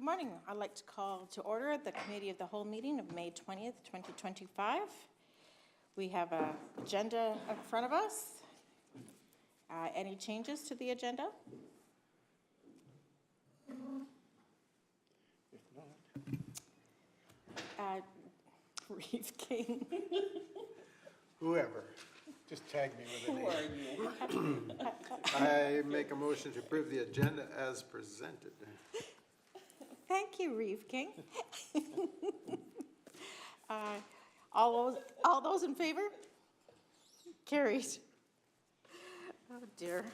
Good morning. I'd like to call to order the Committee of the Whole meeting of May 20th, 2025. We have an agenda in front of us. Any changes to the agenda? If not, Reeve King. whoever, just tag me with a Who name. are you? I make a motion to approve the agenda as presented. Thank you, Reeve King. All those in favor? Carried. Oh dear.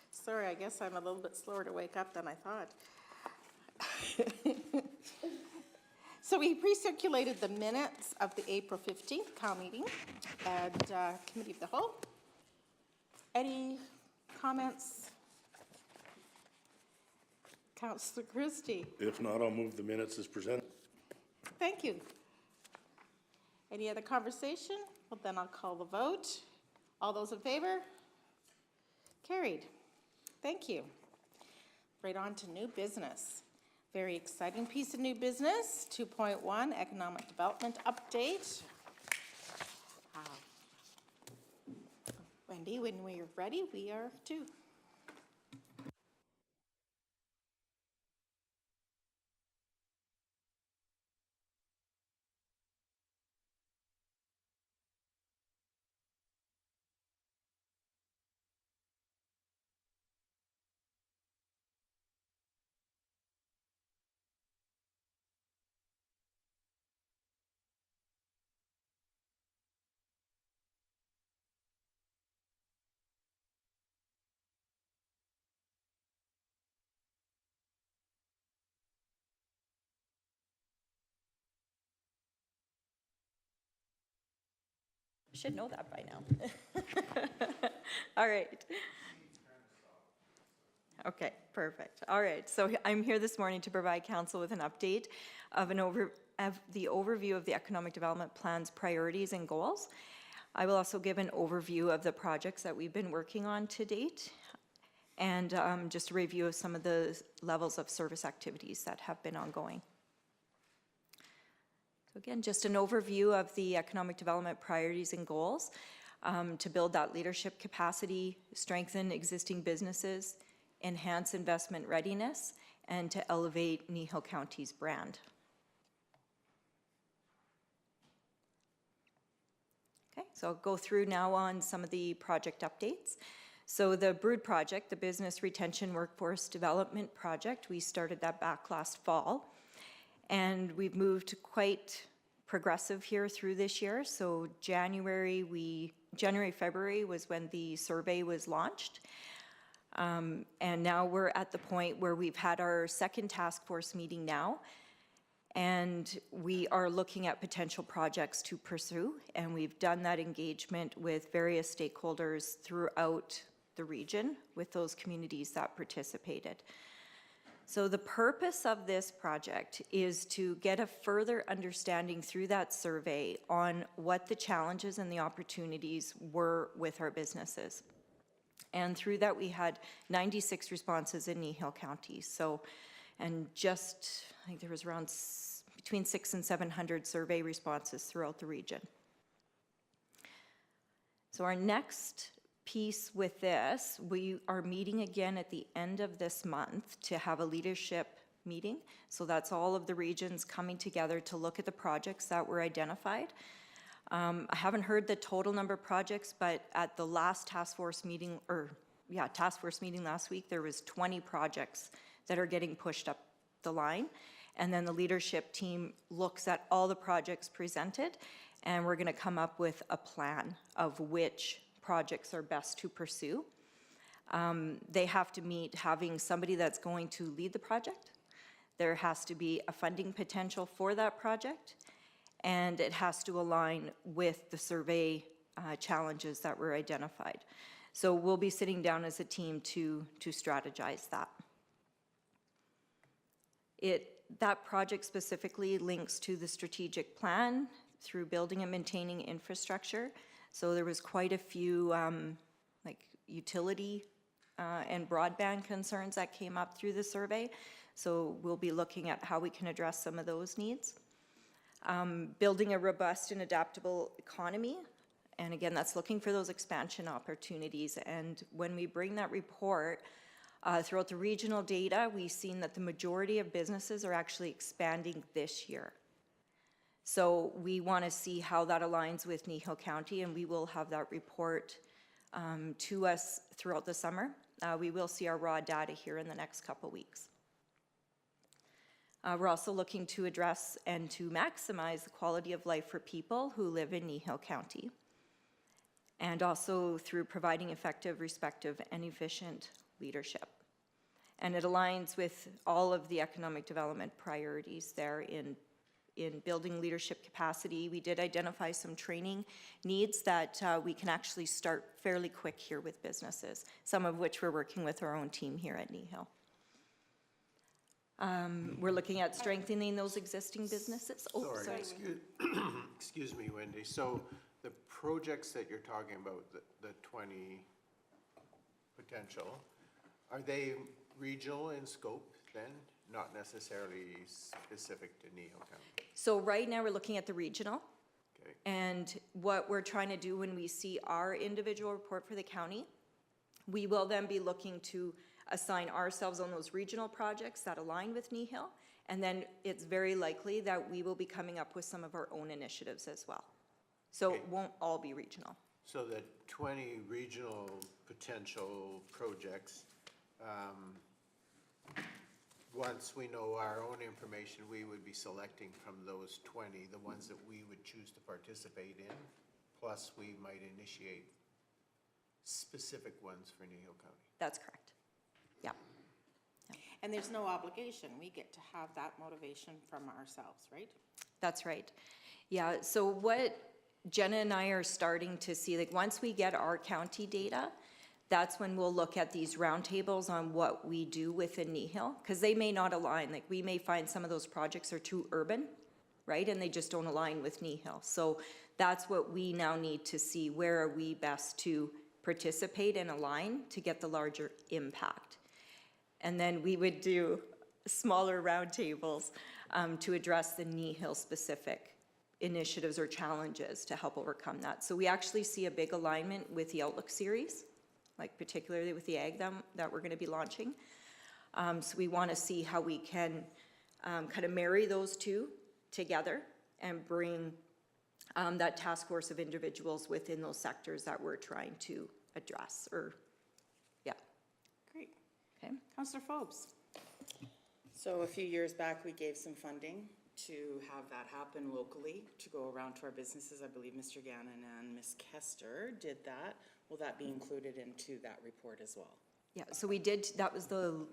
Sorry, I guess I'm a little bit slower to wake up than I thought. So we pre-circulated the minutes of the April 15th Cal meeting and Committee of the Whole. Any comments? Councillor Christie. If not, I'll move the minutes as presented. Thank you. Any other conversation? Well, then I'll call the vote. All those in favor? Carried. Thank you. Right on to new business. Very exciting piece of new business. 2.1 Economic Development Update. Wendy, when we're ready, we are too. Should know that by now. All right. Okay, perfect. All right, so I'm here this morning to provide council with an update of the overview of the economic development plan's priorities and goals. I will also give an overview of the projects that we've been working on to date and just a review of some of the levels of service activities that have been ongoing. So again, just an overview of the economic development priorities and goals to build that leadership capacity, strengthen existing businesses, enhance investment readiness, and to elevate Kneehill County's brand. Okay, so I'll go through now on some of the project updates. So the Brood project, the Business Retention Workforce Development Project, we started that back last fall. And we've moved quite progressive here through this year. So January, February was when the survey was launched. And now we're at the point where we've had our second task force meeting now. And we are looking at potential projects to pursue. And we've done that engagement with various stakeholders throughout the region with those communities that participated. So the purpose of this project is to get a further understanding through that survey on what the challenges and the opportunities were with our businesses. And through that, we had 96 responses in Kneehill County. So, and just, I think there was around between 600 and 700 survey responses throughout the region. So our next piece with this, we are meeting again at the end of this month to have a leadership meeting. So that's all of the regions coming together to look at the projects that were identified. I haven't heard the total number of projects, but at the last task force meeting last week, there was 20 projects that are getting pushed up the line. And then the leadership team looks at all the projects presented, and we're gonna come up with a plan of which projects are best to pursue. They have to meet having somebody that's going to lead the project. There has to be a funding potential for that project, and it has to align with the survey challenges that were identified. So we'll be sitting down as a team to strategize that. That project specifically links to the strategic plan through building and maintaining infrastructure. So there was quite a few like utility and broadband concerns that came up through the survey. So we'll be looking at how we can address some of those needs. Building a robust and adaptable economy. And again, that's looking for those expansion opportunities. And when we bring that report, throughout the regional data, we've seen that the majority of businesses are actually expanding this year. So we want to see how that aligns with Kneehill County, and we will have that report to us throughout the summer. We will see our raw data here in the next couple weeks. We're also looking to address and to maximize the quality of life for people who live in Kneehill County, and also through providing effective, respective, and efficient leadership. And it aligns with all of the economic development priorities there in building leadership capacity. We did identify some training needs that we can actually start fairly quick here with businesses, some of which we're working with our own team here at Kneehill. We're looking at strengthening those existing businesses. Oh, sorry. Excuse me, Wendy. So the projects that you're talking about, the 20 potential, are they regional in scope then? Not necessarily specific to Kneehill County? So right now we're looking at the regional. Okay. And what we're trying to do when we see our individual report for the county, we will then be looking to assign ourselves on those regional projects that align with Kneehill. And then it's very likely that we will be coming up with some of our own initiatives as well. So it won't all be regional. So the 20 regional potential projects, once we know our own information, we would be selecting from those 20, the ones that we would choose to participate in, plus we might initiate specific ones for Kneehill County. That's correct. Yeah. And there's no obligation. We get to have that motivation from ourselves, right? That's right. Yeah, so what Jenna and I are starting to see, like once we get our county data, that's when we'll look at these roundtables on what we do within Kneehill, because they may not align. Like we may find some of those projects are too urban, right? And they just don't align with Kneehill. So that's what we now need to see. Where are we best to participate and align to get the larger impact? And then we would do smaller roundtables to address the Kneehill specific initiatives or challenges to help overcome that. So we actually see a big alignment with the Outlook series, like particularly with the ag that we're going to be launching. So we want to see how we can kind of marry those two together and bring that task force of individuals within those sectors that we're trying to address, or yeah. Great. Okay. Councillor Phobes. So a few years back, we gave some funding to have that happen locally, to go around to our businesses. I believe Mr. Gannon and Ms. Kester did that. Will that be included into that report as well? Yeah, so we did, that was the,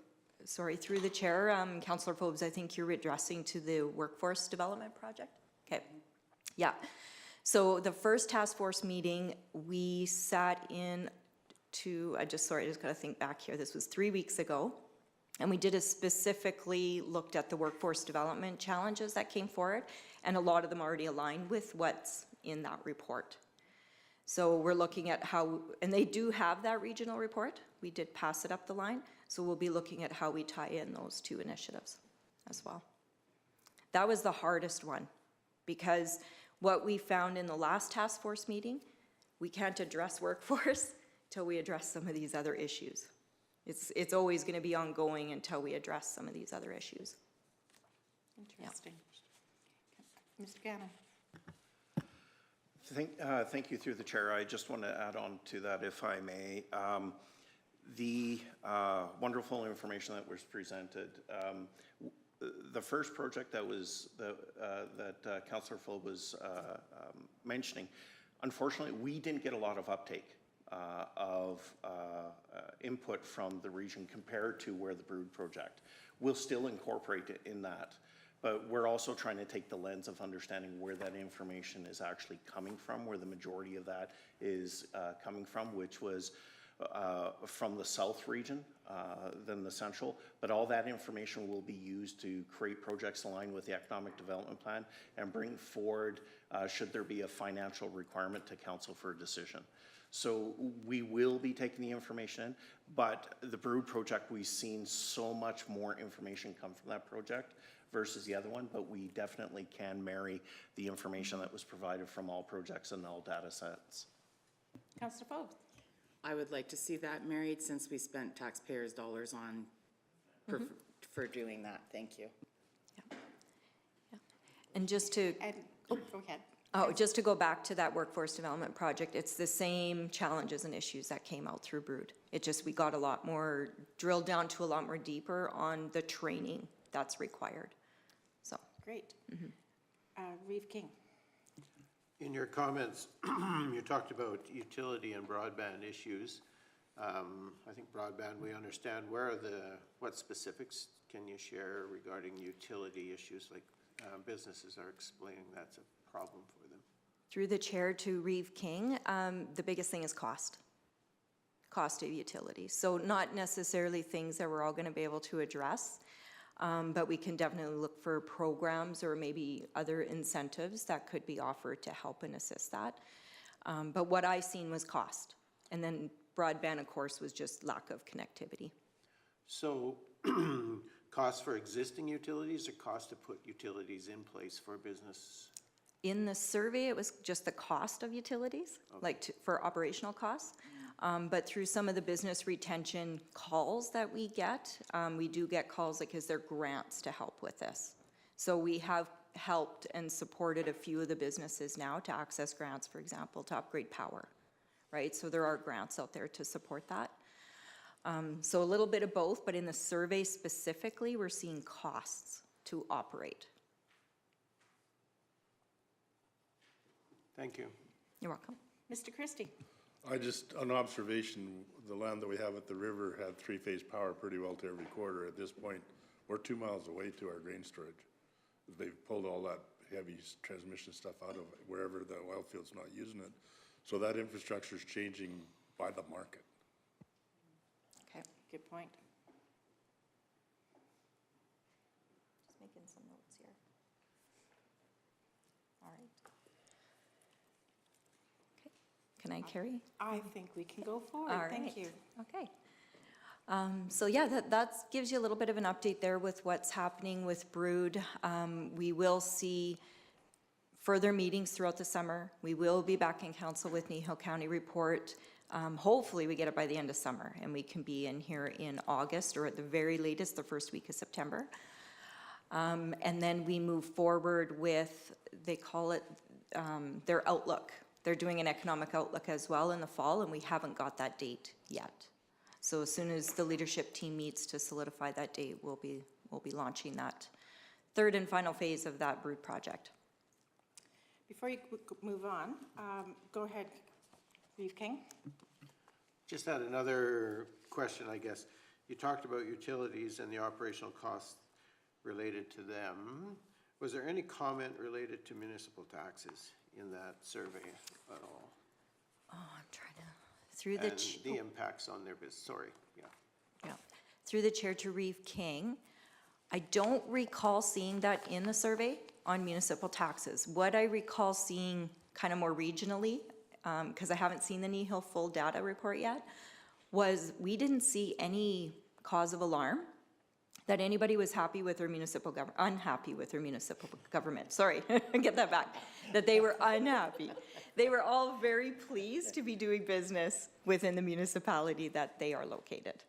sorry, through the chair, Councillor Phobes, I think you're addressing to the workforce development project? Okay, yeah. So the first task force meeting, we sat in to, I just got to think back here, this was 3 weeks ago. And we did a specifically looked at the workforce development challenges that came forward, and a lot of them already aligned with what's in that report. So we're looking at how, and they do have that regional report. We did pass it up the line. So we'll be looking at how we tie in those two initiatives as well. That was the hardest one, because what we found in the last task force meeting, we can't address workforce till we address some of these other issues. It's always going to be ongoing until we address some of these other issues. Interesting. Yeah. Mr. Gannon. Thank you through the chair. I just want to add on to that, if I may. The wonderful information that was presented. The first project that was that Councillor Full was mentioning, unfortunately, we didn't get a lot of uptake of input from the region compared to where the Brood project. We'll still incorporate it in that, but we're also trying to take the lens of understanding where that information is actually coming from, where the majority of that is coming from, which was from the south region than the central, but all that information will be used to create projects aligned with the economic development plan and bring forward, should there be a financial requirement, to council for a decision. So we will be taking the information in, but the Brood project, we've seen so much more information come from that project versus the other one, but we definitely can marry the information that was provided from all projects and all data sets. Councillor Fogue? I would like to see that married, since we spent taxpayers' dollars on, for doing that. Thank you. And just to, And, go ahead. just to go back to that workforce development project, it's the same challenges and issues that came out through Brood. It just, we got a lot more, drilled down to a lot more deeper on the training that's required, so. Great. Reeve King? In your comments, you talked about utility and broadband issues. I think broadband, we understand. What specifics can you share regarding utility issues? Like businesses are explaining that's a problem for them. Through the chair to Reeve King, the biggest thing is cost of utilities. So not necessarily things that we're all going to be able to address, but we can definitely look for programs or maybe other incentives that could be offered to help and assist that. But what I seen was cost. And then broadband, of course, was just lack of connectivity. So cost for existing utilities or cost to put utilities in place for business? In the survey, it was just the cost of utilities, like for operational costs. But through some of the business retention calls that we do get calls like, is there grants to help with this? So we have helped and supported a few of the businesses now to access grants, for example, to upgrade power, right? So there are grants out there to support that. So a little bit of both, but in the survey specifically, we're seeing costs to operate. Thank you. You're welcome. Mr. Christie? An observation, the land that we have at the river had three-phase power pretty well to every quarter. At this point, we're 2 miles away to our grain storage. They've pulled all that heavy transmission stuff out of wherever the oil field's not using it. So that infrastructure is changing by the market. Okay, good point. Just making some notes here. All right. Okay, can I carry? I think we can go forward. All Thank right. you. Okay. So yeah, that gives you a little bit of an update there with what's happening with Brood. We will see further meetings throughout the summer. We will be back in council with Kneehill County report. Hopefully we get it by the end of summer and we can be in here in August or at the very latest, the first week of September. And then we move forward with, they call it their outlook. They're doing an economic outlook as well in the fall, and we haven't got that date yet. So as soon as the leadership team meets to solidify that date, we'll be launching that third and final phase of that Brood project. Before you move on, go ahead, Reeve King. Just had another question, I guess. You talked about utilities and the operational costs related to them. Was there any comment related to municipal taxes in that survey at all? Oh, I'm trying to, through the, And the impacts on their business, sorry, yeah. yeah, through the chair to Reeve King, I don't recall seeing that in the survey on municipal taxes. What I recall seeing kind of more regionally, because I haven't seen the Kneehill full data report yet, was we didn't see any cause of alarm that anybody was happy with their municipal government, unhappy with their municipal government. Sorry, get that back. That they were unhappy. They were all very pleased to be doing business within the municipality that they are located.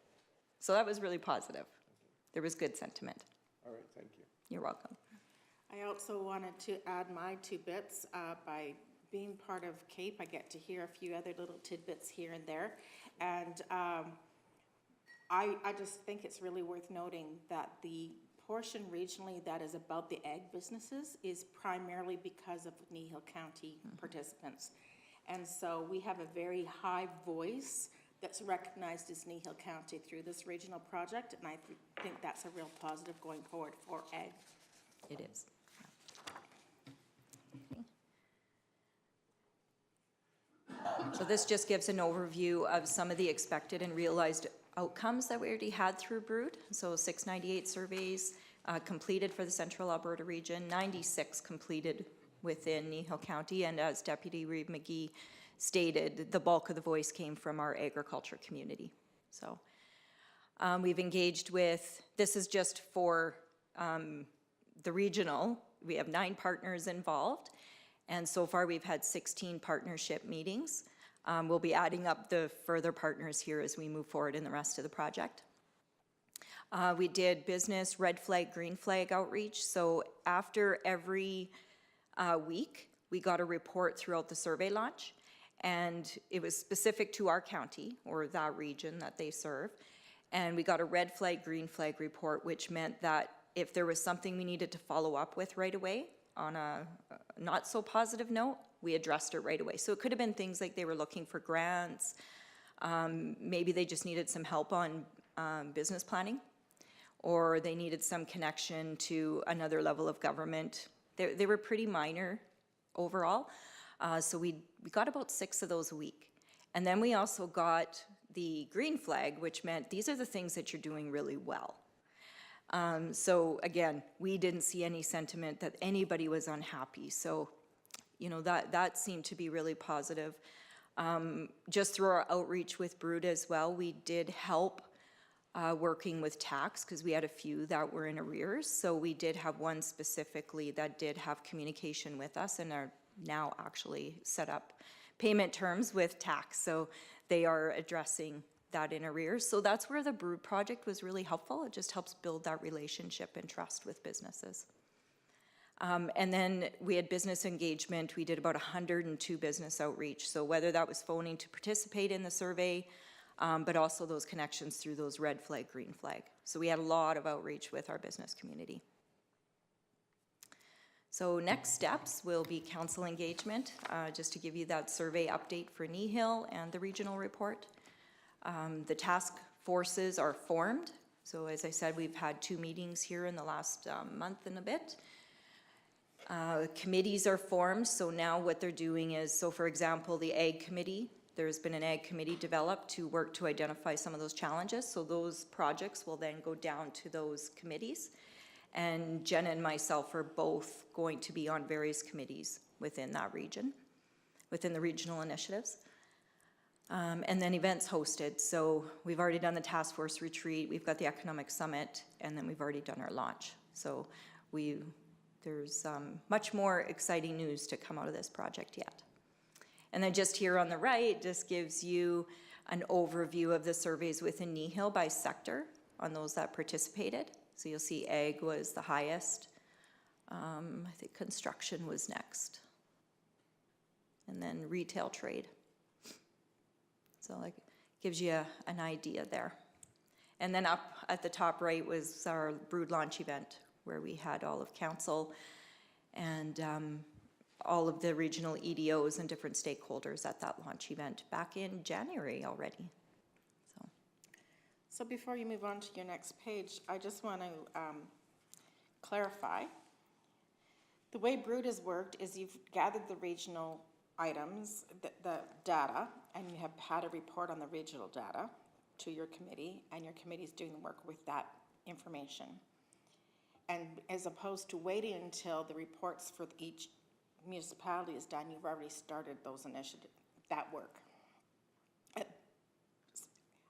So that was really positive. There was good sentiment. All right, thank you. You're welcome. I also wanted to add my 2 bits. By being part of CAPE, I get to hear a few other little tidbits here and there. And I just think it's really worth noting that the portion regionally that is about the ag businesses is primarily because of Kneehill County participants. And so we have a very high voice that's recognized as Kneehill County through this regional project, and I think that's a real positive going forward for ag. It is. Okay. So this just gives an overview of some of the expected and realized outcomes that we already had through Brood. So 698 surveys completed for the Central Alberta region, 96 completed within Kneehill County, and as Deputy Reeve McGee stated, the bulk of the voice came from our agriculture community. So we've engaged with, this is just for the regional, we have 9 partners involved, and so far we've had 16 partnership meetings. We'll be adding up the further partners here as we move forward in the rest of the project. We did business red flag, green flag outreach, so after every week, we got a report throughout the survey launch, and it was specific to our county or that region that they serve. And we got a red flag, green flag report, which meant that if there was something we needed to follow up with right away on a not so positive note, we addressed it right away. So it could have been things like they were looking for grants, maybe they just needed some help on business planning, or they needed some connection to another level of government. They were pretty minor overall. So we got about 6 of those a week. And then we also got the green flag, which meant these are the things that you're doing really well. So again, we didn't see any sentiment that anybody was unhappy. So, you know, that seemed to be really positive. Just through our outreach with Brood as well, we did help working with tax, because we had a few that were in arrears. So we did have one specifically that did have communication with us and are now actually set up payment terms with tax. So they are addressing that in arrears. So that's where the Brood project was really helpful. It just helps build that relationship and trust with businesses. And then we had business engagement. We did about 102 business outreach. So whether that was phoning to participate in the survey, but also those connections through those red flag, green flag. So we had a lot of outreach with our business community. So next steps will be council engagement, just to give you that survey update for Kneehill and the regional report. The task forces are formed. So as I said, we've had 2 meetings here in the last month and a bit. Committees are formed, so now what they're doing is, so for example, the Ag Committee, there's been an Ag Committee developed to work to identify some of those challenges, so those projects will then go down to those committees. And Jenna and myself are both going to be on various committees within that region, within the regional initiatives. And then events hosted, so we've already done the task force retreat, we've got the economic summit, and then we've already done our launch. So there's much more exciting news to come out of this project yet. And then just here on the right, just gives you an overview of the surveys within Kneehill by sector on those that participated. So you'll see ag was the highest. I think construction was next. And then retail trade. So like gives you an idea there. And then up at the top right was our Brood launch event, where we had all of council and all of the regional EDOs and different stakeholders at that launch event back in January already. So before you move on to your next page, I just want to clarify. The way Brood has worked is you've gathered the regional items, the data, and you have had a report on the regional data to your committee, and your committee is doing the work with that information. And as opposed to waiting until the reports for each municipality is done, you've already started those initiatives, that work.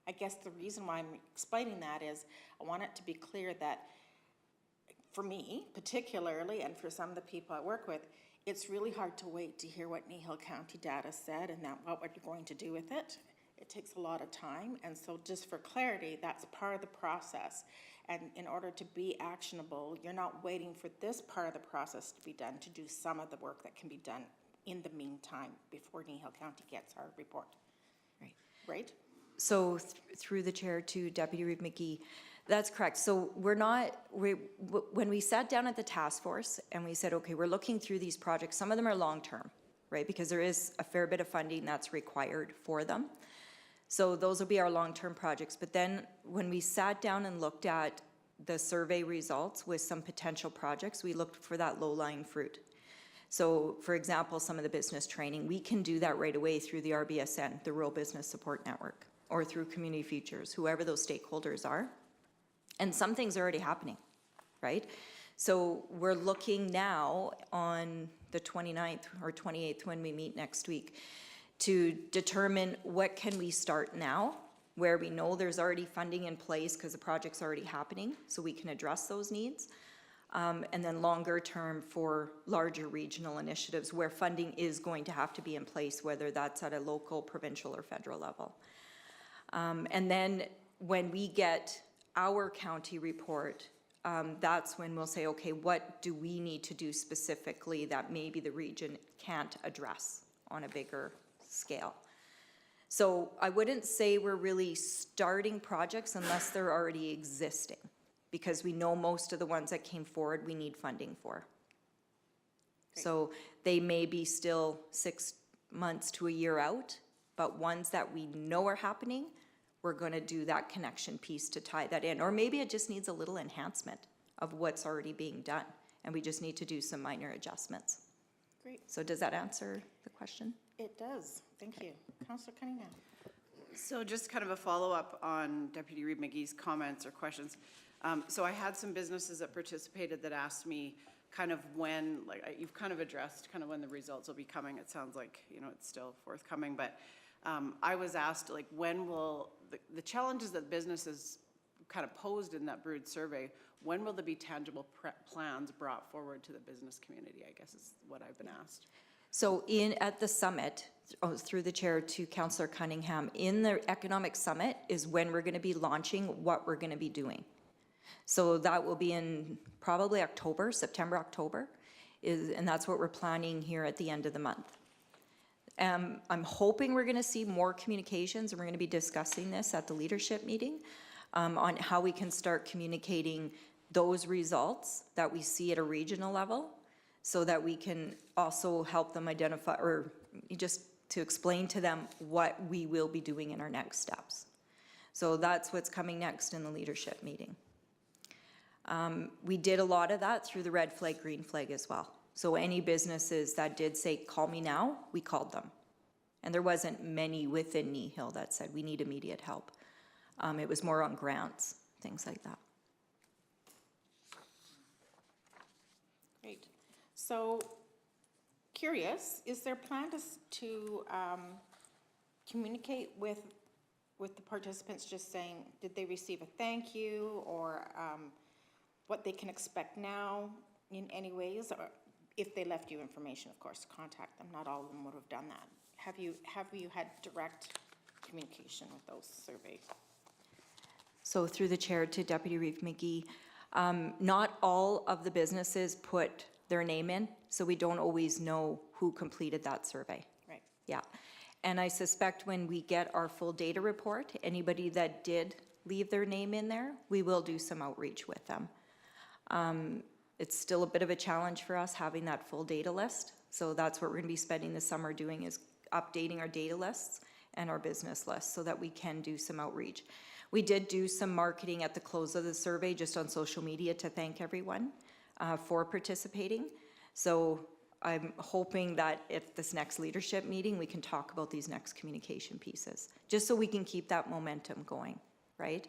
I guess the reason why I'm explaining that is I want it to be clear that for me particularly, and for some of the people I work with, it's really hard to wait to hear what Kneehill County data said and what you're going to do with it. It takes a lot of time, and so just for clarity, that's part of the process. And in order to be actionable, you're not waiting for this part of the process to be done to do some of the work that can be done in the meantime before Kneehill County gets our report. Right. Right? So through the chair to Deputy Reeve McGee, that's correct. So when we sat down at the task force and we said, okay, we're looking through these projects, some of them are long-term, right? Because there is a fair bit of funding that's required for them. So those will be our long-term projects. But then when we sat down and looked at the survey results with some potential projects, we looked for that low-lying fruit. So for example, some of the business training, we can do that right away through the RBSN, the Rural Business Support Network, or through Community Futures, whoever those stakeholders are. And some things are already happening, right? So we're looking now on the 29th or 28th when we meet next week to determine what can we start now, where we know there's already funding in place because the project's already happening, so we can address those needs. And then longer term for larger regional initiatives where funding is going to have to be in place, whether that's at a local, provincial, or federal level. And then when we get our county report, that's when we'll say, okay, what do we need to do specifically that maybe the region can't address on a bigger scale? So I wouldn't say we're really starting projects unless they're already existing, because we know most of the ones that came forward we need funding for. So they may be still 6 months to a year out, but ones that we know are happening, we're going to do that connection piece to tie that in. Or maybe it just needs a little enhancement of what's already being done, and we just need to do some minor adjustments. Great. So does that answer the question? It does. Thank you. Councillor Cunningham. So just kind of a follow-up on Deputy Reid McGee's comments or questions. So I had some businesses that participated that asked me kind of when, like you've kind of addressed kind of when the results will be coming. It sounds like, you know, it's still forthcoming, but I was asked, like, when will, the challenges that businesses kind of posed in that Brood survey, when will there be tangible plans brought forward to the business community, I guess is what I've been asked. So at the summit, through the chair to Councillor Cunningham, in the economic summit is when we're going to be launching what we're going to be doing. So that will be in probably October, September, October, and that's what we're planning here at the end of the month. I'm hoping we're going to see more communications, and we're going to be discussing this at the leadership meeting on how we can start communicating those results that we see at a regional level, so that we can also help them identify, or just to explain to them what we will be doing in our next steps. So that's what's coming next in the leadership meeting. We did a lot of that through the red flag, green flag as well. So any businesses that did say, call me now, we called them. And there wasn't many within Kneehill that said, we need immediate help. It was more on grants, things like that. Great. So, curious, is there a plan to communicate with the participants, just saying, did they receive a thank you, or what they can expect now in any ways? Or if they left you information, of course, contact them. Not all of them would have done that. Have you had direct communication with those surveys? So through the chair to Deputy Reid McGee, not all of the businesses put their name in, so we don't always know who completed that survey. Right. Yeah, and I suspect when we get our full data report, anybody that did leave their name in there, we will do some outreach with them. It's still a bit of a challenge for us having that full data list, so that's what we're going to be spending the summer doing, is updating our data lists and our business lists so that we can do some outreach. We did do some marketing at the close of the survey just on social media to thank everyone for participating. So I'm hoping that at this next leadership meeting, we can talk about these next communication pieces, just so we can keep that momentum going, right?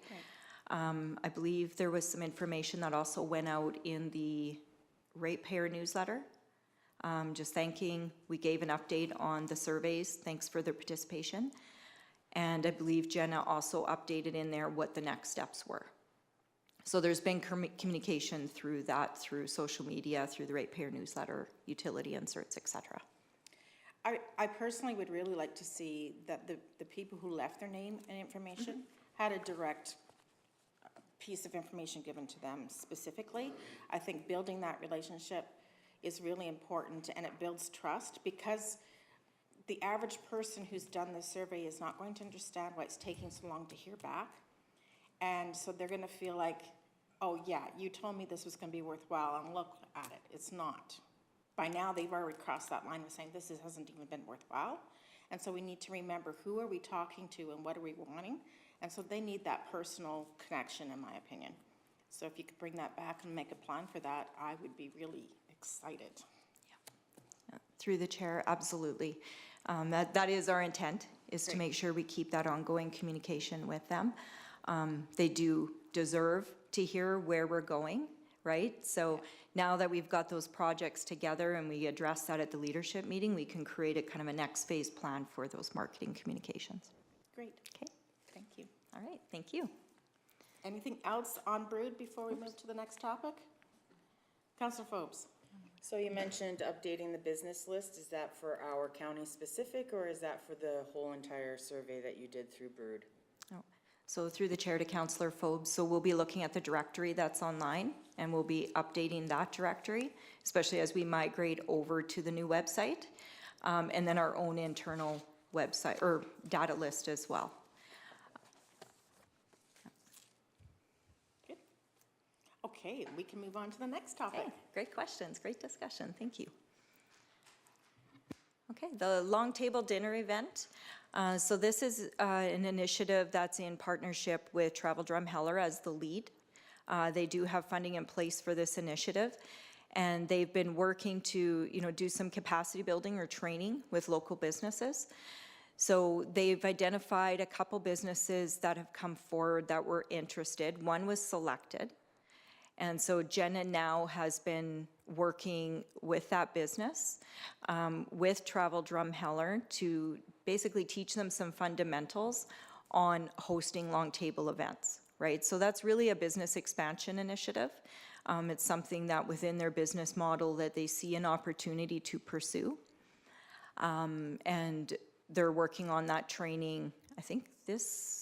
I believe there was some information that also went out in the ratepayer newsletter, just thanking, we gave an update on the surveys, thanks for their participation. And I believe Jenna also updated in there what the next steps were. So there's been communication through that, through social media, through the ratepayer newsletter, utility inserts, et cetera. I personally would really like to see that the people who left their name and information had a direct piece of information given to them specifically. I think building that relationship is really important, and it builds trust, because the average person who's done this survey is not going to understand why it's taking so long to hear back. And so they're going to feel like, oh yeah, you told me this was going to be worthwhile, and look at it, it's not. By now, they've already crossed that line of saying this hasn't even been worthwhile. And so we need to remember, who are we talking to and what are we wanting? And so they need that personal connection, in my opinion. So if you could bring that back and make a plan for that, I would be really excited. Through the chair, absolutely. That is our intent, is to make sure we keep that ongoing communication with them. They do deserve to hear where we're going, right? So now that we've got those projects together and we address that at the leadership meeting, we can create a kind of a next phase plan for those marketing communications. Great, Okay, thank you. all right, thank you. Anything else on Brood before we move to the next topic? Councillor Forbes? So you mentioned updating the business list. Is that for our county specific, or is that for the whole entire survey that you did through Brood? Oh, so through the chair to Councillor Forbes, so we'll be looking at the directory that's online and we'll be updating that directory, especially as we migrate over to the new website, and then our own internal website or data list as well. Good. Okay, we can move on to the next topic. Okay, great questions, great discussion, thank you. Okay, the long table dinner event. So this is an initiative that's in partnership with Travel Drumheller as the lead. They do have funding in place for this initiative, and they've been working to, do some capacity building or training with local businesses. So they've identified a couple businesses that have come forward that were interested. One was selected. And so Jenna now has been working with that business, with Travel Drumheller, to basically teach them some fundamentals on hosting long table events, right? So that's really a business expansion initiative. It's something that within their business model that they see an opportunity to pursue. And they're working on that training, I think this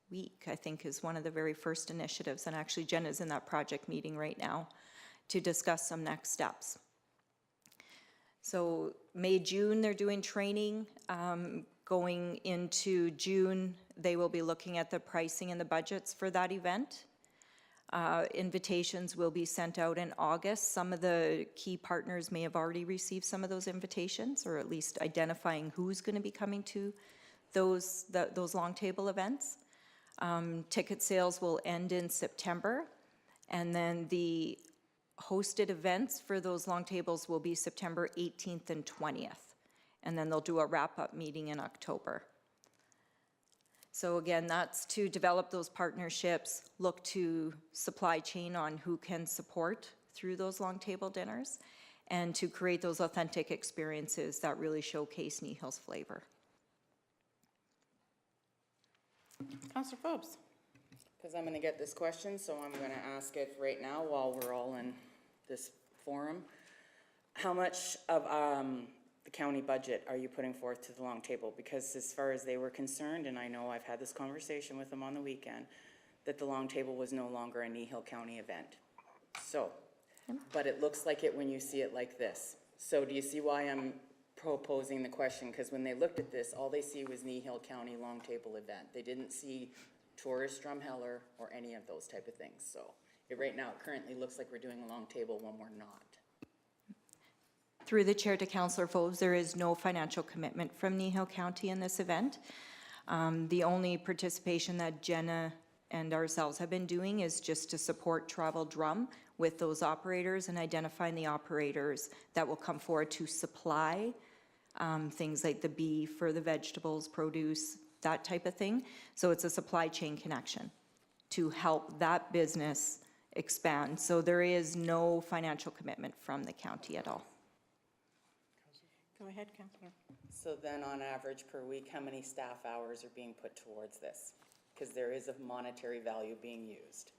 week, I think, is one of the very first initiatives. And actually Jenna's in that project meeting right now to discuss some next steps. So May, June, they're doing training. Going into June, they will be looking at the pricing and the budgets for that event. Invitations will be sent out in August. Some of the key partners may have already received some of those invitations, or at least identifying who's going to be coming to those long table events. Ticket sales will end in September, and then the hosted events for those long tables will be September 18th and 20th, and then they'll do a wrap-up meeting in October. So again, that's to develop those partnerships, look to supply chain on who can support through those long table dinners, and to create those authentic experiences that really showcase Kneehill's flavor. Councillor Forbes? Because I'm going to get this question, so I'm going to ask it right now while we're all in this forum. How much of the county budget are you putting forth to the long table? Because as far as they were concerned, and I know I've had this conversation with them on the weekend, that the long table was no longer a Kneehill County event. So, but it looks like it when you see it like this. So do you see why I'm proposing the question? Because when they looked at this, all they see was Kneehill County long table event. They didn't see Tourist Drumheller or any of those type of things. So it right now currently looks like we're doing a long table when we're not. Through the chair to Councillor Forbes, there is no financial commitment from Kneehill County in this event. The only participation that Jenna and ourselves have been doing is just to support Travel Drum with those operators and identifying the operators that will come forward to supply things like the beef or the vegetables, produce, that type of thing. So it's a supply chain connection to help that business expand. So there is no financial commitment from the county at all. Go ahead, Councillor. So then on average per week, how many staff hours are being put towards this? Because there is a monetary value being used.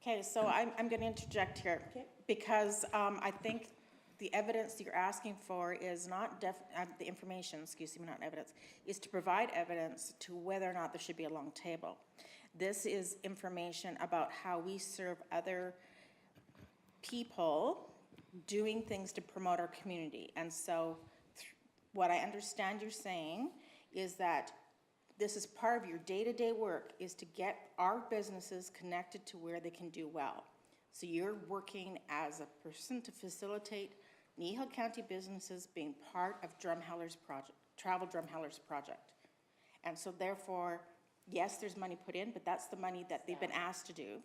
Okay, so I'm going to interject here, because I think the evidence that you're asking for is not the information, excuse me, not evidence, is to provide evidence to whether or not there should be a long table. This is information about how we serve other people doing things to promote our community. And so what I understand you're saying is that this is part of your day-to-day work, is to get our businesses connected to where they can do well. So you're working as a person to facilitate Kneehill County businesses being part of Drumheller's project, Travel Drumheller's project. And so therefore, yes, there's money put in, but that's the money that they've been asked to do,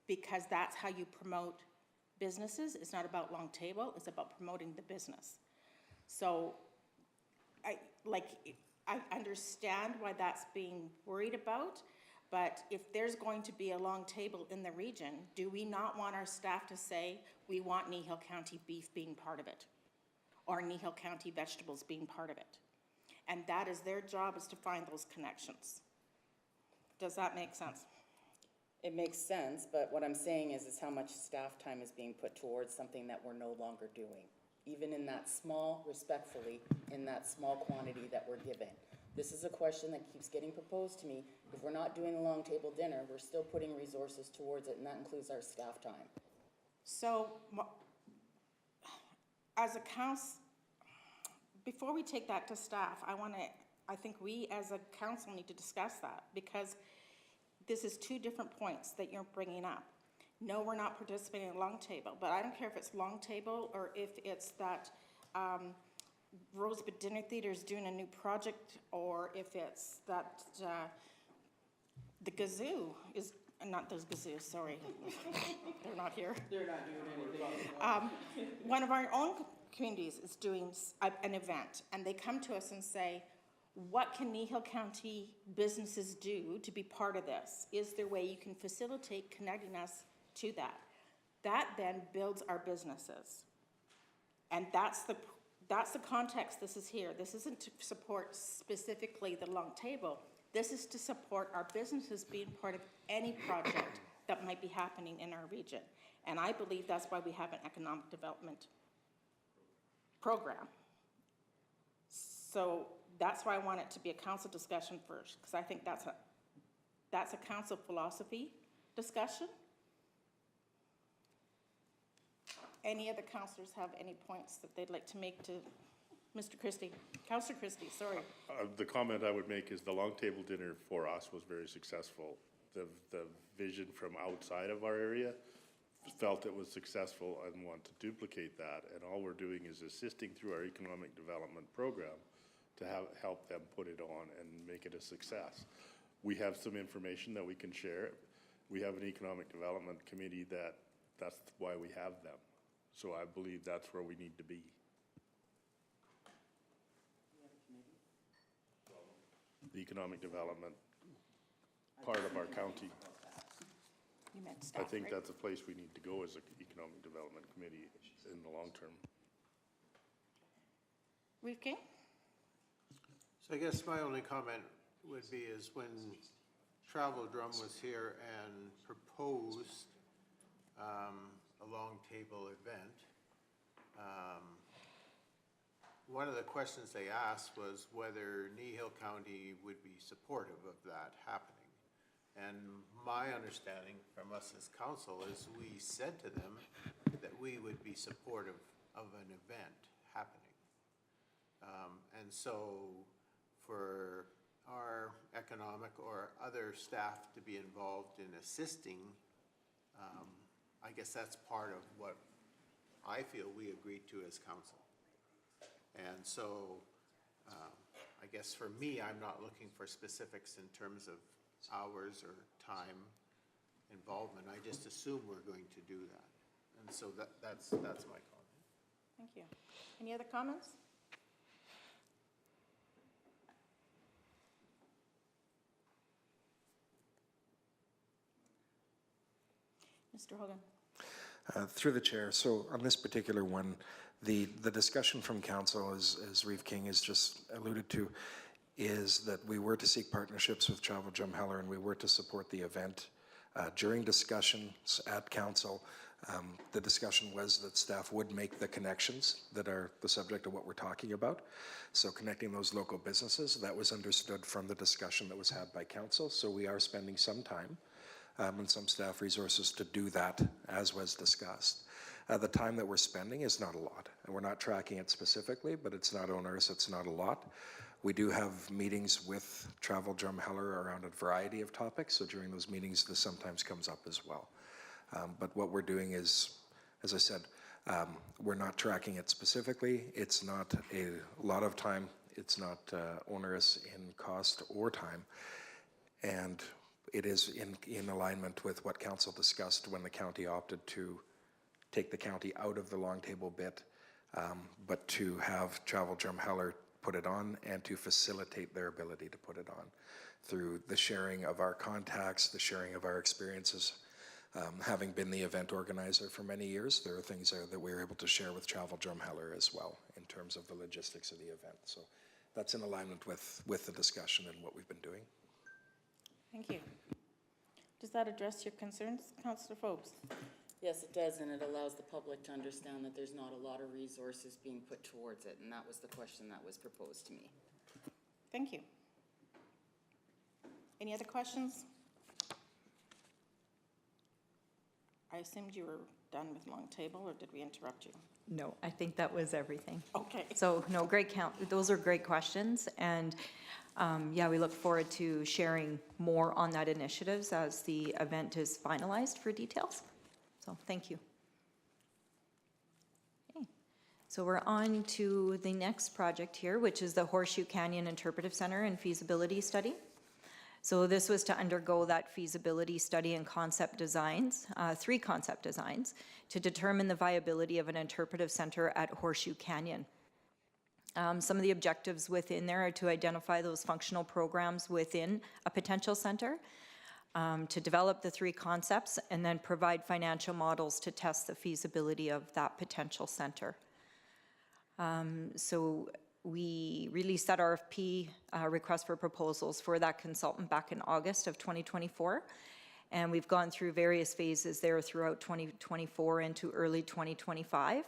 because that's how you promote businesses. It's not about long table, it's about promoting the business. So I understand why that's being worried about, but if there's going to be a long table in the region, do we not want our staff to say, we want Kneehill County beef being part of it? Or Kneehill County vegetables being part of it? And that is their job, is to find those connections. Does that make sense? It makes sense, but what I'm saying is how much staff time is being put towards something that we're no longer doing. Even in that small, respectfully, in that small quantity that we're given. This is a question that keeps getting proposed to me. If we're not doing a long table dinner, we're still putting resources towards it, and that includes our staff time. So, as a council, before we take that to staff, I think we as a council need to discuss that, because this is two different points that you're bringing up. No, we're not participating in a long table, but I don't care if it's long table or if it's that Rosebud Dinner Theater is doing a new project, or if it's that the Gazoo is, not those Gazoo, sorry. They're not here. They're not doing anything. One of our own communities is doing an event, and they come to us and say, what can Kneehill County businesses do to be part of this? Is there a way you can facilitate connecting us to that? That then builds our businesses. And that's the context this is here. This isn't to support specifically the long table. This is to support our businesses being part of any project that might be happening in our region. And I believe that's why we have an economic development program. So that's why I want it to be a council discussion first, because I think that's a council philosophy discussion. Any other councillors have any points that they'd like to make to Mr. Christie? Councillor Christie, sorry. The comment I would make is the long table dinner for us was very successful. The vision from outside of our area felt it was successful and want to duplicate that. And all we're doing is assisting through our economic development program to help them put it on and make it a success. We have some information that we can share. We have an economic development committee that's why we have them. So I believe that's where we need to be. The economic development part of our county. You meant I staff, think right? that's a place we need to go as an economic development committee in the long term. Reeve King? So I guess my only comment would be is when Travel Drum was here and proposed a long table event, one of the questions they asked was whether Kneehill County would be supportive of that happening. And my understanding from us as council is we said to them that we would be supportive of an event happening. And so for our economic or other staff to be involved in assisting, I guess that's part of what I feel we agreed to as council. And so I guess for me, I'm not looking for specifics in terms of hours or time involvement. I just assume we're going to do that. And so that's my comment. Thank you. Any other comments? Mr. Hogan? Through the chair, so on this particular one, the discussion from council, as Reeve King has just alluded to, is that we were to seek partnerships with Travel Drumheller and we were to support the event. During discussions at council, the discussion was that staff would make the connections that are the subject of what we're talking about. So connecting those local businesses, that was understood from the discussion that was had by council. So we are spending some time and some staff resources to do that, as was discussed. The time that we're spending is not a lot, and we're not tracking it specifically, but it's not onerous, it's not a lot. We do have meetings with Travel Drumheller around a variety of topics, so during those meetings this sometimes comes up as well. But what we're doing is, as I said, we're not tracking it specifically. It's not a lot of time. It's not onerous in cost or time. And it is in alignment with what council discussed when the county opted to take the county out of the long table bit, but to have Travel Drumheller put it on and to facilitate their ability to put it on through the sharing of our contacts, the sharing of our experiences. Having been the event organizer for many years, there are things that we're able to share with Travel Drumheller as well in terms of the logistics of the event. So that's in alignment with the discussion and what we've been doing. Thank you. Does that address your concerns, Councillor Forbes? Yes, it does, and it allows the public to understand that there's not a lot of resources being put towards it, and that was the question that was proposed to me. Thank you. Any other questions? I assumed you were done with Long Table, or did we interrupt you? No, I think that was everything. Okay. So, no, great count, those are great questions, and yeah, we look forward to sharing more on that initiatives as the event is finalized for details. So, thank you. Okay. So we're on to the next project here, which is the Horseshoe Canyon Interpretive Center and Feasibility Study. So this was to undergo that feasibility study and concept designs, 3 concept designs, to determine the viability of an interpretive center at Horseshoe Canyon. Some of the objectives within there are to identify those functional programs within a potential center, to develop the 3 concepts, and then provide financial models to test the feasibility of that potential center. So we released that RFP, request for proposals, for that consultant back in August of 2024. And we've gone through various phases there throughout 2024 into early 2025.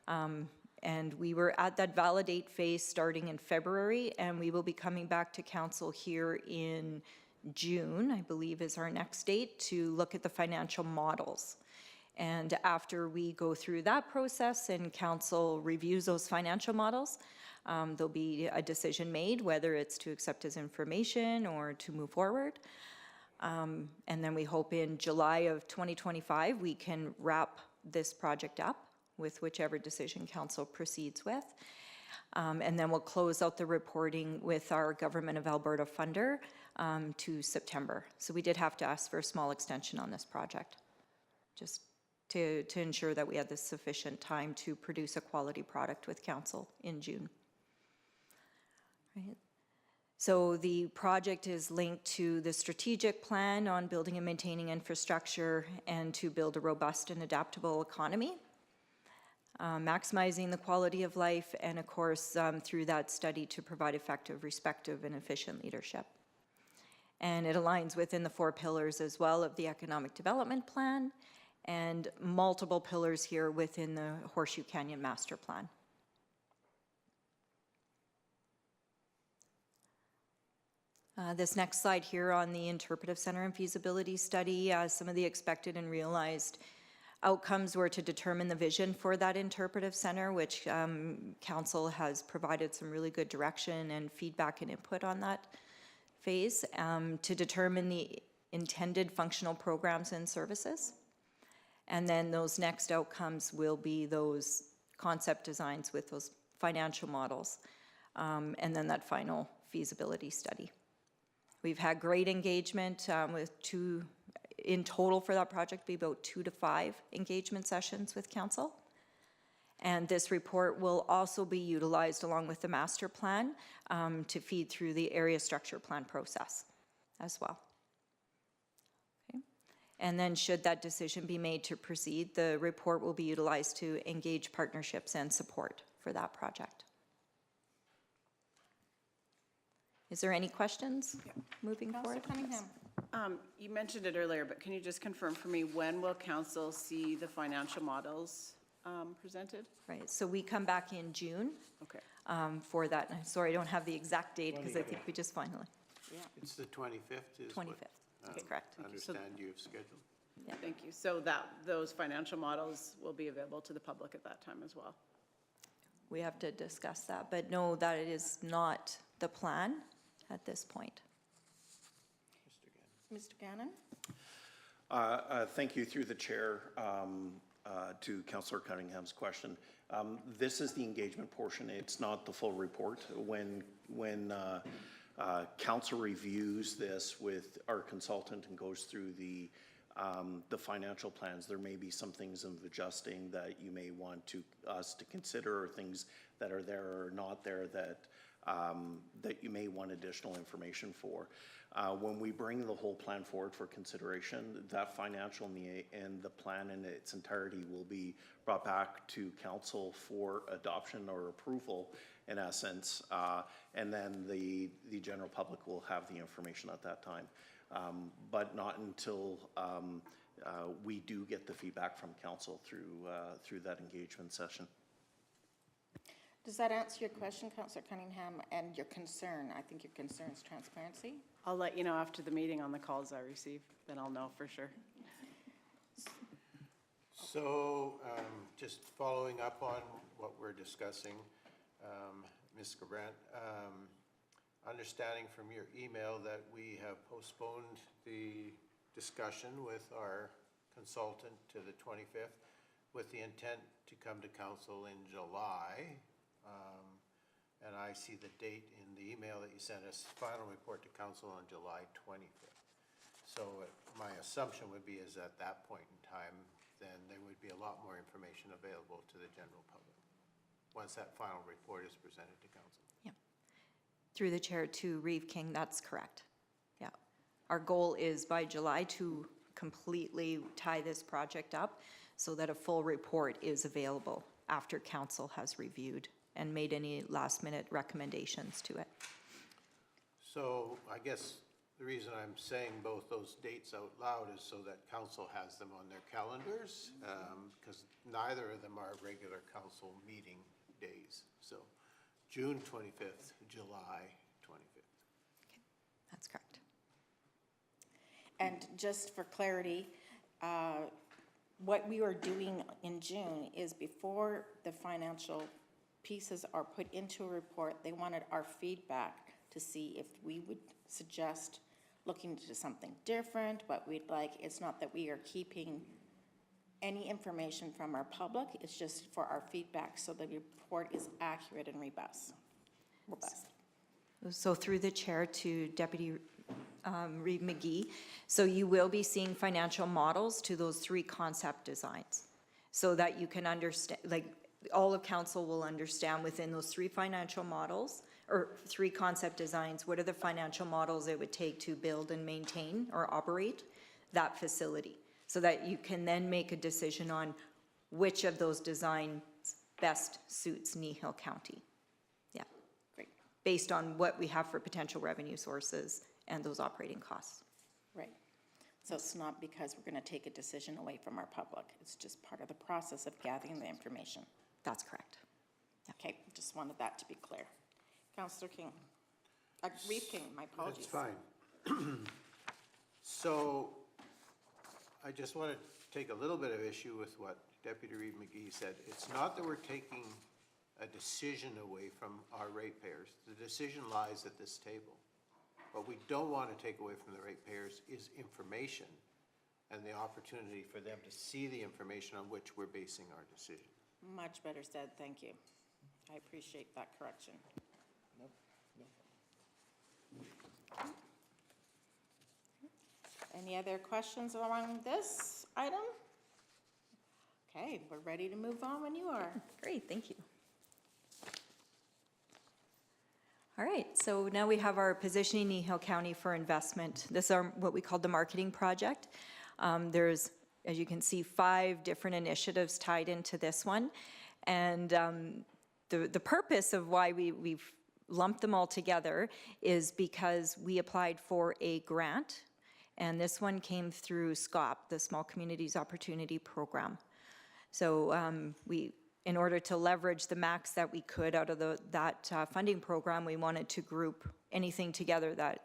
And we were at that validate phase starting in February, and we will be coming back to council here in June, I believe is our next date, to look at the financial models. And after we go through that process and council reviews those financial models, there'll be a decision made whether it's to accept as information or to move forward. And then we hope in July of 2025 we can wrap this project up with whichever decision council proceeds with. And then we'll close out the reporting with our Government of Alberta funder to September. So we did have to ask for a small extension on this project, just to ensure that we had the sufficient time to produce a quality product with council in June. Right. So the project is linked to the strategic plan on building and maintaining infrastructure and to build a robust and adaptable economy, maximizing the quality of life, and of course through that study to provide effective, respective, and efficient leadership. And it aligns within the 4 pillars as well of the economic development plan and multiple pillars here within the Horseshoe Canyon Master Plan. This next slide here on the Interpretive Center and Feasibility Study, some of the expected and realized outcomes were to determine the vision for that interpretive center, which council has provided some really good direction and feedback and input on that phase, to determine the intended functional programs and services. And then those next outcomes will be those concept designs with those financial models, and then that final feasibility study. We've had great engagement with in total for that project, be about 2 to 5 engagement sessions with council. And this report will also be utilized along with the master plan to feed through the area structure plan process as well. Okay. And then should that decision be made to proceed, the report will be utilized to engage partnerships and support for that project. Is there any questions moving forward? Councillor Cunningham. You mentioned it earlier, but can you just confirm for me, when will council see the financial models presented? Right, so we come back in June Okay. for that. I'm sorry, I don't have the exact date because I think we just finally, It's the 25th is what 25th, that's correct. I understand you've scheduled. Thank you. So those financial models will be available to the public at that time as well? We have to discuss that, but no, that is not the plan at this point. Mr. Gannon? Thank you through the chair to Councillor Cunningham's question. This is the engagement portion. It's not the full report. When council reviews this with our consultant and goes through the financial plans, there may be some things of adjusting that you may want us to consider, or things that are there or not there that that you may want additional information for. When we bring the whole plan forward for consideration, that financial and the plan in its entirety will be brought back to council for adoption or approval, in essence, and then the general public will have the information at that time. But not until we do get the feedback from council through that engagement session. Does that answer your question, Councillor Cunningham, and your concern? I think your concern is transparency. I'll let you know after the meeting on the calls I receive, then I'll know for sure. So, just following up on what we're discussing, Ms. Gabrant, understanding from your email that we have postponed the discussion with our consultant to the 25th with the intent to come to council in July. And I see the date in the email that you sent us, final report to council on July 25th. So my assumption would be is at that point in time, then there would be a lot more information available to the general public once that final report is presented to council. Yeah. Through the chair to Reeve King, that's correct. Yeah. Our goal is by July to completely tie this project up so that a full report is available after council has reviewed and made any last-minute recommendations to it. So I guess the reason I'm saying both those dates out loud is so that council has them on their calendars, because neither of them are regular council meeting days. So June 25th, July 25th. Okay. That's correct. And just for clarity, what we are doing in June is before the financial pieces are put into a report, they wanted our feedback to see if we would suggest looking into something different, what we'd like. It's not that we are keeping any information from our public, it's just for our feedback so the report is accurate and robust. So through the chair to Deputy Reeve McGee, so you will be seeing financial models to those 3 concept designs so that you can understand, like all of council will understand within those 3 financial models or 3 concept designs, what are the financial models it would take to build and maintain or operate that facility so that you can then make a decision on which of those designs best suits Kneehill County. Yeah, Great. Based on what we have for potential revenue sources and those operating costs. Right. So it's not because we're going to take a decision away from our public. It's just part of the process of gathering the information. That's correct. Okay, just wanted that to be clear. Councillor King, Reeve King, my apologies. That's fine. So I just want to take a little bit of issue with what Deputy Reeve McGee said. It's not that we're taking a decision away from our ratepayers. The decision lies at this table. What we don't want to take away from the ratepayers is information and the opportunity for them to see the information on which we're basing our decision. Much better said, thank you. I appreciate that correction. Any other questions along this item? Okay, we're ready to move on when you are. Great, thank you. All right, so now we have our positioning Kneehill County for investment. This is our, what we call the marketing project. There's, as you can see, 5 different initiatives tied into this one. And the purpose of why we've lumped them all together is because we applied for a grant, and this one came through SCOP, the Small Communities Opportunity Program. So in order to leverage the max that we could out of that funding program, we wanted to group anything together that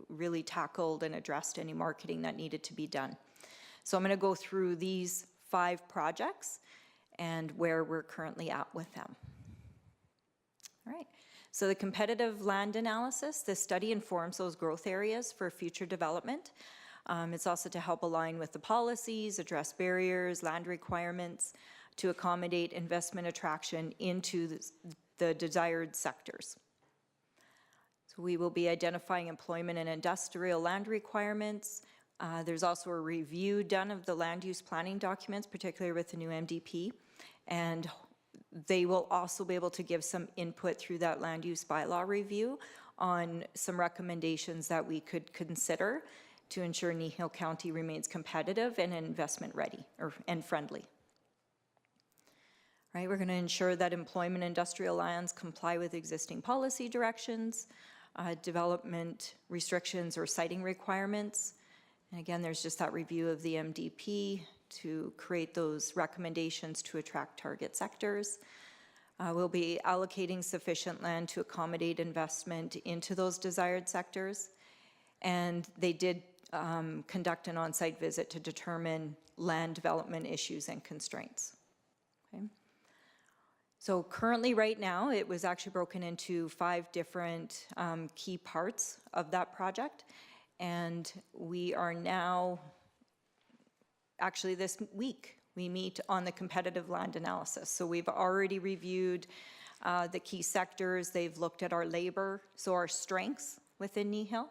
really tackled and addressed any marketing that needed to be done. So I'm going to go through these 5 projects and where we're currently at with them. All right, so the competitive land analysis, the study informs those growth areas for future development. It's also to help align with the policies, address barriers, land requirements, to accommodate investment attraction into the desired sectors. So we will be identifying employment and industrial land requirements. There's also a review done of the land use planning documents, particularly with the new MDP. And They will also be able to give some input through that land use bylaw review on some recommendations that we could consider to ensure Kneehill County remains competitive and investment ready and friendly. Right, we're going to ensure that employment industrial lands comply with existing policy directions, development restrictions or siting requirements. And again, there's just that review of the MDP to create those recommendations to attract target sectors. We'll be allocating sufficient land to accommodate investment into those desired sectors. And they did conduct an on-site visit to determine land development issues and constraints. Okay. So currently, right now, it was actually broken into 5 different key parts of that project. And we are now, actually this week, we meet on the competitive land analysis. So we've already reviewed the key sectors. They've looked at our labor, so our strengths within Kneehill.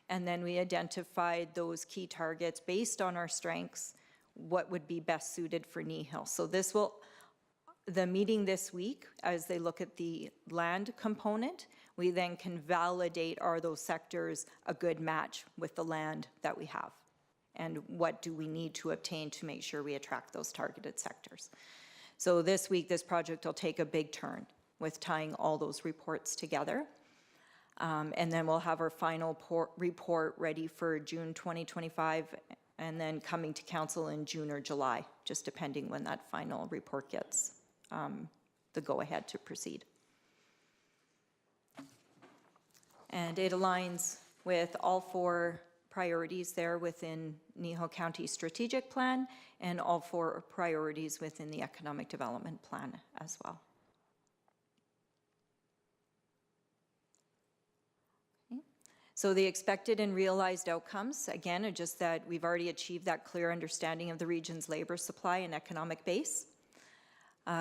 And then we identified those key targets based on our strengths, what would be best suited for Kneehill. So this will, the meeting this week, as they look at the land component, we then can validate, are those sectors a good match with the land that we have? And what do we need to obtain to make sure we attract those targeted sectors? So this week, this project will take a big turn with tying all those reports together. And then we'll have our final report ready for June 2025, and then coming to council in June or July, just depending when that final report gets the go-ahead to proceed. And it aligns with all 4 priorities there within Kneehill County Strategic Plan and all 4 priorities within the Economic Development Plan as well. Okay. So the expected and realized outcomes, again, are just that we've already achieved that clear understanding of the region's labor supply and economic base.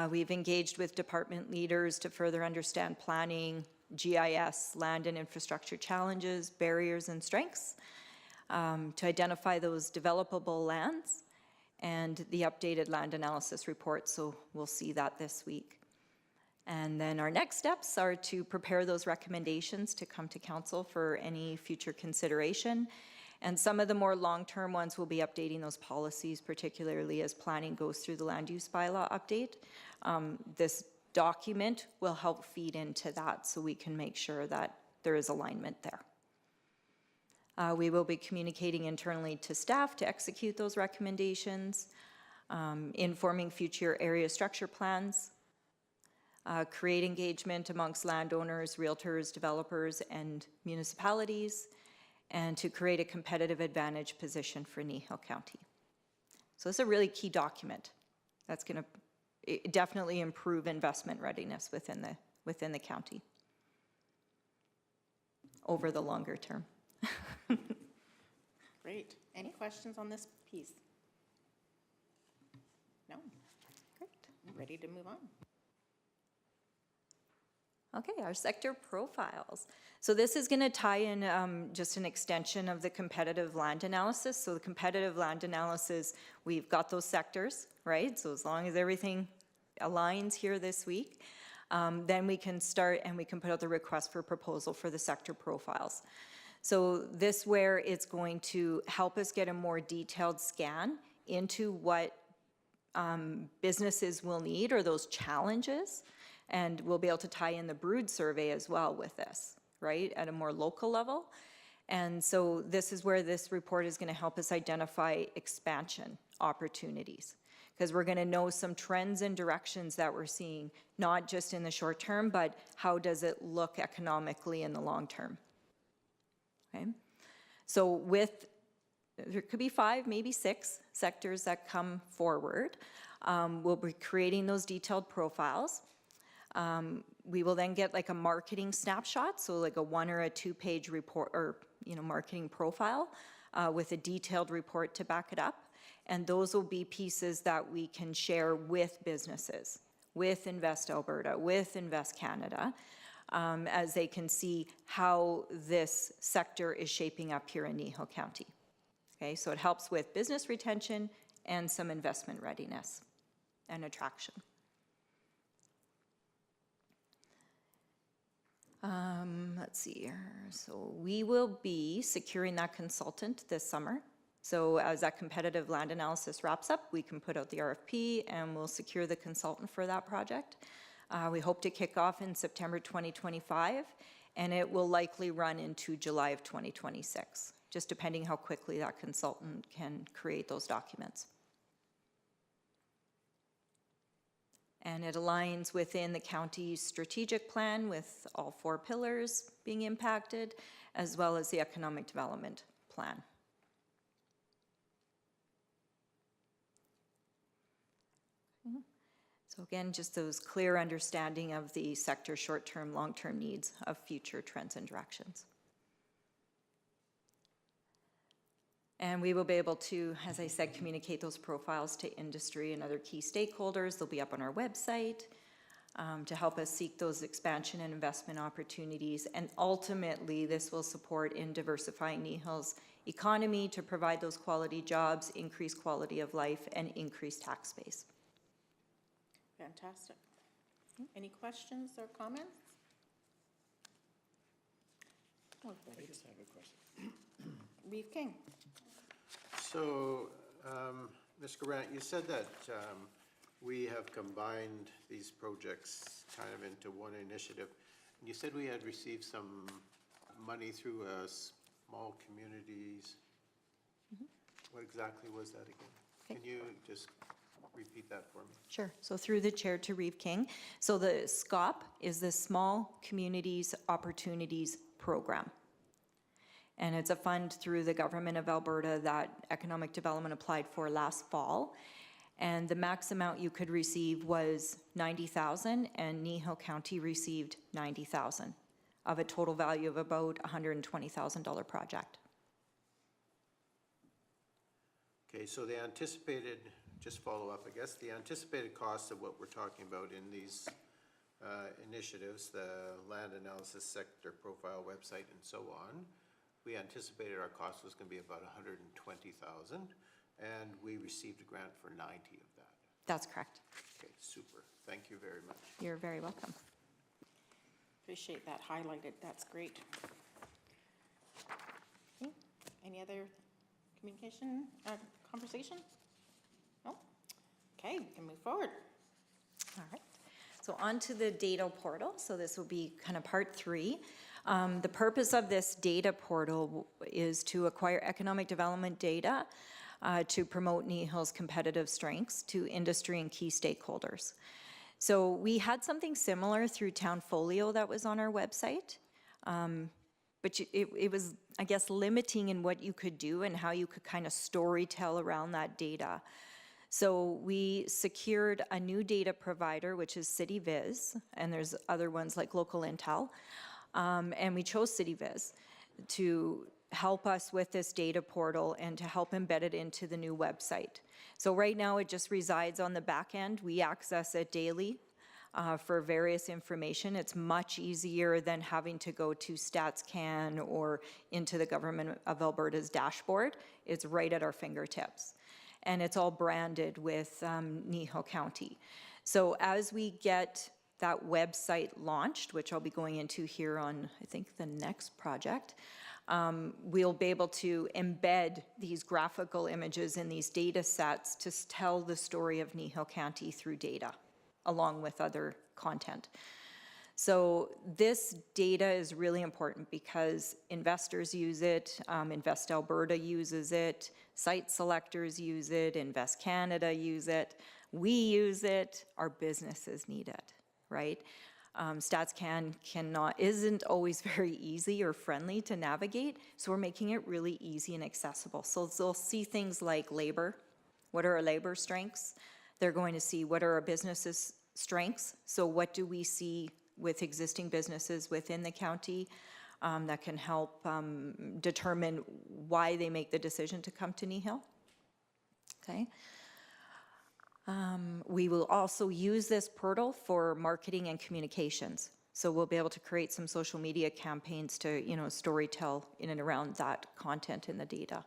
We've engaged with department leaders to further understand planning, GIS, land and infrastructure challenges, barriers and strengths, to identify those developable lands and the updated land analysis report. So we'll see that this week. And then our next steps are to prepare those recommendations to come to council for any future consideration. And some of the more long-term ones will be updating those policies, particularly as planning goes through the land use bylaw update. This document will help feed into that so we can make sure that there is alignment there. We will be communicating internally to staff to execute those recommendations, informing future area structure plans, create engagement amongst landowners, realtors, developers, and municipalities, and to create a competitive advantage position for Kneehill County. So this is a really key document that's going to definitely improve investment readiness within the county over the longer term. Great. Any questions on this piece? No? Great. Ready to move on. Okay, our sector profiles. So this is going to tie in just an extension of the competitive land analysis. So the competitive land analysis, we've got those sectors, right? So as long as everything aligns here this week, then we can start and we can put out the request for proposal for the sector profiles. So this where it's going to help us get a more detailed scan into what businesses will need or those challenges. And we'll be able to tie in the brood survey as well with this, right, at a more local level. And so this is where this report is going to help us identify expansion opportunities, because we're going to know some trends and directions that we're seeing, not just in the short term, but how does it look economically in the long term. Okay. So there could be 5, maybe 6 sectors that come forward. We'll be creating those detailed profiles. We will then get like a marketing snapshot, so like a 1 or a 2-page report or marketing profile with a detailed report to back it up. And those will be pieces that we can share with businesses, with Invest Alberta, with Invest Canada, as they can see how this sector is shaping up here in Kneehill County. Okay, so it helps with business retention and some investment readiness and attraction. Let's see here. So we will be securing that consultant this summer. So as that competitive land analysis wraps up, we can put out the RFP and we'll secure the consultant for that project. We hope to kick off in September 2025, and it will likely run into July of 2026, just depending how quickly that consultant can create those documents. And it aligns within the county's strategic plan with all 4 pillars being impacted, as well as the economic development plan. So again, just those clear understanding of the sector's short-term, long-term needs of future trends and directions. And we will be able to, as I said, communicate those profiles to industry and other key stakeholders. They'll be up on our website to help us seek those expansion and investment opportunities. And ultimately, this will support in diversifying Kneehill's economy to provide those quality jobs, increase quality of life, and increase tax base. Fantastic. Any questions or comments? I just have a question. Reeve King. So, Ms. Grant, you said that we have combined these projects kind of into one initiative. You said we had received some money through small communities. What exactly was that again? Okay. Can you just repeat that for me? Sure. So through the chair to Reeve King. So the SCOP is the Small Communities Opportunities Program. And it's a fund through the government of Alberta that economic development applied for last fall. And the max amount you could receive was $90,000, and Kneehill County received $90,000 of a total value of about $120,000 project. Okay, so the anticipated, just follow up, I guess, the anticipated costs of what we're talking about in these initiatives, the land analysis sector profile website and so on, we anticipated our cost was going to be about $120,000, and we received a grant for 90 of that. That's correct. Okay, super. Thank you very much. You're very welcome. Appreciate that highlighted. That's great. Okay. Any other communication, conversation? No? Okay, we can move forward. All right. So on to the data portal. So this will be kind of part 3. The purpose of this data portal is to acquire economic development data to promote Kneehill's competitive strengths to industry and key stakeholders. So we had something similar through Townfolio that was on our website, but it was, I guess, limiting in what you could do and how you could kind of story tell around that data. So we secured a new data provider, which is CityViz, and there's other ones like Local Intel. And we chose CityViz to help us with this data portal and to help embed it into the new website. So right now it just resides on the back end. We access it daily for various information. It's much easier than having to go to StatsCan or into the Government of Alberta's dashboard. It's right at our fingertips. And it's all branded with Kneehill County. So as we get that website launched, which I'll be going into here on, I think, the next project, we'll be able to embed these graphical images in these data sets to tell the story of Kneehill County through data, along with other content. So this data is really important because investors use it, Invest Alberta uses it, site selectors use it, Invest Canada use it, we use it, our businesses need it, right? StatsCan isn't always very easy or friendly to navigate, so we're making it really easy and accessible. So they'll see things like labor. What are our labor strengths? They're going to see what are our businesses' strengths. So what do we see with existing businesses within the county that can help determine why they make the decision to come to Kneehill? Okay. We will also use this portal for marketing and communications. So we'll be able to create some social media campaigns to, storytell in and around that content in the data.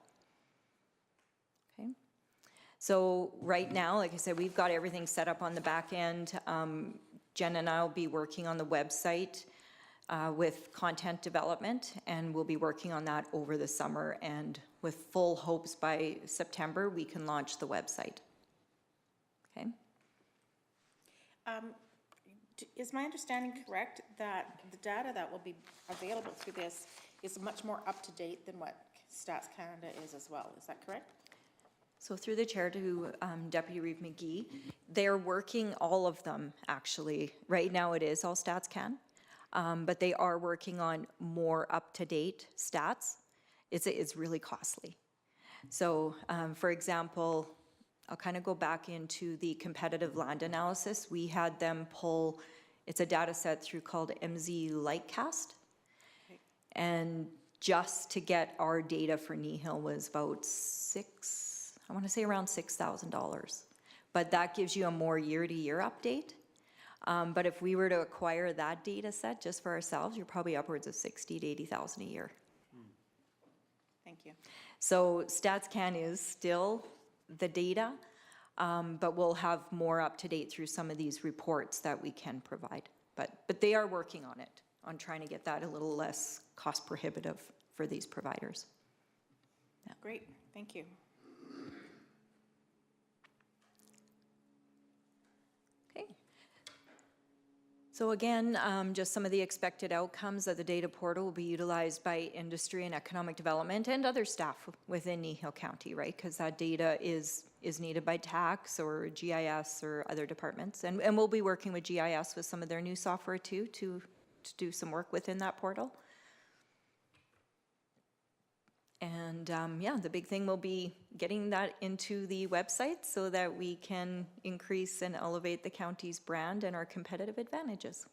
Okay. So right now, like I said, we've got everything set up on the back end. Jen and I will be working on the website with content development, and we'll be working on that over the summer, and with full hopes by September, we can launch the website. Okay? Is my understanding correct that the data that will be available through this is much more up-to-date than what Stats Canada is as well? Is that correct? So through the chair to Deputy Reeve McGee, they're working all of them, actually. Right now it is all Stats Can, but they are working on more up-to-date stats. It's really costly. So for example, I'll kind of go back into the competitive land analysis. We had them pull, it's a data set through called MZ Lightcast. Okay. And just to get our data for Kneehill was about I want to say around $6,000. But that gives you a more year-to-year update. But if we were to acquire that data set just for ourselves, you're probably upwards of $60,000 to $80,000 a year. Thank you. So StatsCan is still the data, but we'll have more up to date through some of these reports that we can provide. But they are working on it, on trying to get that a little less cost prohibitive for these providers. Yeah. Great, thank you. Okay. So again, just some of the expected outcomes of the data portal will be utilized by industry and economic development and other staff within Kneehill County, right? Because that data is needed by tax or GIS or other departments. And we'll be working with GIS with some of their new software too to do some work within that portal. And yeah, the big thing will be getting that into the website so that we can increase and elevate the county's brand and our competitive advantages.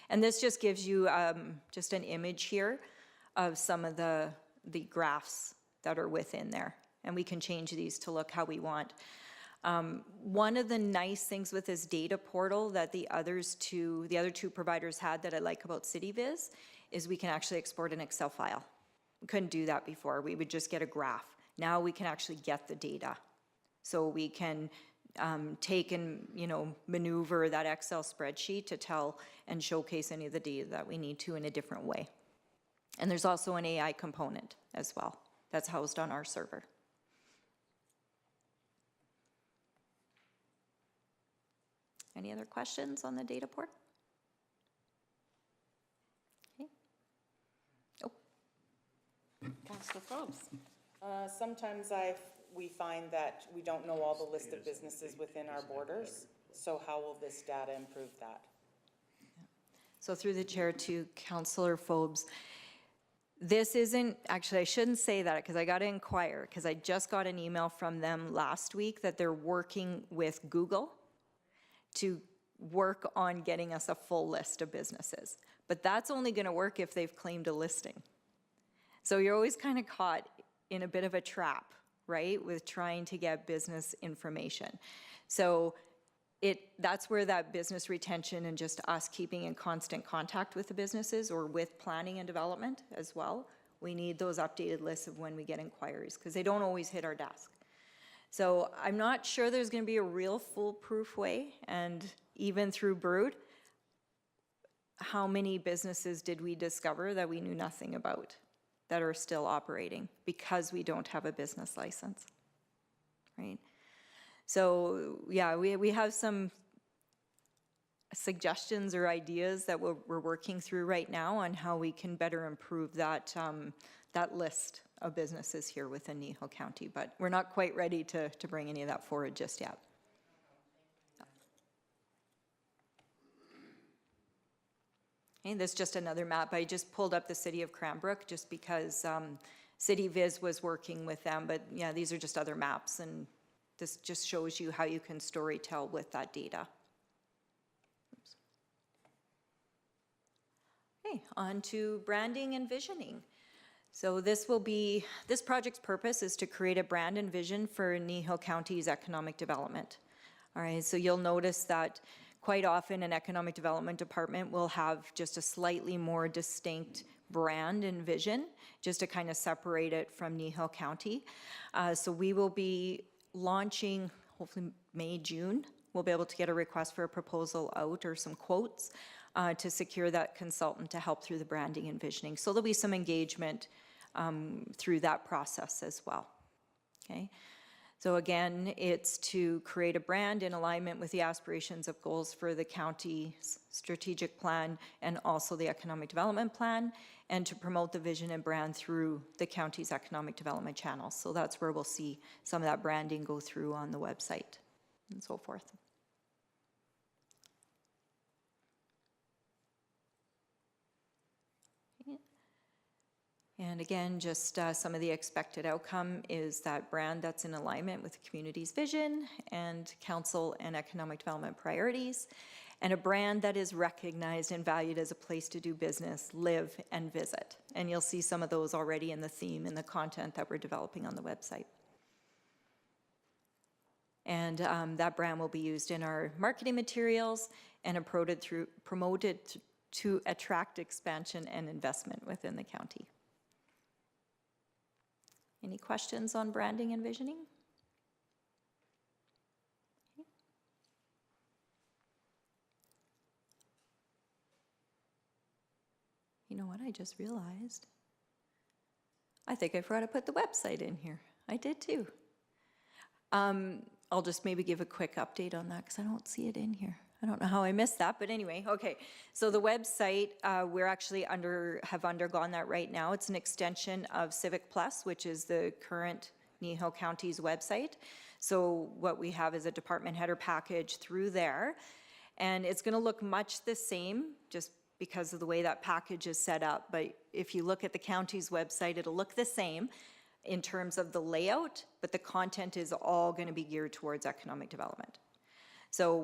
And this just gives you just an image here of some of the graphs that are within there. And we can change these to look how we want. One of the nice things with this data portal that the other two providers had that I like about CityViz is we can actually export an Excel file. We couldn't do that before. We would just get a graph. Now we can actually get the data. So we can take and, maneuver that Excel spreadsheet to tell and showcase any of the data that we need to in a different way. And there's also an AI component as well that's housed on our server. Any other questions on the data port? Okay. Oh. Councillor Forbes. Sometimes we find that we don't know all the list of businesses within our borders, so how will this data improve that? So through the chair to Councillor Forbes, this isn't, actually I shouldn't say that because I got to inquire because I just got an email from them last week that they're working with Google to work on getting us a full list of businesses. But that's only going to work if they've claimed a listing. So you're always kind of caught in a bit of a trap, right, with trying to get business information. So that's where that business retention and just us keeping in constant contact with the businesses or with planning and development as well. We need those updated lists of when we get inquiries because they don't always hit our desk. So I'm not sure there's going to be a real foolproof way, and even through Brood, how many businesses did we discover that we knew nothing about that are still operating because we don't have a business license, right? So yeah, we have some suggestions or ideas that we're working through right now on how we can better improve that, that list of businesses here within Kneehill County, but we're not quite ready to bring any of that forward just yet. Okay, this is just another map. I just pulled up the city of Cranbrook just because CityViz was working with them, but yeah, these are just other maps, and this just shows you how you can storytell with that data. Oops. Okay, on to branding and visioning. So this project's purpose is to create a brand and vision for Kneehill County's economic development. All right, so you'll notice that quite often an economic development department will have just a slightly more distinct brand and vision, just to kind of separate it from Kneehill County. So we will be launching, hopefully May, June, we'll be able to get a request for a proposal out or some quotes to secure that consultant to help through the branding and visioning. So there'll be some engagement through that process as well. Okay. So again, it's to create a brand in alignment with the aspirations of goals for the county's strategic plan and also the economic development plan, and to promote the vision and brand through the county's economic development channels. So that's where we'll see some of that branding go through on the website and so forth. And again, just some of the expected outcome is that brand that's in alignment with the community's vision and council and economic development priorities, and a brand that is recognized and valued as a place to do business, live, and visit. And you'll see some of those already in the theme and the content that we're developing on the website. And that brand will be used in our marketing materials and promoted to attract expansion and investment within the county. Any questions on branding and visioning? You know what, I just realized. I think I forgot to put the website in here. I did too. I'll just maybe give a quick update on that because I don't see it in here. I don't know how I missed that, but anyway, okay. So the website, we're actually have undergone that right now. It's an extension of Civic Plus, which is the current Kneehill County's website. So what we have is a department header package through there, and it's gonna look much the same just because of the way that package is set up. But if you look at the county's website, it'll look the same in terms of the layout, but the content is all gonna be geared towards economic development. So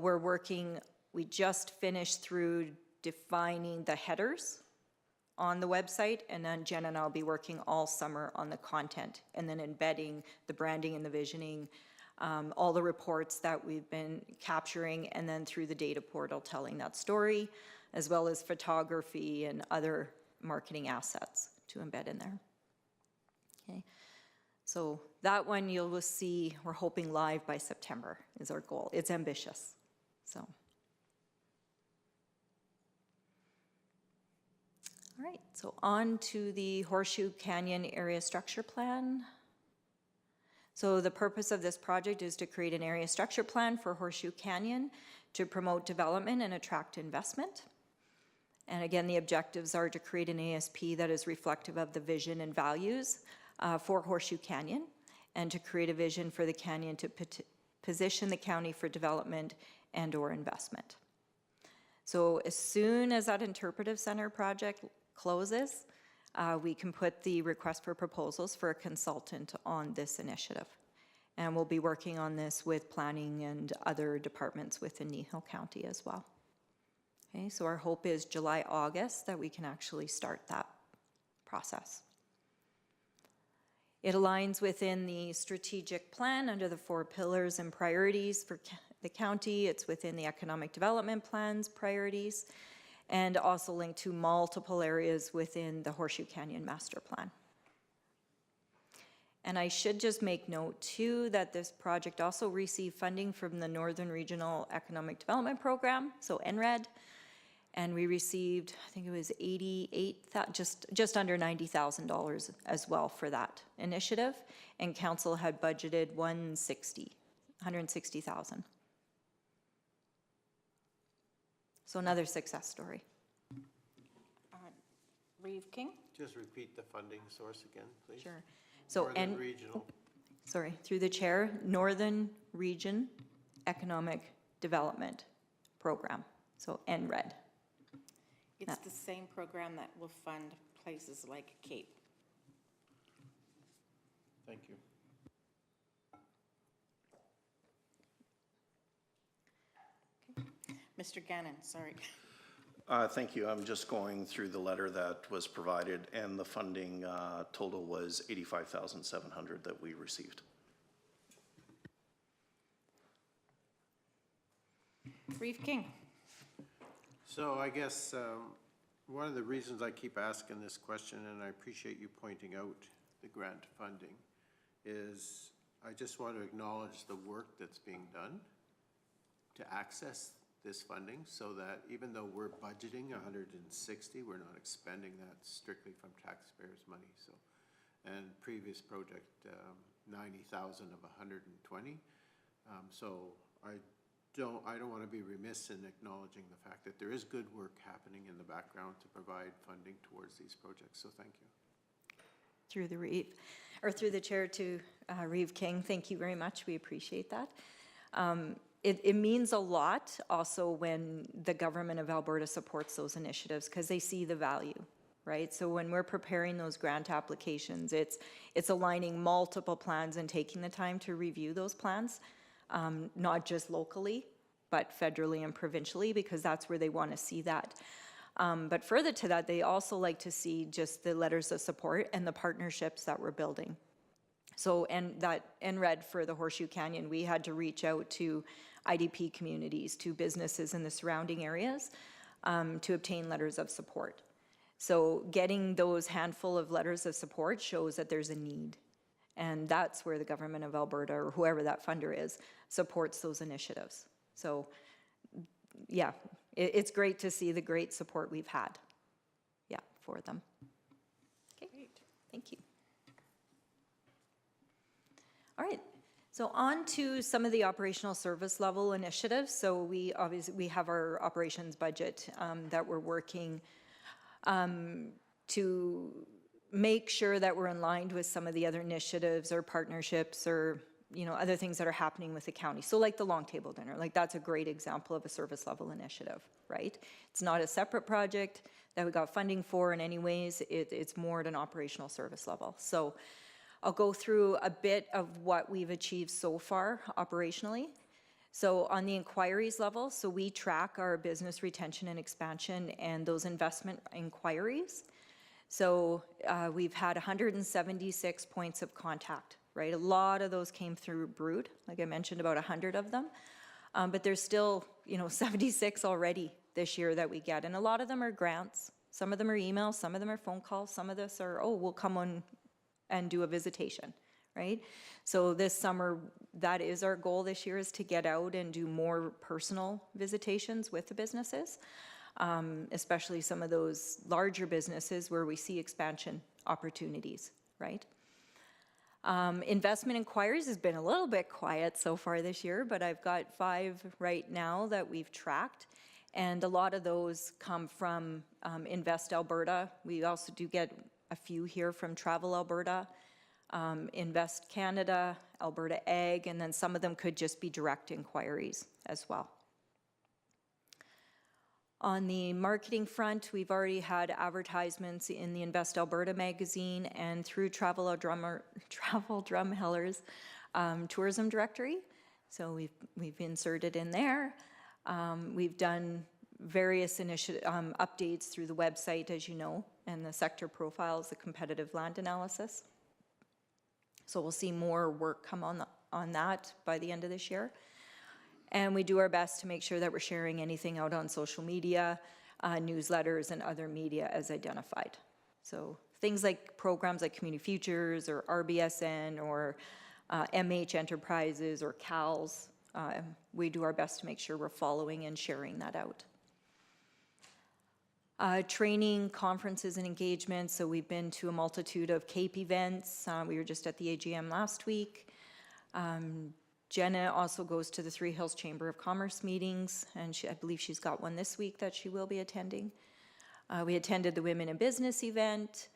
we just finished through defining the headers on the website, and then Jen and I will be working all summer on the content and then embedding the branding and the visioning, all the reports that we've been capturing, and then through the data portal telling that story, as well as photography and other marketing assets to embed in there. Okay. So that one you'll see, we're hoping live by September is our goal. It's ambitious, so. All right, so on to the Horseshoe Canyon Area Structure Plan. So the purpose of this project is to create an area structure plan for Horseshoe Canyon to promote development and attract investment. And again, the objectives are to create an ASP that is reflective of the vision and values for Horseshoe Canyon, and to create a vision for the canyon to position the county for development and or investment. So as soon as that interpretive center project closes, we can put the request for proposals for a consultant on this initiative. And we'll be working on this with planning and other departments within Kneehill County as well. Okay, so our hope is July, August that we can actually start that process. It aligns within the strategic plan under the 4 pillars and priorities for the county. It's within the economic development plan's priorities, and also linked to multiple areas within the Horseshoe Canyon Master Plan. And I should just make note too that this project also received funding from the Northern Regional Economic Development Program, so NRED. And we received, I think it was just under $90,000 as well for that initiative. And council had budgeted $160,000. So another success story. Reeve King? Just repeat the funding source again, please. Sure. So Northern Regional. Sorry, through the chair, Northern Region Economic Development Program, so NRED. It's the same program that will fund places like Cape. Thank you. Mr. Gannon, sorry. Thank you. I'm just going through the letter that was provided, and the funding total was $85,700 that we received. Reeve King? So I guess one of the reasons I keep asking this question, and I appreciate you pointing out the grant funding, is I just want to acknowledge the work that's being done to access this funding so that even though we're budgeting 160, we're not expending that strictly from taxpayers' money, so. And previous project, 90,000 of 120. So I don't want to be remiss in acknowledging the fact that there is good work happening in the background to provide funding towards these projects, so thank you. Through the chair to Reeve King, thank you very much, we appreciate that. It means a lot also when the government of Alberta supports those initiatives because they see the value, right? So when we're preparing those grant applications, it's aligning multiple plans and taking the time to review those plans, not just locally, but federally and provincially, because that's where they want to see that. But further to that, they also like to see just the letters of support and the partnerships that we're building. So, and that NRED for the Horseshoe Canyon, we had to reach out to IDP communities, to businesses in the surrounding areas to obtain letters of support. So getting those handful of letters of support shows that there's a need. And that's where the government of Alberta, or whoever that funder is, supports those initiatives. So yeah, it's great to see the great support we've had, yeah, for them. Okay, great. Thank you. All right, so on to some of the operational service level initiatives. So we have our operations budget that we're working to make sure that we're in line with some of the other initiatives or partnerships or, you know, other things that are happening with the county. So like the long table dinner, like that's a great example of a service level initiative, right? It's not a separate project that we got funding for in any ways. It's more at an operational service level. So I'll go through a bit of what we've achieved so far operationally. So on the inquiries level, so we track our business retention and expansion and those investment inquiries. So we've had 176 points of contact, right? A lot of those came through Brood, like I mentioned, about 100 of them. But there's still, you know, 76 already this year that we get. And a lot of them are grants. Some of them are emails, some of them are phone calls, some of this are, oh, we'll come on and do a visitation, right? So this summer, that is our goal this year, is to get out and do more personal visitations with the businesses, especially some of those larger businesses where we see expansion opportunities, right? Investment inquiries has been a little bit quiet so far this year, but I've got 5 right now that we've tracked, and a lot of those come from Invest Alberta. We also do get a few here from Travel Alberta, Invest Canada, Alberta Ag, and then some of them could just be direct inquiries as well. On the marketing front, we've already had advertisements in the Invest Alberta magazine and through Travel Drumheller's tourism directory. So we've inserted in there. We've done various updates through the website, as you know, and the sector profiles, the competitive land analysis. So we'll see more work come on that by the end of this year. And we do our best to make sure that we're sharing anything out on social media, newsletters, and other media as identified. So things like programs like Community Futures or RBSN or MH Enterprises or CALS, we do our best to make sure we're following and sharing that out. Training, conferences, and engagements. So we've been to a multitude of CAPE events. We were just at the AGM last week. Jenna also goes to the Three Hills Chamber of Commerce meetings, and I believe she's got one this week that she will be attending. We attended the Women in Business event.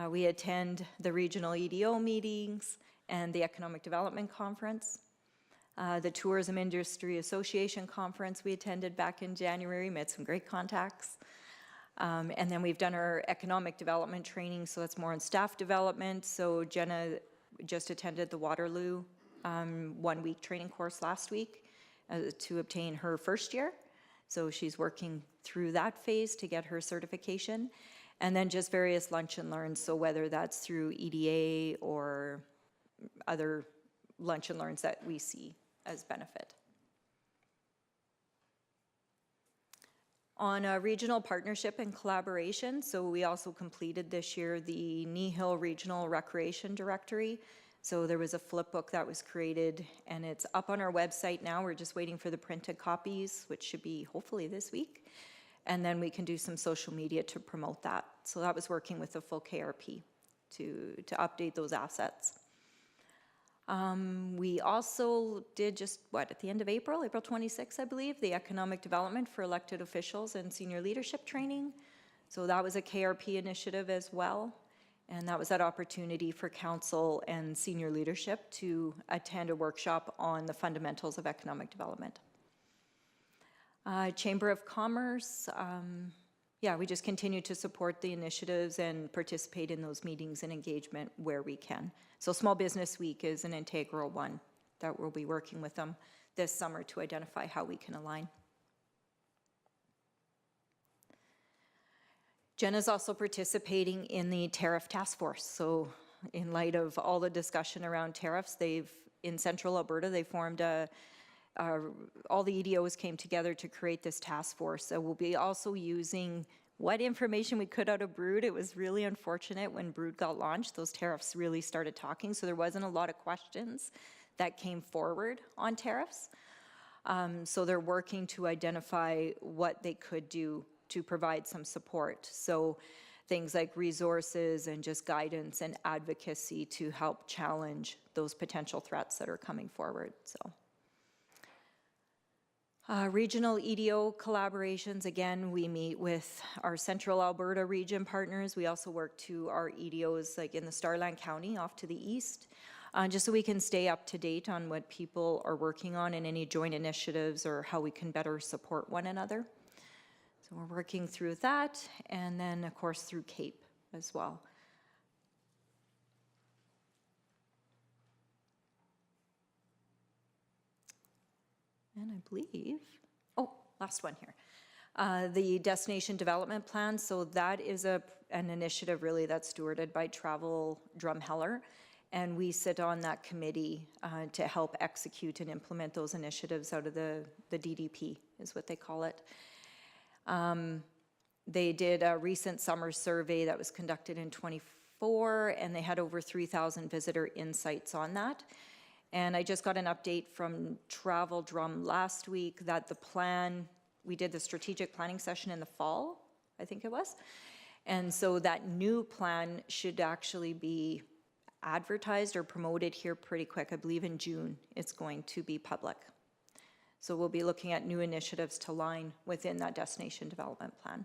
We attend the regional EDO meetings and the Economic Development Conference. The Tourism Industry Association Conference we attended back in January, met some great contacts. And then we've done our economic development training, so that's more on staff development. So Jenna just attended the Waterloo 1-week training course last week to obtain her first year. So she's working through that phase to get her certification. And then just various lunch and learns, so whether that's through EDA or other lunch and learns that we see as benefit. On a regional partnership and collaboration, so we also completed this year the Kneehill Regional Recreation Directory. So there was a flip book that was created, and it's up on our website now. We're just waiting for the printed copies, which should be hopefully this week. And then we can do some social media to promote that. So that was working with the full KRP to update those assets. We also did just, at the end of April 26th, I believe, the economic development for elected officials and senior leadership training. So that was a KRP initiative as well. And that was that opportunity for council and senior leadership to attend a workshop on the fundamentals of economic development. Chamber of Commerce, we just continue to support the initiatives and participate in those meetings and engagement where we can. So Small Business Week is an integral one that we'll be working with them this summer to identify how we can align. Jenna's also participating in the tariff task force. So in light of all the discussion around tariffs, in central Alberta, they formed all the EDOs came together to create this task force. So we'll be also using what information we could out of Brood. It was really unfortunate when Brood got launched, those tariffs really started talking, so there wasn't a lot of questions that came forward on tariffs. So they're working to identify what they could do to provide some support. So things like resources and just guidance and advocacy to help challenge those potential threats that are coming forward. So. Regional EDO collaborations, again, we meet with our Central Alberta region partners. We also work to our EDOs like in the Starland County off to the east, just so we can stay up to date on what people are working on and any joint initiatives or how we can better support one another. So we're working through that, and then of course through CAPE as well. And I believe, last one here. The Destination Development Plan, so that is an initiative really that's stewarded by Travel Drumheller, and we sit on that committee to help execute and implement those initiatives out of the DDP, is what they call it. They did a recent summer survey that was conducted in 24, and they had over 3,000 visitor insights on that. And I just got an update from Travel Drum last week that the plan, we did the strategic planning session in the fall, I think it was. And so that new plan should actually be advertised or promoted here pretty quick. I believe in June it's going to be public. So we'll be looking at new initiatives to line within that destination development plan.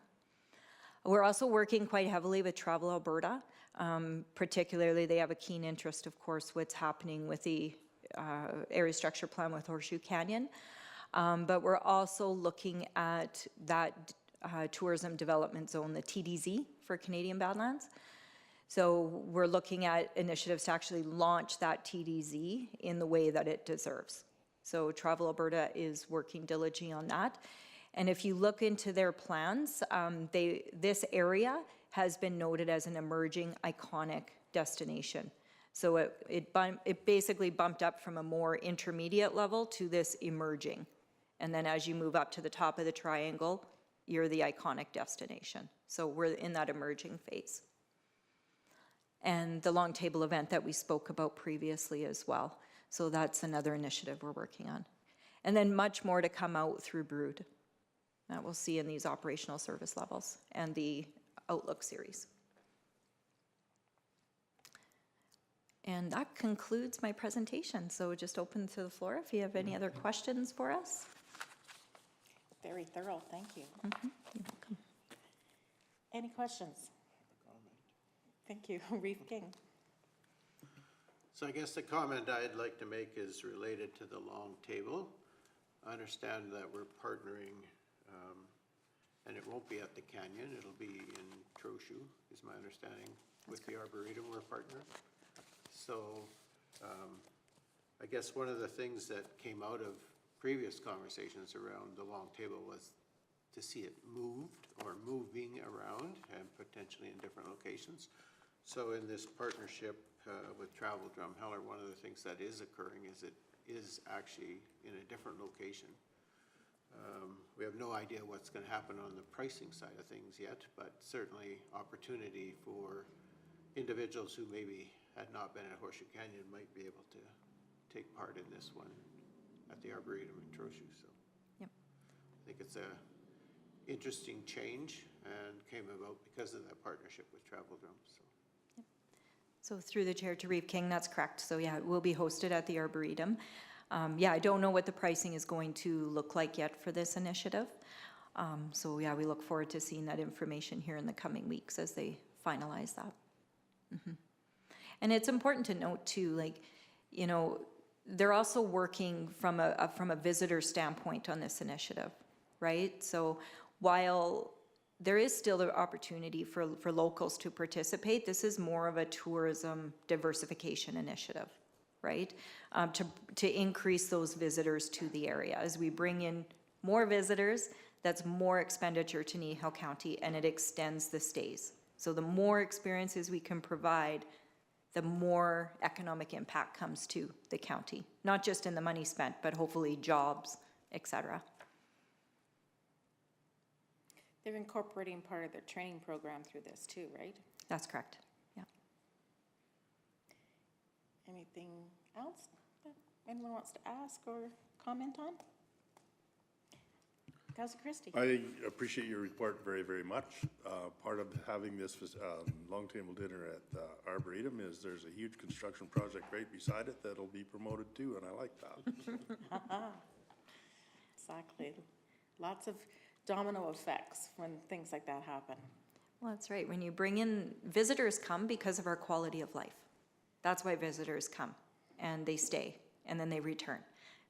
We're also working quite heavily with Travel Alberta. Particularly, they have a keen interest, of course, what's happening with the area structure plan with Horseshoe Canyon. But we're also looking at that tourism development zone, the TDZ for Canadian Badlands. So we're looking at initiatives to actually launch that TDZ in the way that it deserves. So Travel Alberta is working diligently on that. And if you look into their plans, this area has been noted as an emerging iconic destination. So it basically bumped up from a more intermediate level to this emerging. And then as you move up to the top of the triangle, you're the iconic destination. So we're in that emerging phase. And the long table event that we spoke about previously as well. So that's another initiative we're working on. And then much more to come out through Brood that we'll see in these operational service levels and the Outlook series. And that concludes my presentation. So just open to the floor if you have any other questions for us. Very thorough, thank you. You're welcome. Any questions? Thank you, Reeve King. So I guess the comment I'd like to make is related to the long table. I understand that we're partnering, and it won't be at the Canyon, it'll be in Trochu, is my understanding, with the Arboretum we're partnering. So I guess one of the things that came out of previous conversations around the long table was to see it moved or moving around and potentially in different locations. So in this partnership with Travel Drumheller, one of the things that is occurring is it is actually in a different location. We have no idea what's going to happen on the pricing side of things yet, but certainly opportunity for individuals who maybe had not been at Horseshoe Canyon might be able to take part in this one at the Arboretum in Trochu, so. Yep. I think it's a interesting change and came about because of that partnership with Travel Drum, so. So through the chair to Reeve King, that's correct. So yeah, it will be hosted at the Arboretum. Yeah, I don't know what the pricing is going to look like yet for this initiative. So yeah, we look forward to seeing that information here in the coming weeks as they finalize that. And it's important to note too, like, you know, they're also working from a visitor standpoint on this initiative, right? So while there is still the opportunity for locals to participate, this is more of a tourism diversification initiative, right? To increase those visitors to the area. As we bring in more visitors, that's more expenditure to Kneehill County, and it extends the stays. So the more experiences we can provide, the more economic impact comes to the county, not just in the money spent, but hopefully jobs, et cetera. They're incorporating part of their training program through this too, right? That's correct, yeah. Anything else that anyone wants to ask or comment on? Councilor Christie? I appreciate your report very, very much. Part of having this long table dinner at the Arboretum is there's a huge construction project right beside it that'll be promoted too, and I like that. Exactly. Lots of domino effects when things like that happen. Well, that's right. When you bring in, visitors come because of our quality of life. That's why visitors come, and they stay, and then they return,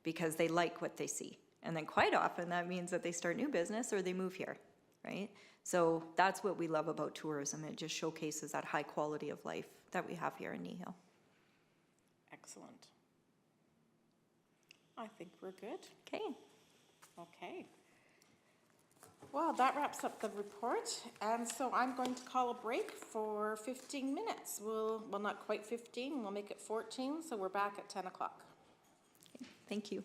because they like what they see. And then quite often that means that they start new business or they move here, right? So that's what we love about tourism. It just showcases that high quality of life that we have here in Kneehill. Excellent. I think we're good. Okay. Okay. Well, that wraps up the report, and so I'm going to call a break for 15 minutes. Well, not quite 15, we'll make it 14, so we're back at 10 o'clock. Thank you.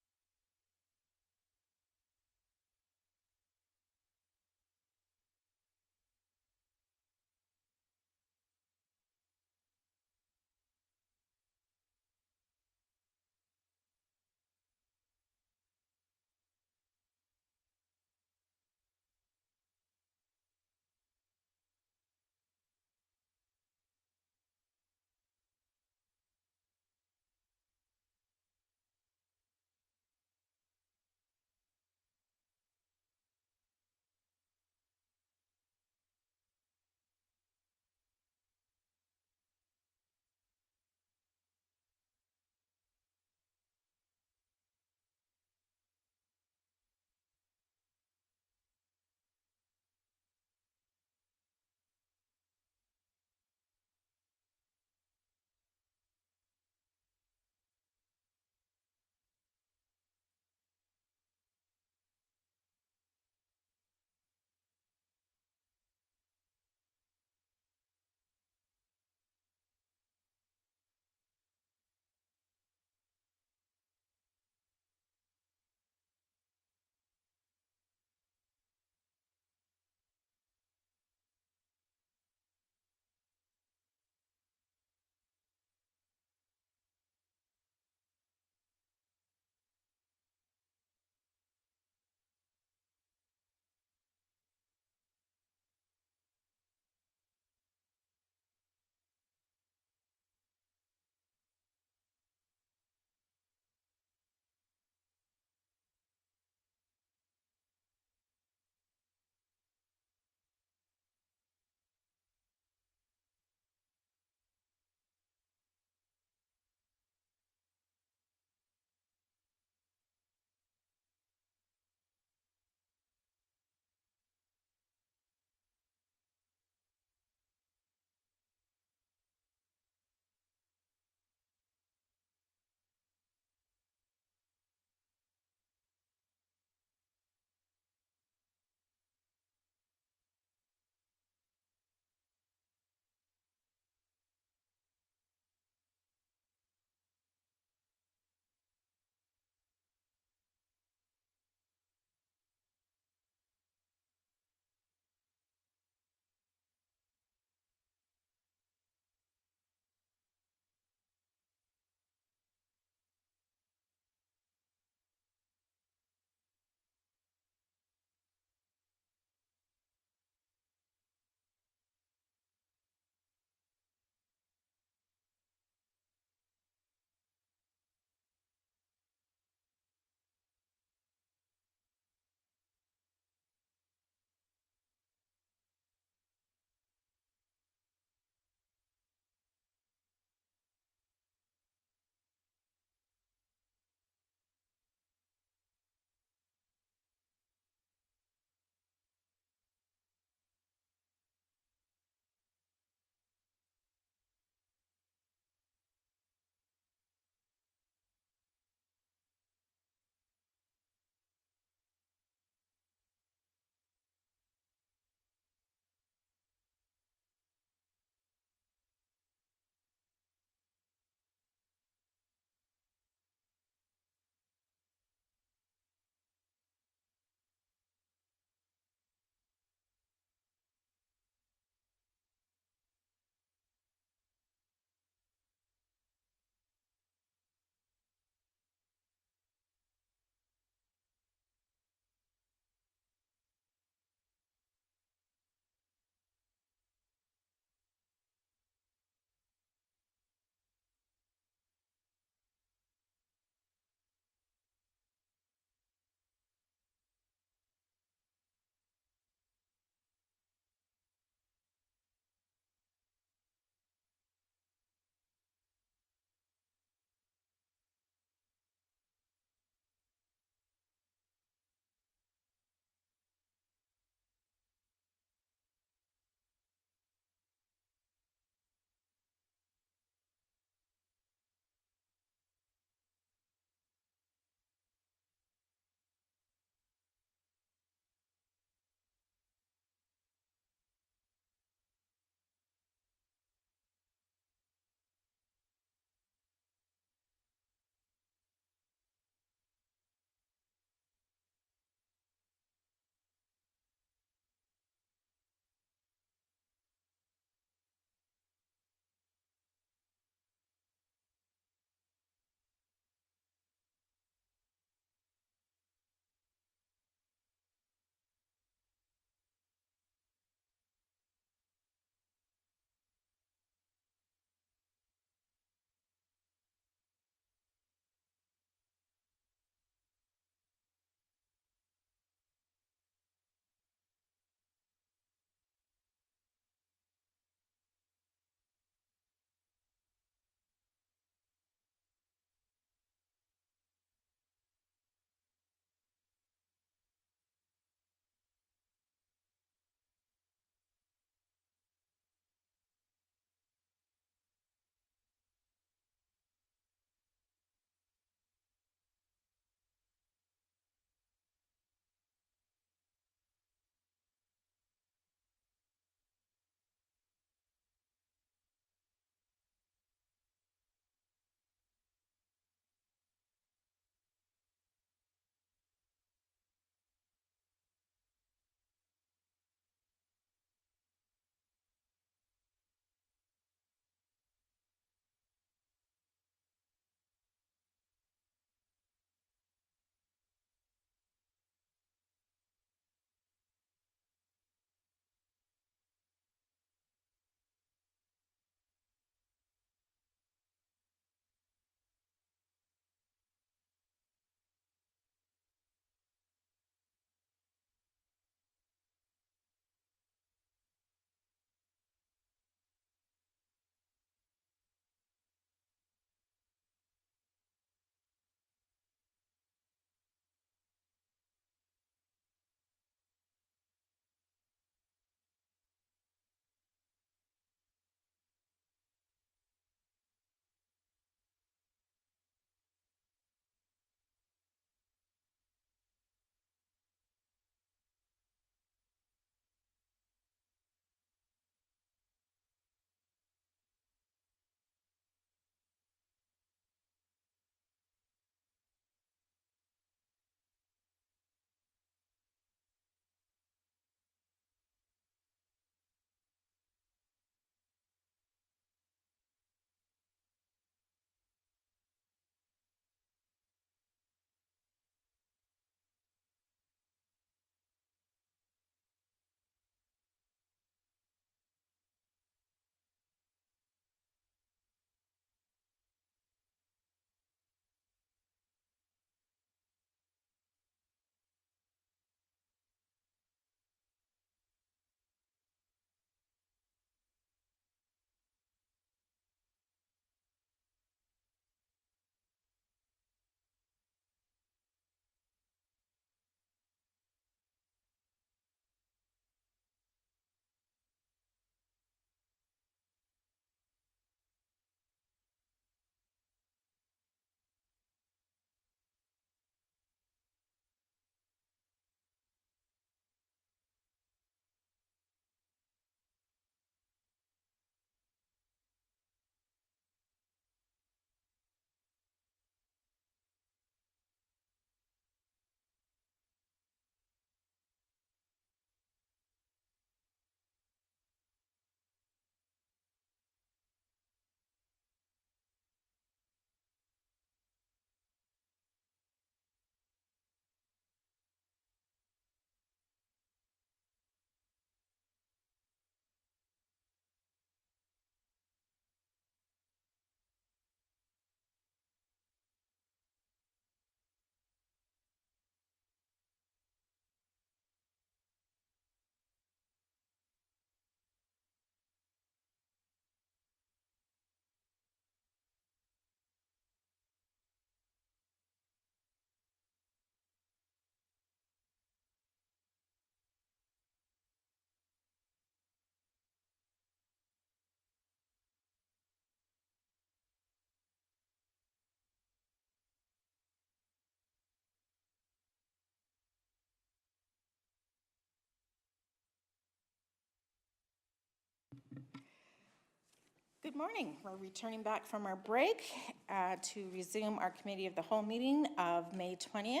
Good morning. We're returning back from our break to resume our Committee of the Whole meeting of May 20th.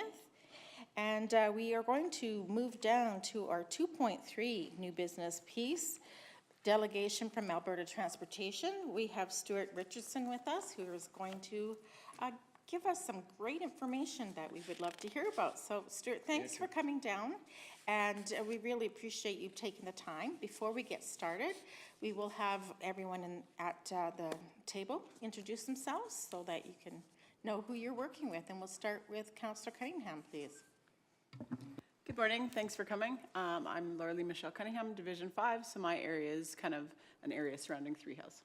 And we are going to move down to our 2.3 new business piece, Delegation from Alberta Transportation. We have Stuart Richardson with us, who is going to give us some great information that we would love to hear about. So Stuart, thanks for coming down, and we really appreciate you taking the time. Before we get started, we will have everyone at the table introduce themselves so that you can know who you're working with, and we'll start with Councillor Cunningham, please. Good morning, thanks for coming. I'm Laura Lee Michelle Cunningham, Division 5, so my area is kind of an area surrounding Three Hills.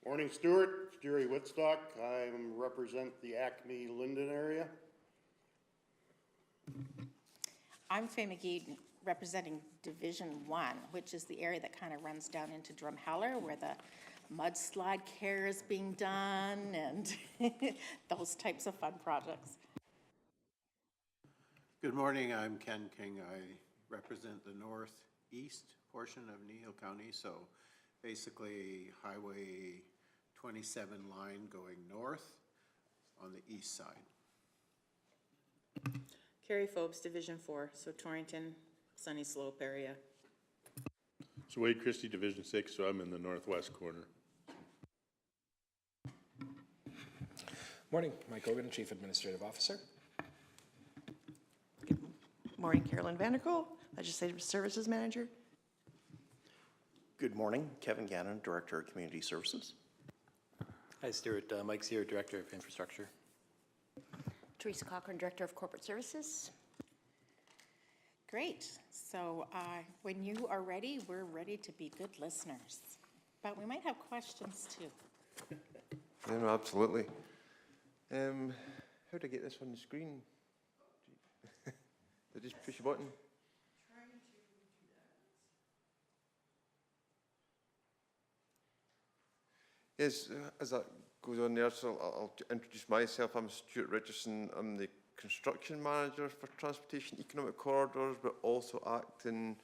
Morning, Stuart. Jerry Whitstock. I represent the Acme Linden area. I'm Faye McGee, representing Division 1, which is the area that kind of runs down into Drumheller, where the mudslide care is being done and those types of fun projects. Good morning, I'm Ken King. I represent the northeast portion of Kneehill County, so basically Highway 27 line going north on the east side. Carrie Phobes, Division 4, so Torrington, Sunny Slope area. So Wade Christie, Division 6, so I'm in the northwest corner. Morning, Mike Hogan, Chief Administrative Officer. Good morning, Carolyn Vanderkool, Legislative Services Manager. Good morning, Kevin Gannon, Director of Community Services. Hi, Stuart. Mike's here, Director of Infrastructure. Teresa Cochran, Director of Corporate Services. Great. So when you are ready, we're ready to be good listeners. But we might have questions too. Yeah, no, absolutely. How do I get this on the screen? Do I just push a button? Yes, as that goes on there, so I'll introduce myself. I'm Stuart Richardson. I'm the Construction Manager for Transportation Economic Corridors, but also acting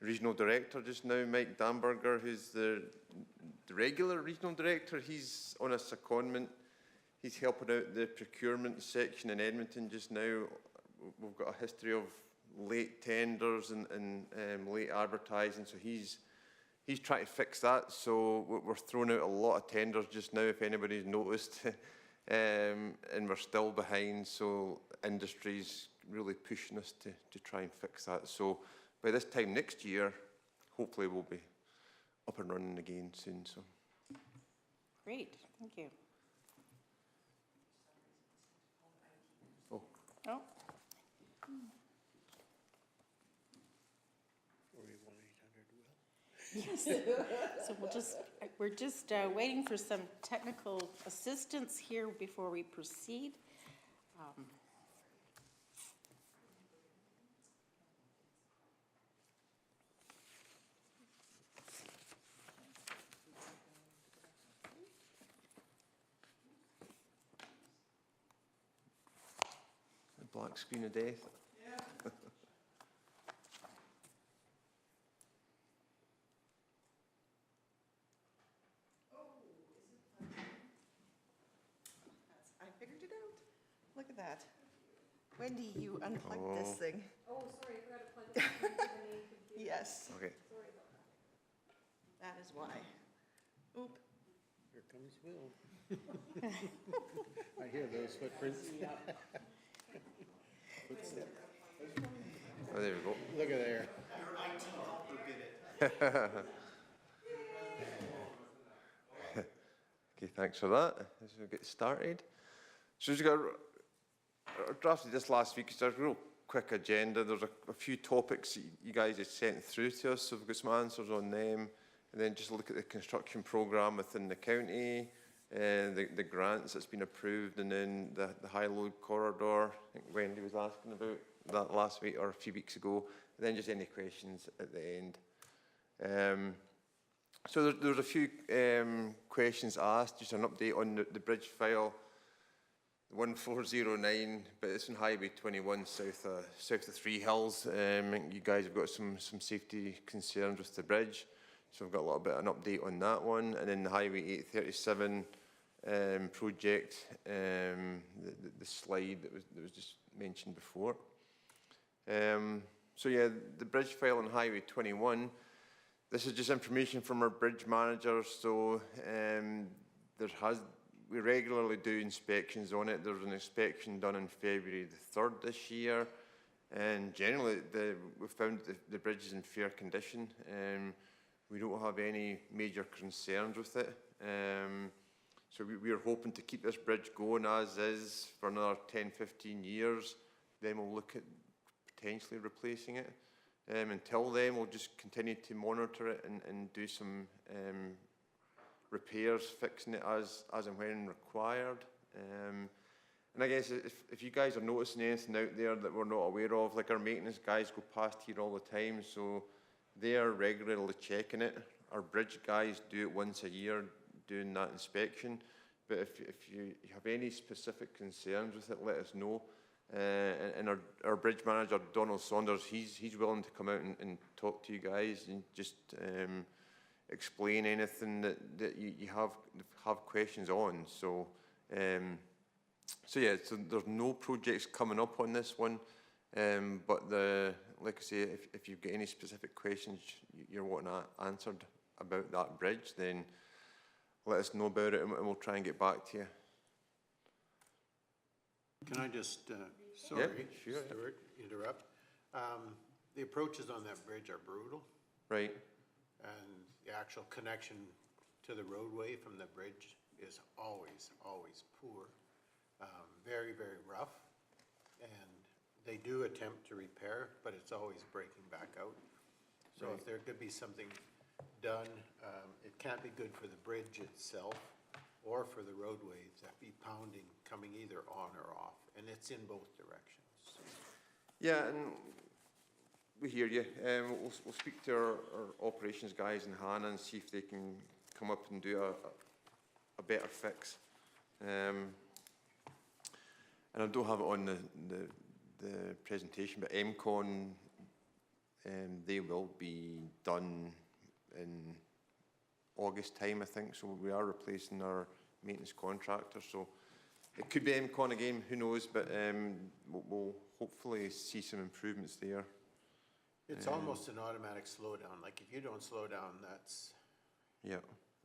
Regional Director just now. Mike Damberger, who's the regular Regional Director, he's on a secondment. He's helping out the procurement section in Edmonton just now. We've got a history of late tenders and late advertising, so he's trying to fix that. So we're throwing out a lot of tenders just now, if anybody's noticed, and we're still behind. So industry's really pushing us to try and fix that. So by this time next year, hopefully we'll be up and running again soon. So Great, thank you. Oh. Oh. Yes. So we're just waiting for some technical assistance here before we proceed. the black screen of death. I figured it out. Look at that. Wendy, you unplugged this thing. Oh, sorry, I forgot to plug it into the main computer. Yes, Okay. Sorry about that. that is why. Oop. Here comes Will. I hear those footprints. Oh, there we go. Look at there. Okay, thanks for that. As we get started. So we got drafted this last week. It's a real quick agenda. There's a few topics that you guys had sent through to us, so we've got some answers on them. And then just look at the construction programme within the county, and the grants that's been approved, and then the high-load corridor. I think Wendy was asking about that last week or a few weeks ago. And then just any questions at the end. So there's a few questions asked, just an update on the bridge file, 1409, but it's on Highway 21 south of Three Hills. You guys have got some safety concerns with the bridge. So we've got a little bit of an update on that one. And then the Highway 837 project, the slide that was just mentioned before. So yeah, the bridge file on Highway 21, this is just information from our bridge manager. So we regularly do inspections on it. There was an inspection done on February the 3rd this year. And generally, we found the bridge is in fair condition. We don't have any major concerns with it. So we are hoping to keep this bridge going as is for another 10, 15 years. Then we'll look at potentially replacing it. Until then, we'll just continue to monitor it and do some repairs, fixing it as and when required. And I guess if you guys are noticing anything out there that we're not aware of, like our maintenance guys go past here all the time, so they are regularly checking it. Our bridge guys do it once a year, doing that inspection. But if you have any specific concerns with it, let us know. And our bridge manager, Donald Saunders, he's willing to come out and talk to you guys and just explain anything that you have questions on. So yeah, so there's no projects coming up on this one, but like I say, if you've got any specific questions you're wanting answered about that bridge, then let us know about it and we'll try and get back to you. Can I just, sorry, sure. Stuart, interrupt? The approaches on that bridge are brutal. Right. And the actual connection to the roadway from the bridge is always, always poor. Very, very rough. And they do attempt to repair, but it's always breaking back out. So if there could be something done, it can't be good for the bridge itself or for the roadways that be pounding, coming either on or off. And it's in both directions. Yeah, and we hear you. We'll speak to our operations guys in Hannah and see if they can come up and do a better fix. And I don't have it on the presentation, but MCON, they will be done in August time, I think. So we are replacing our maintenance contractor. So it could be MCON again, who knows, but we'll hopefully see some improvements there. It's almost an automatic slowdown. Like if you don't slow down, that's, yeah.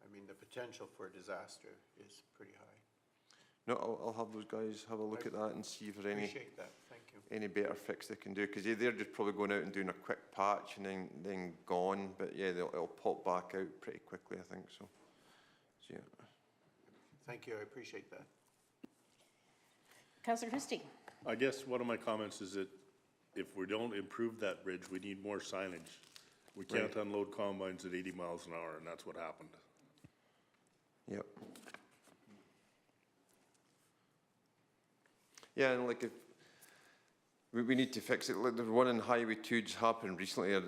I mean, the potential for disaster is pretty high. No, I'll have those guys have a look at that and see if there's Appreciate that, thank you. any better fix they can do, because they're just probably going out and doing a quick patch and then gone, but yeah, it'll pop back out pretty quickly, I think, so yeah. Thank you, I appreciate that. Councillor Christie. I guess one of my comments is that if we don't improve that bridge, we need more signage. We can't unload combines at 80 miles an hour, and that's what happened. Yep. Yeah, and like if we need to fix it, like there's one in Highway 2 just happened recently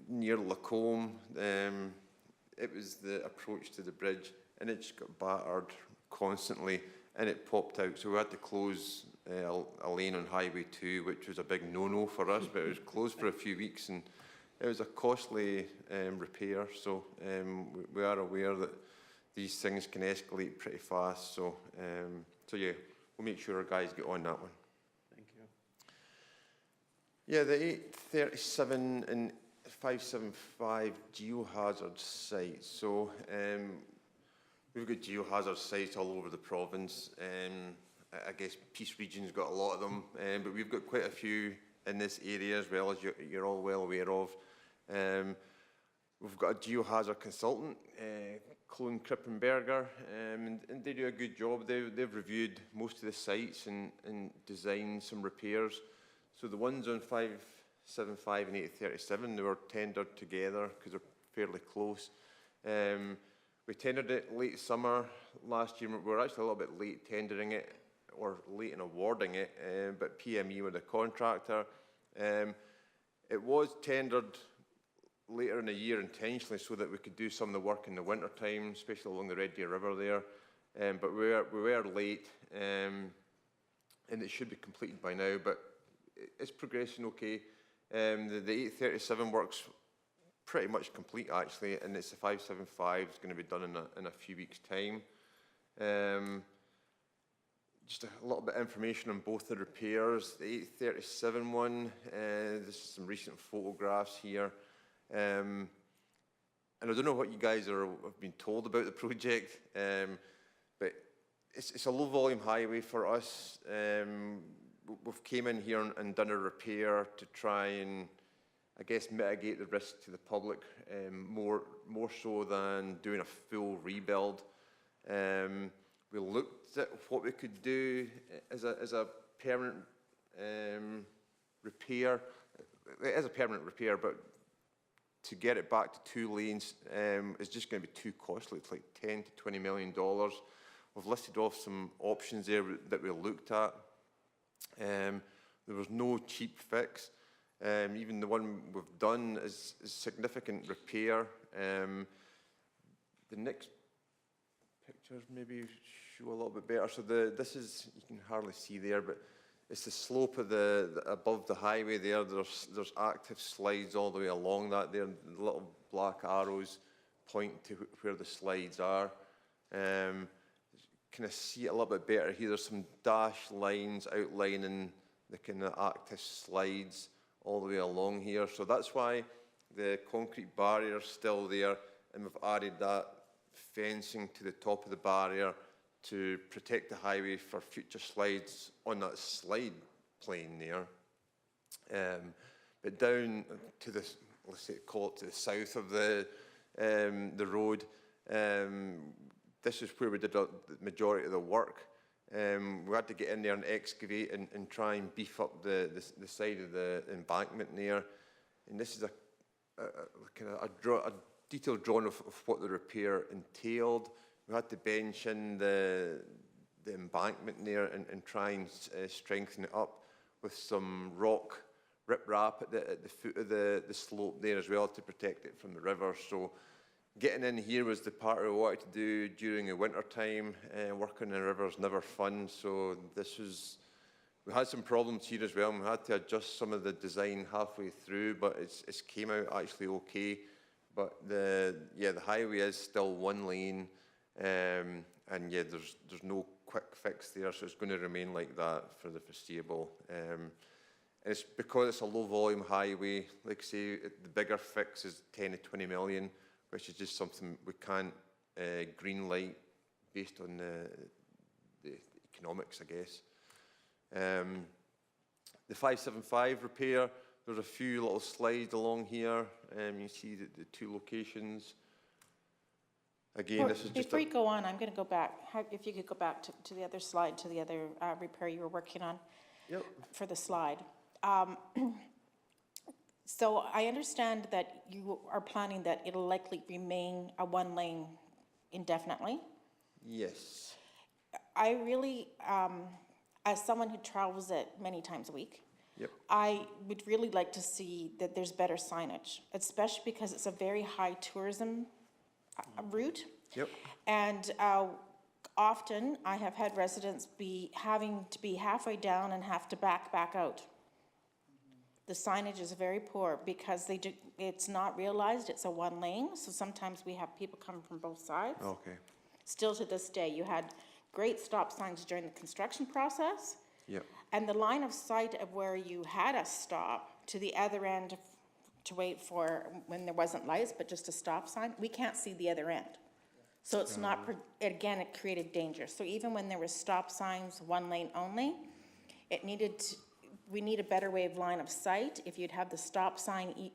near Lacombe. It was the approach to the bridge, and it just got battered constantly, and it popped out. So we had to close a lane on Highway 2, which was a big no-no for us, but it was closed for a few weeks, and it was a costly repair. So we are aware that these things can escalate pretty fast. So yeah. We'll make sure our guys get on that one. Thank you. Yeah, the 837 and 575 geohazard sites. So we've got geohazard sites all over the province. I guess Peace Region's got a lot of them, but we've got quite a few in this area as well, as you're all well aware of. We've got a geohazard consultant, Colin Krippenberger, and they do a good job. They've reviewed most of the sites and designed some repairs. So the ones on 575 and 837, they were tendered together because they're fairly close. We tendered it late summer last year. We were actually a little bit late tendering it, or late in awarding it, but PME were the contractor. It was tendered later in the year intentionally so that we could do some of the work in the winter time, especially along the Red Deer River there. But we were late, and it should be completed by now, but it's progressing okay. The 837 works pretty much complete actually, and it's the 575, it's going to be done in a few weeks' time. Just a little bit of information on both the repairs. The 837 one, this is some recent photographs here. And I don't know what you guys have been told about the project, but it's a low volume highway for us. We've came in here and done a repair to try and, I guess, mitigate the risk to the public, more so than doing a full rebuild. We looked at what we could do as a permanent repair. It is a permanent repair, but to get it back to 2 lanes is just going to be too costly. It's like $10 to $20 million. We've listed off some options there that we looked at. There was no cheap fix. Even the one we've done is significant repair. The next pictures maybe show a little bit better. So this is, you can hardly see there, but it's the slope of the above the highway there. There's active slides all the way along that there. The little black arrows point to where the slides are. Kind of see it a little bit better here. There's some dashed lines outlining the kind of active slides all the way along here. So that's why the concrete barrier is still there, and we've added that fencing to the top of the barrier to protect the highway for future slides on that slide plane there. But down to the, let's say, call it to the south of the road, this is where we did the majority of the work. We had to get in there and excavate and try and beef up the side of the embankment there. And this is a kind of a detailed drawing of what the repair entailed. We had to bench in the embankment there and try and strengthen it up with some rock riprap at the foot of the slope there as well to protect it from the river. So getting in here was the part I wanted to do during the winter time. Working in the river is never fun, so we had some problems here as well, and we had to adjust some of the design halfway through, but it's came out actually okay. But the highway is still 1 lane, and yeah, there's no quick fix there, so it's going to remain like that for the foreseeable. And it's because it's a low volume highway, like I say, the bigger fix is 10 to 20 million, which is just something we can't green light based on the economics, I guess. The 575 repair, there's a few little slides along here. You see the 2 locations. Again, this is just Before you go on, I'm going to go back. If you could go back to the other slide, to the other repair you were working on. Yep. For the slide. So I understand that you are planning that it'll likely remain a 1 lane indefinitely. Yes. I really, as someone who travels it many times a week, Yep. I would really like to see that there's better signage, especially because it's a very high tourism route. Yep. And often I have had residents having to be halfway down and have to back out. The signage is very poor because it's not realized it's a 1 lane, so sometimes we have people coming from both sides. Okay. Still to this day, you had great stop signs during the construction process. Yep. And the line of sight of where you had a stop to the other end to wait for when there wasn't lights, but just a stop sign, we can't see the other end. So it's not, again, it created danger. So even when there was stop signs, 1 lane only, we need a better way of line of sight. If you'd have the stop sign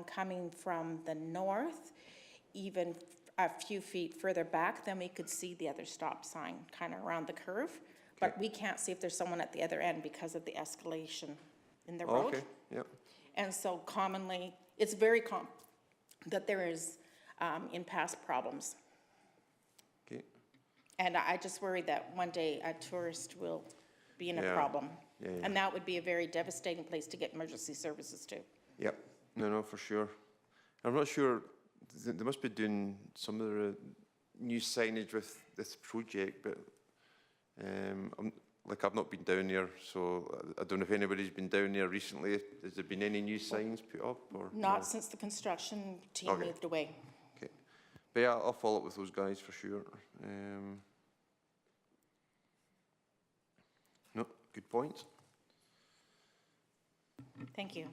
coming from the north, even a few feet further back, then we could see the other stop sign kind of around the curve. Okay. But we can't see if there's someone at the other end because of the escalation in the road. Okay, yep. And so commonly, it's very common that there is in-pass problems. Okay. And I just worry that one day a tourist will be in a problem. Yeah. And that would be a very devastating place to get emergency services to. Yep. No, for sure. I'm not sure, they must be doing some of the new signage with this project, but like I've not been down there, so I don't know if anybody's been down there recently. Has there been any new signs put up or? Not no? since the construction team Okay. moved away. Okay. But yeah, I'll follow up with those guys for sure. No, good point. Thank you.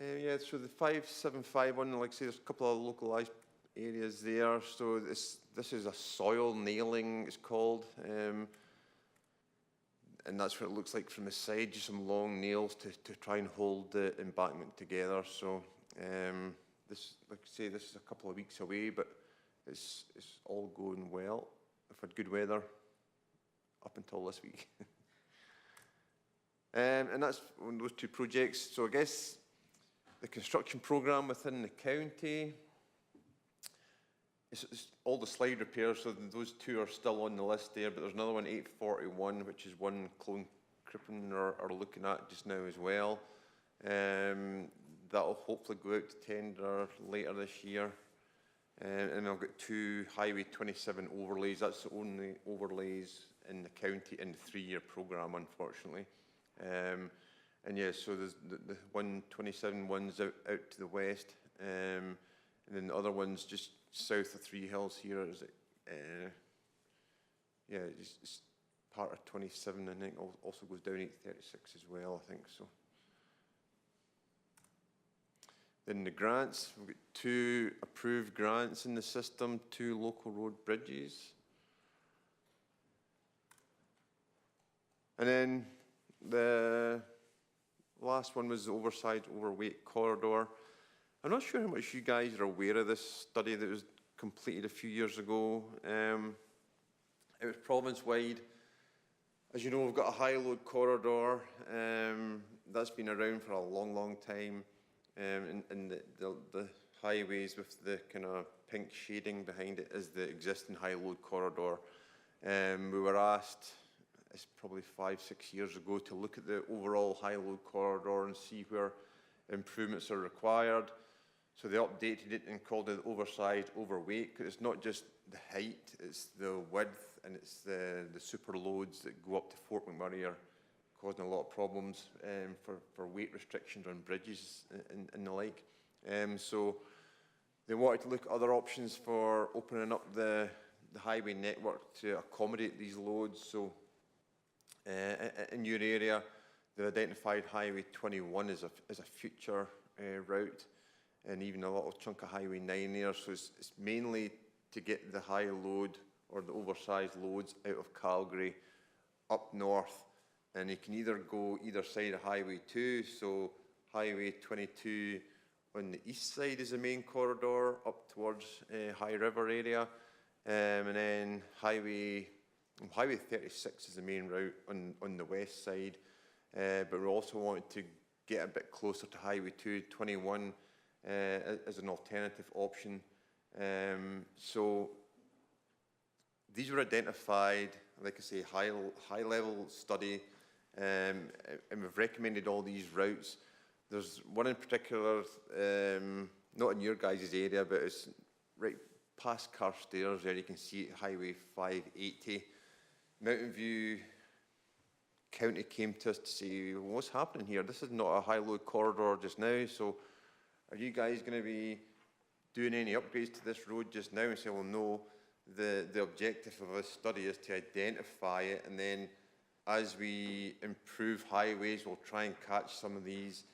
Yeah, so the 5751, like I say, there's a couple of localized areas there. So this is a soil nailing, it's called. And that's what it looks like from the side, just some long nails to try and hold the embankment together. So this, like I say, this is a couple of weeks away, but it's all going well. We've had good weather up until this week. And that's on those two projects. So I guess the construction program within the county, it's all the slide repairs, so those two are still on the list there, but there's another one, 841, which is one Clone Crippen are looking at just now as well. That'll hopefully go out to tender later this year. And I've got two Highway 27 overlays. That's the only overlays in the county in the 3-year program, unfortunately. And yeah, so there's the 127 one's out to the west, and then the other one's just south of Three Hills here. Is it? Yeah, it's part of 27, I think. Also goes down 836 as well, I think so. Then the grants, we've got 2 approved grants in the system, 2 local road bridges. And then the last one was the oversized overweight corridor. I'm not sure how much you guys are aware of this study that was completed a few years ago. It was province-wide. As you know, we've got a high-load corridor that's been around for a long, long time. And the highways with the kind of pink shading behind it is the existing high-load corridor. We were asked, it's probably 5-6 years ago, to look at the overall high-load corridor and see where improvements are required. So they updated it and called it oversized overweight, because it's not just the height, it's the width, and it's the super loads that go up to Fort McMurray are causing a lot of problems for weight restrictions on bridges and the like. So they wanted to look at other options for opening up the highway network to accommodate these loads. So in your area, they've identified Highway 21 as a future route, and even a little chunk of Highway 9 there. So it's mainly to get the high load or the oversized loads out of Calgary up north. And you can either go either side of Highway 2, so Highway 22 on the east side is the main corridor up towards High River area, and then Highway 36 is the main route on the west side, but we also wanted to get a bit closer to Highway 221 as an alternative option. So these were identified, like I say, high-level study, and we've recommended all these routes. There's one in particular, not in your guys' area, but it's right past Carstairs there. You can see it, Highway 580. Mountain View County came to us to say, well, what's happening here? This is not a high-load corridor just now, so are you guys going to be doing any upgrades to this road just now? And say, well, no, the objective of this study is to identify it, and then as we improve highways, we'll try and catch some of these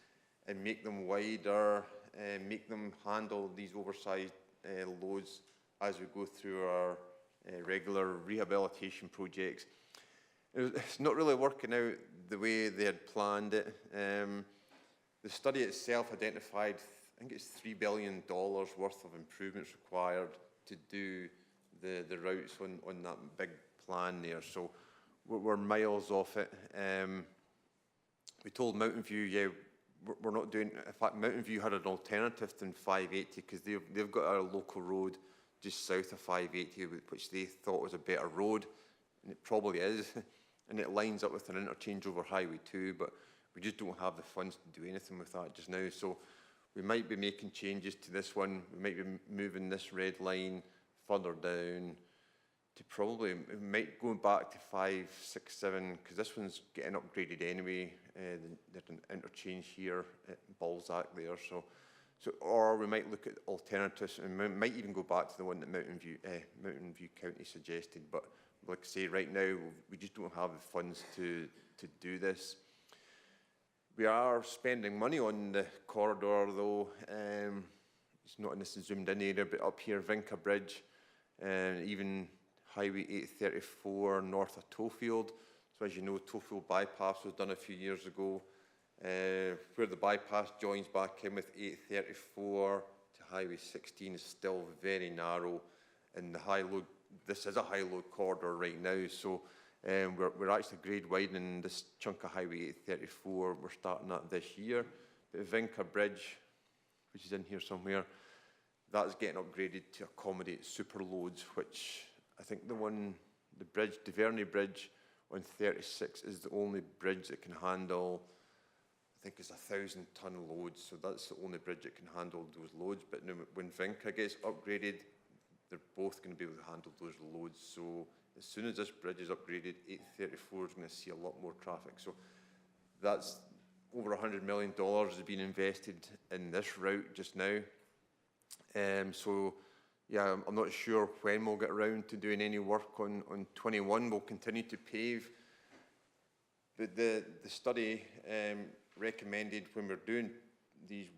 and make them wider, and make them handle these oversized loads as we go through our regular rehabilitation projects. It's not really working out the way they had planned it. The study itself identified, I think it's $3 billion worth of improvements required to do the routes on that big plan there. So we're miles off it. We told Mountain View, yeah, we're not doing, in fact, Mountain View had an alternative than 580, because they've got a local road just south of 580, which they thought was a better road, and it probably is, and it lines up with an interchange over Highway 2, but we just don't have the funds to do anything with that just now. So we might be making changes to this one. We might be moving this red line further down to probably, it might go back to 5, 6, 7, because this one's getting upgraded anyway. There's an interchange here at Balzac there, so or we might look at alternatives, and we might even go back to the one that Mountain View County suggested. But like I say, right now we just don't have the funds to do this. We are spending money on the corridor, though. It's not in this zoomed in area, but up here, Vinca Bridge, and even Highway 834 north of Tofield. So as you know, Tofield bypass was done a few years ago. Where the bypass joins back in with 834 to Highway 16 is still very narrow, and the high load, this is a high load corridor right now, so we're actually grade widening this chunk of Highway 834. We're starting that this year. But Vinca Bridge, which is in here somewhere, that's getting upgraded to accommodate super loads, which I think the bridge, Diverny Bridge on 36 is the only bridge that can handle, I think it's 1,000-ton loads, so that's the only bridge that can handle those loads. But now when Vinca gets upgraded, they're both going to be able to handle those loads. So as soon as this bridge is upgraded, 834 is going to see a lot more traffic. So that's over $100 million has been invested in this route just now. So yeah, I'm not sure when we'll get around to doing any work on 21. We'll continue to pave. But the study recommended when we're doing these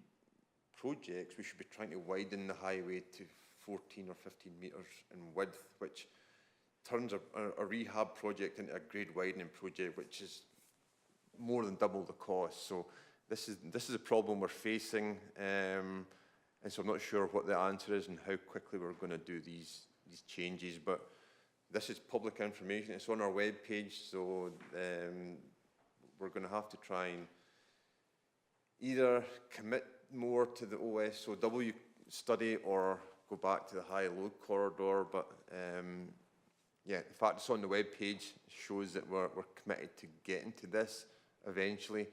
projects, we should be trying to widen the highway to 14 or 15 metres in width, which turns a rehab project into a grade widening project, which is more than double the cost. So this is a problem we're facing, and so I'm not sure what the answer is and how quickly we're going to do these changes. But this is public information. It's on our webpage, so we're going to have to try and either commit more to the OSOW study or go back to the high-load corridor. But yeah, the fact it's on the webpage shows that we're committed to getting to this eventually.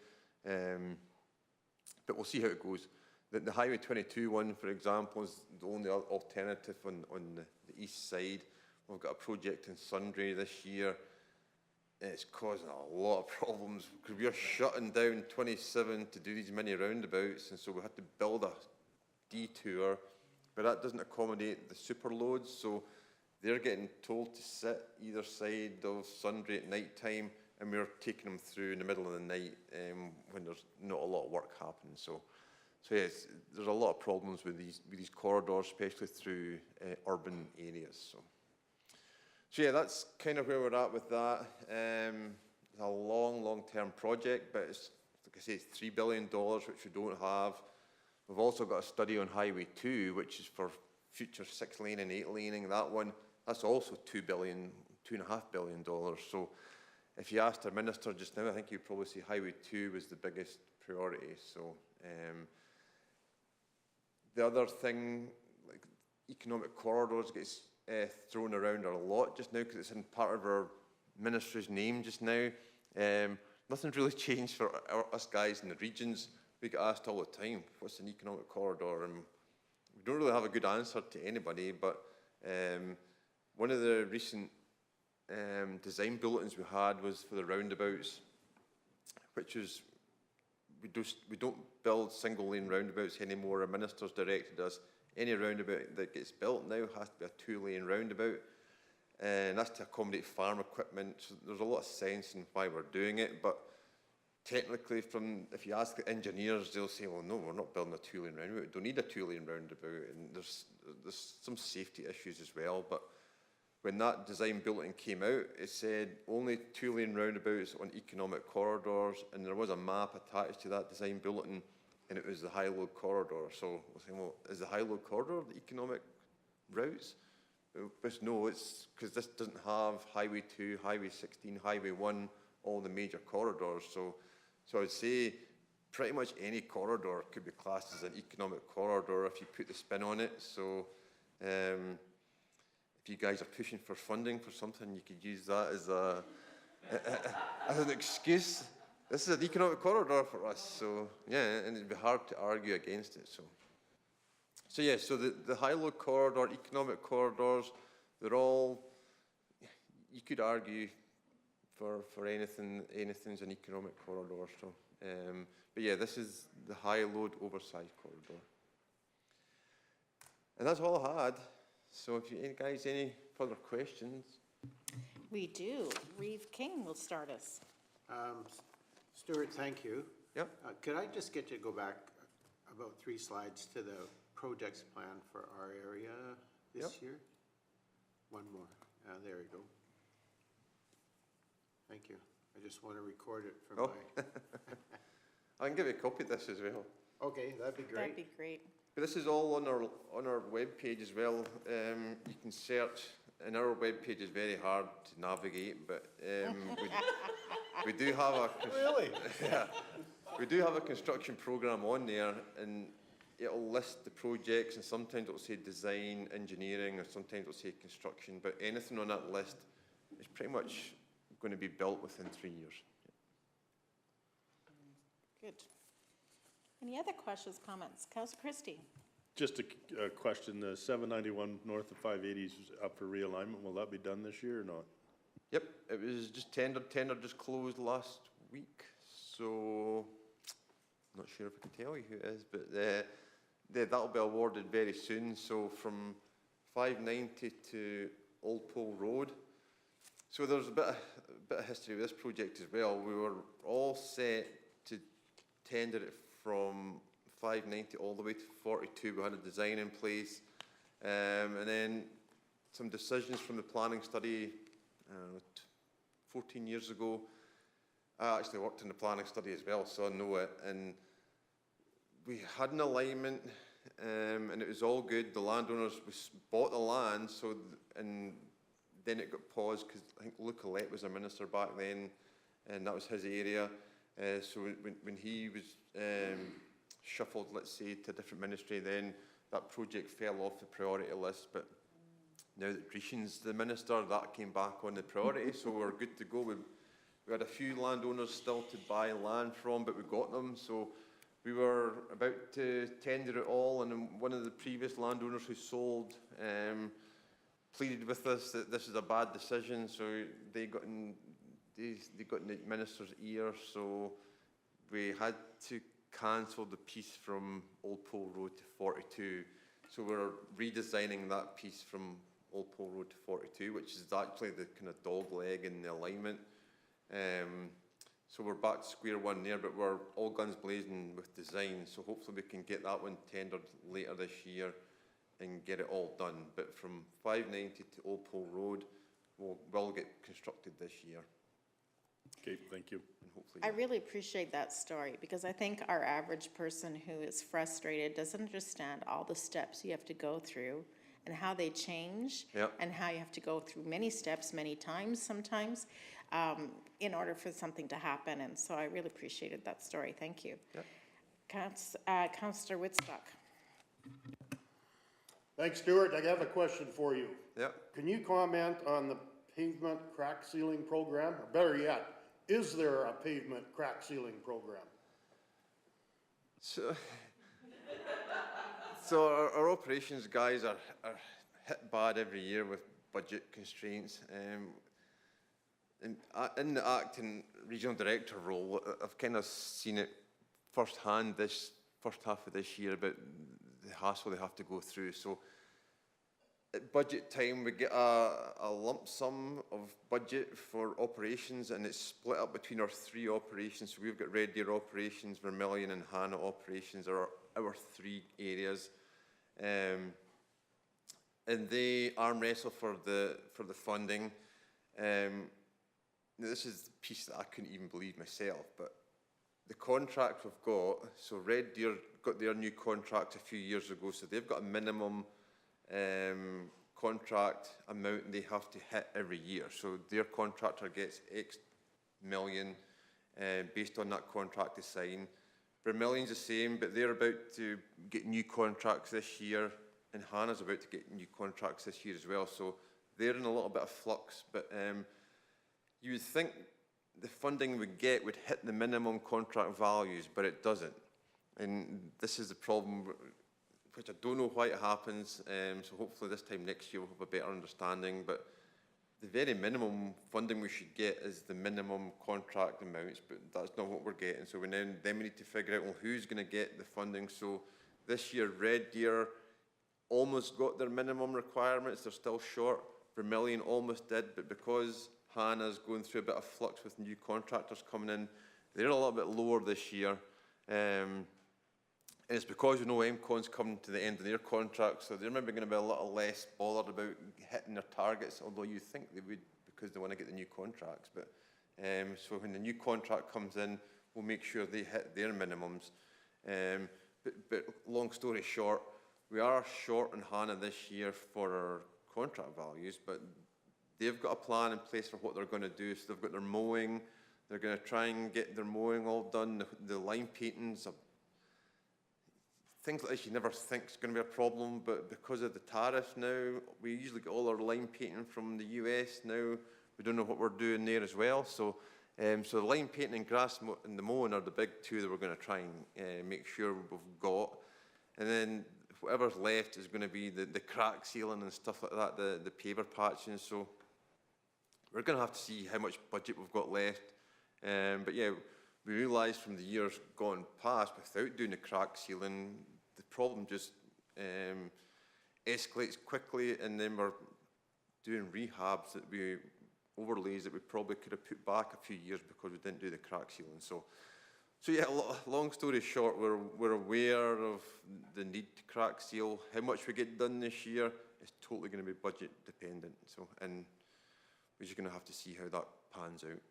But we'll see how it goes. The Highway 22 one, for example, is the only alternative on the east side. We've got a project in Sundray this year. It's causing a lot of problems because we are shutting down 27 to do these mini roundabouts, and so we had to build a detour, but that doesn't accommodate the super loads, so they're getting told to sit either side of Sundray at night time, and we're taking them through in the middle of the night when there's not a lot of work happening. So yes, there's a lot of problems with these corridors, especially through urban areas. So yeah, that's kind of where we're at with that. It's a long-term project, but it's, like I say, it's $3 billion, which we don't have. We've also got a study on Highway 2, which is for future 6-lane and 8-laning. That one, that's also $2.5 billion. So if you asked our minister just now, I think you'd probably say Highway 2 was the biggest priority. So the other thing, like economic corridors, gets thrown around a lot just now because it's in part of our ministry's name just now. Nothing's really changed for us guys in the regions. We get asked all the time, what's an economic corridor? And we don't really have a good answer to anybody, but one of the recent design bulletins we had was for the roundabouts, which is we don't build single lane roundabouts anymore. Our minister's directed us, any roundabout that gets built now has to be a 2-lane roundabout, and that's to accommodate farm equipment. So there's a lot of sense in why we're doing it, but technically, if you ask the engineers, they'll say, well, no, we're not building a 2-lane roundabout. We don't need a 2-lane roundabout, and there's some safety issues as well. But when that design bulletin came out, it said only 2-lane roundabouts on economic corridors, and there was a map attached to that design bulletin, and it was the high-load corridor. So we're saying, well, is the high-load corridor the economic routes? But no, it's because this doesn't have Highway 2, Highway 16, Highway 1, all the major corridors. So I would say pretty much any corridor could be classed as an economic corridor if you put the spin on it. So if you guys are pushing for funding for something, you could use that as an excuse. This is an economic corridor for us. So yeah, and it'd be hard to argue against it. So yeah, so the high-load corridor, economic corridors, they're all you could argue for anything's an economic corridor, so, but yeah, this is the high load oversized corridor. And that's all I had, so if you guys any further questions? We do. Reeve King will start us. Stuart, thank you. Yep. Could I just get you to go back about 3 slides to the projects plan for our area this Yep. year? One more. There we go. Thank you. I just want to record it for Oh. my... I can give you a copy of this as well. Okay, that'd be That'd great. be great. But this is all on our webpage as well. You can search, and our webpage is very hard to navigate, but we do have a Really? yeah, we do have a construction program on there, and it'll list the projects, and sometimes it'll say design, engineering, or sometimes it'll say construction. But anything on that list is pretty much going to be built within 3 years. Good. Any other questions, comments? Councillor Christie? Just a question, the 791 north of 580 is up for realignment. Will that be done this year or not? Yep, it was just tender just closed last week, so I'm not sure if I can tell you who it is, but that'll be awarded very soon. So from 590 to Old Pole Road. So there's a bit of history with this project as well. We were all set to tender it from 590 all the way to 42. We had a design in place, and then some decisions from the planning study 14 years ago. I actually worked in the planning study as well, so I know it. And we had an alignment, and it was all good. The landowners bought the land, and then it got paused because I think Luke Collette was our minister back then, and that was his area. So when he was shuffled, let's say, to a different ministry, then that project fell off the priority list. But now that Grishin's the minister, that came back on the priority, so we're good to go. We had a few landowners still to buy land from, but we got them. So we were about to tender it all, and then one of the previous landowners who sold pleaded with us that this is a bad decision, so they got in the minister's ear, so we had to cancel the piece from Old Pole Road to 42. So we're redesigning that piece from Old Pole Road to 42, which is actually the kind of dog leg in the alignment. So we're back to square one there, but we're all guns blazing with design, so hopefully we can get that one tendered later this year and get it all done. But from 590 to Old Pole Road will get constructed this year. Okay, thank you. And hopefully, I really appreciate that story, because I think our average person who is frustrated doesn't understand all the steps you have to go through and how they change, Yep. and how you have to go through many steps, many times sometimes, in order for something to happen. And so I really appreciated that story. Thank you. Yep. Councillor Woodstock. Thanks, Stuart. I have a question for you. Yep. Can you comment on the pavement crack sealing program? Or better yet, is there a pavement crack sealing program? So our operations guys are hit bad every year with budget constraints. In the acting regional director role, I've kind of seen it firsthand this first half of this year about the hassle they have to go through. So at budget time, we get a lump sum of budget for operations, and it's split up between our 3 operations. So we've got Red Deer operations, Vermilion and Hannah operations are our 3 areas. And they arm wrestle for the funding. Now this is the piece that I couldn't even believe myself, but the contract we've got, so Red Deer got their new contract a few years ago, so they've got a minimum contract amount they have to hit every year. So their contractor gets X million based on that contract they sign. Vermilion's the same, but they're about to get new contracts this year, and Hannah's about to get new contracts this year as well. So they're in a little bit of flux, but you would think the funding we get would hit the minimum contract values, but it doesn't. And this is the problem, which I don't know why it happens, so hopefully this time next year we'll have a better understanding. But the very minimum funding we should get is the minimum contract amounts, but that's not what we're getting. So then we need to figure out, well, who's going to get the funding. So this year, Red Deer almost got their minimum requirements. They're still short. Vermilion almost did, but because Hannah's going through a bit of flux with new contractors coming in, they're a little bit lower this year. And it's because, you know, MCON's coming to the end of their contract, so they're maybe going to be a little less bothered about hitting their targets, although you think they would because they want to get the new contracts. But so when the new contract comes in, we'll make sure they hit their minimums. But long story short, we are short on Hannah this year for our contract values, but they've got a plan in place for what they're going to do. So they've got their mowing, they're going to try and get their mowing all done, the line paintings, things like this you never think is going to be a problem, but because of the tariff now, we usually get all our line painting from the US now. We don't know what we're doing there as well. So so the line painting and grass and the mowing are the big two that we're going to try and make sure we've got. And then whatever's left is going to be the crack sealing and stuff like that, the paver patching. So we're going to have to see how much budget we've got left. But yeah, we realised from the years gone past, without doing the crack sealing, the problem just escalates quickly, and then we're doing rehabs overlays that we probably could have put back a few years because we didn't do the crack sealing. So yeah, long story short, we're aware of the need to crack seal. How much we get done this year is totally going to be budget dependent. So, and we're just going to have to see how that pans out.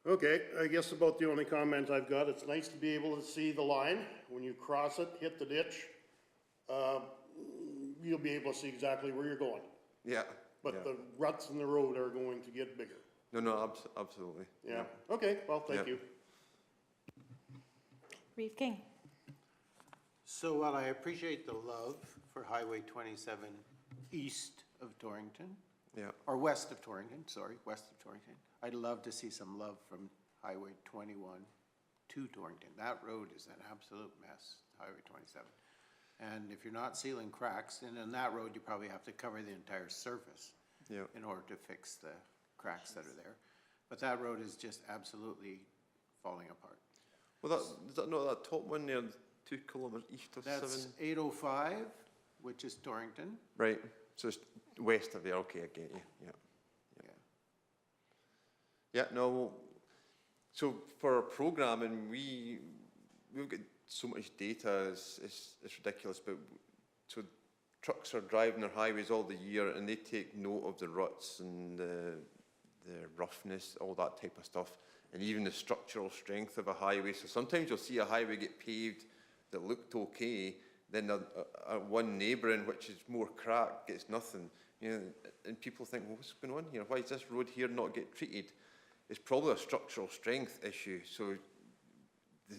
Okay, I guess about the only comment I've got, it's nice to be able to see the line. When you cross it, hit the ditch, you'll be able to see exactly where you're going. Yeah. But the ruts in the road are going to get bigger. No, absolutely. Yeah, okay, well, thank you. Reeve King. So while I appreciate the love for Highway 27 east of Torrington, or west of Torrington, sorry, west of Torrington, I'd love to see some love from Highway 21 to Torrington. That road is an absolute mess, Highway 27. And if you're not sealing cracks, and on that road, you probably have to cover the entire surface in order to fix the cracks that are there. But that road is just absolutely falling apart. Well, is that not that top one there, 2 kilometres east of 7? That's 805, which is Torrington. Right, so it's west of there, okay, I get you, Yeah, no, so for our programming, we've got so much data, it's ridiculous, but so trucks are driving their highways all the year and they take note of the ruts and the roughness, all that type of stuff, and even the structural strength of a highway. So sometimes you'll see a highway get paved that looked okay, then one neighbouring, which is more cracked, gets nothing. You know, and people think, well, what's going on here? Why is this road here not get treated? It's probably a structural strength issue. So,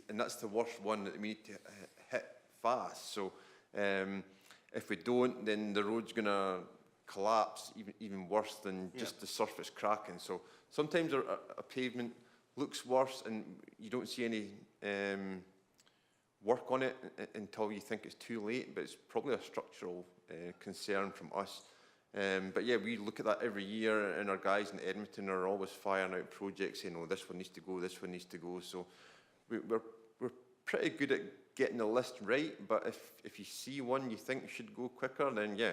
and that's the worst one that we need to hit fast. So if we don't, then the road's going to collapse even worse than just the surface cracking. So sometimes a pavement looks worse and you don't see any work on it until you think it's too late, but it's probably a structural concern from us. But yeah, we look at that every year, and our guys in Edmonton are always firing out projects saying, oh, this one needs to go, this one needs to go. So we're pretty good at getting the list right, but if you see one you think should go quicker, then yeah,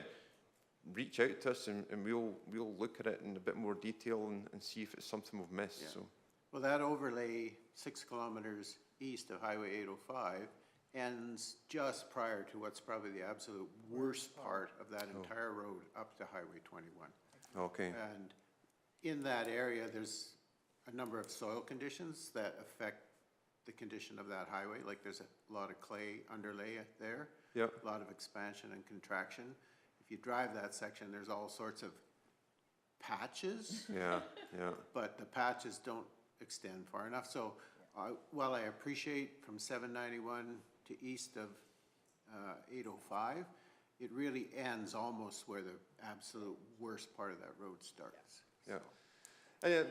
reach out to us and we'll look at it in a bit more detail and see if it's something we've missed. So. Well, that overlay 6 kilometers east of Highway 805 ends just prior to what's probably the absolute worst part of that entire road up to Highway 21. Okay. And in that area, there's a number of soil conditions that affect the condition of that highway. Like there's a lot of clay underlay there, a lot of expansion and contraction. If you drive that section, there's all sorts of patches. But the patches don't extend far enough. So while I appreciate from 791 to east of 805, it really ends almost where the absolute worst part of that road starts. And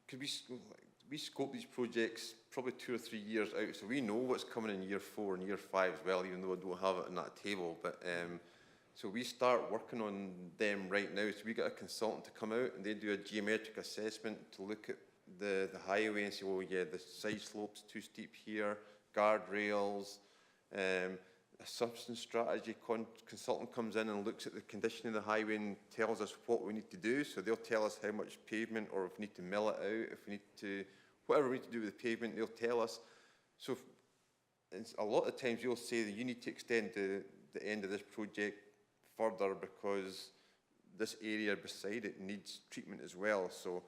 could we scope these projects probably 2 or 3 years out, so we know what's coming in year 4 and year 5 as well, even though I don't have it on that table. But So we start working on them right now. So we get a consultant to come out and they do a geometric assessment to look at the highway and say, oh yeah, the side slope's too steep here, guardrails. A substance strategy consultant comes in and looks at the condition of the highway and tells us what we need to do. So they'll tell us how much pavement, or if we need to mill it out, if we need to, whatever we need to do with the pavement, they'll tell us. So a lot of times you'll say that you need to extend the end of this project further because this area beside it needs treatment as well. So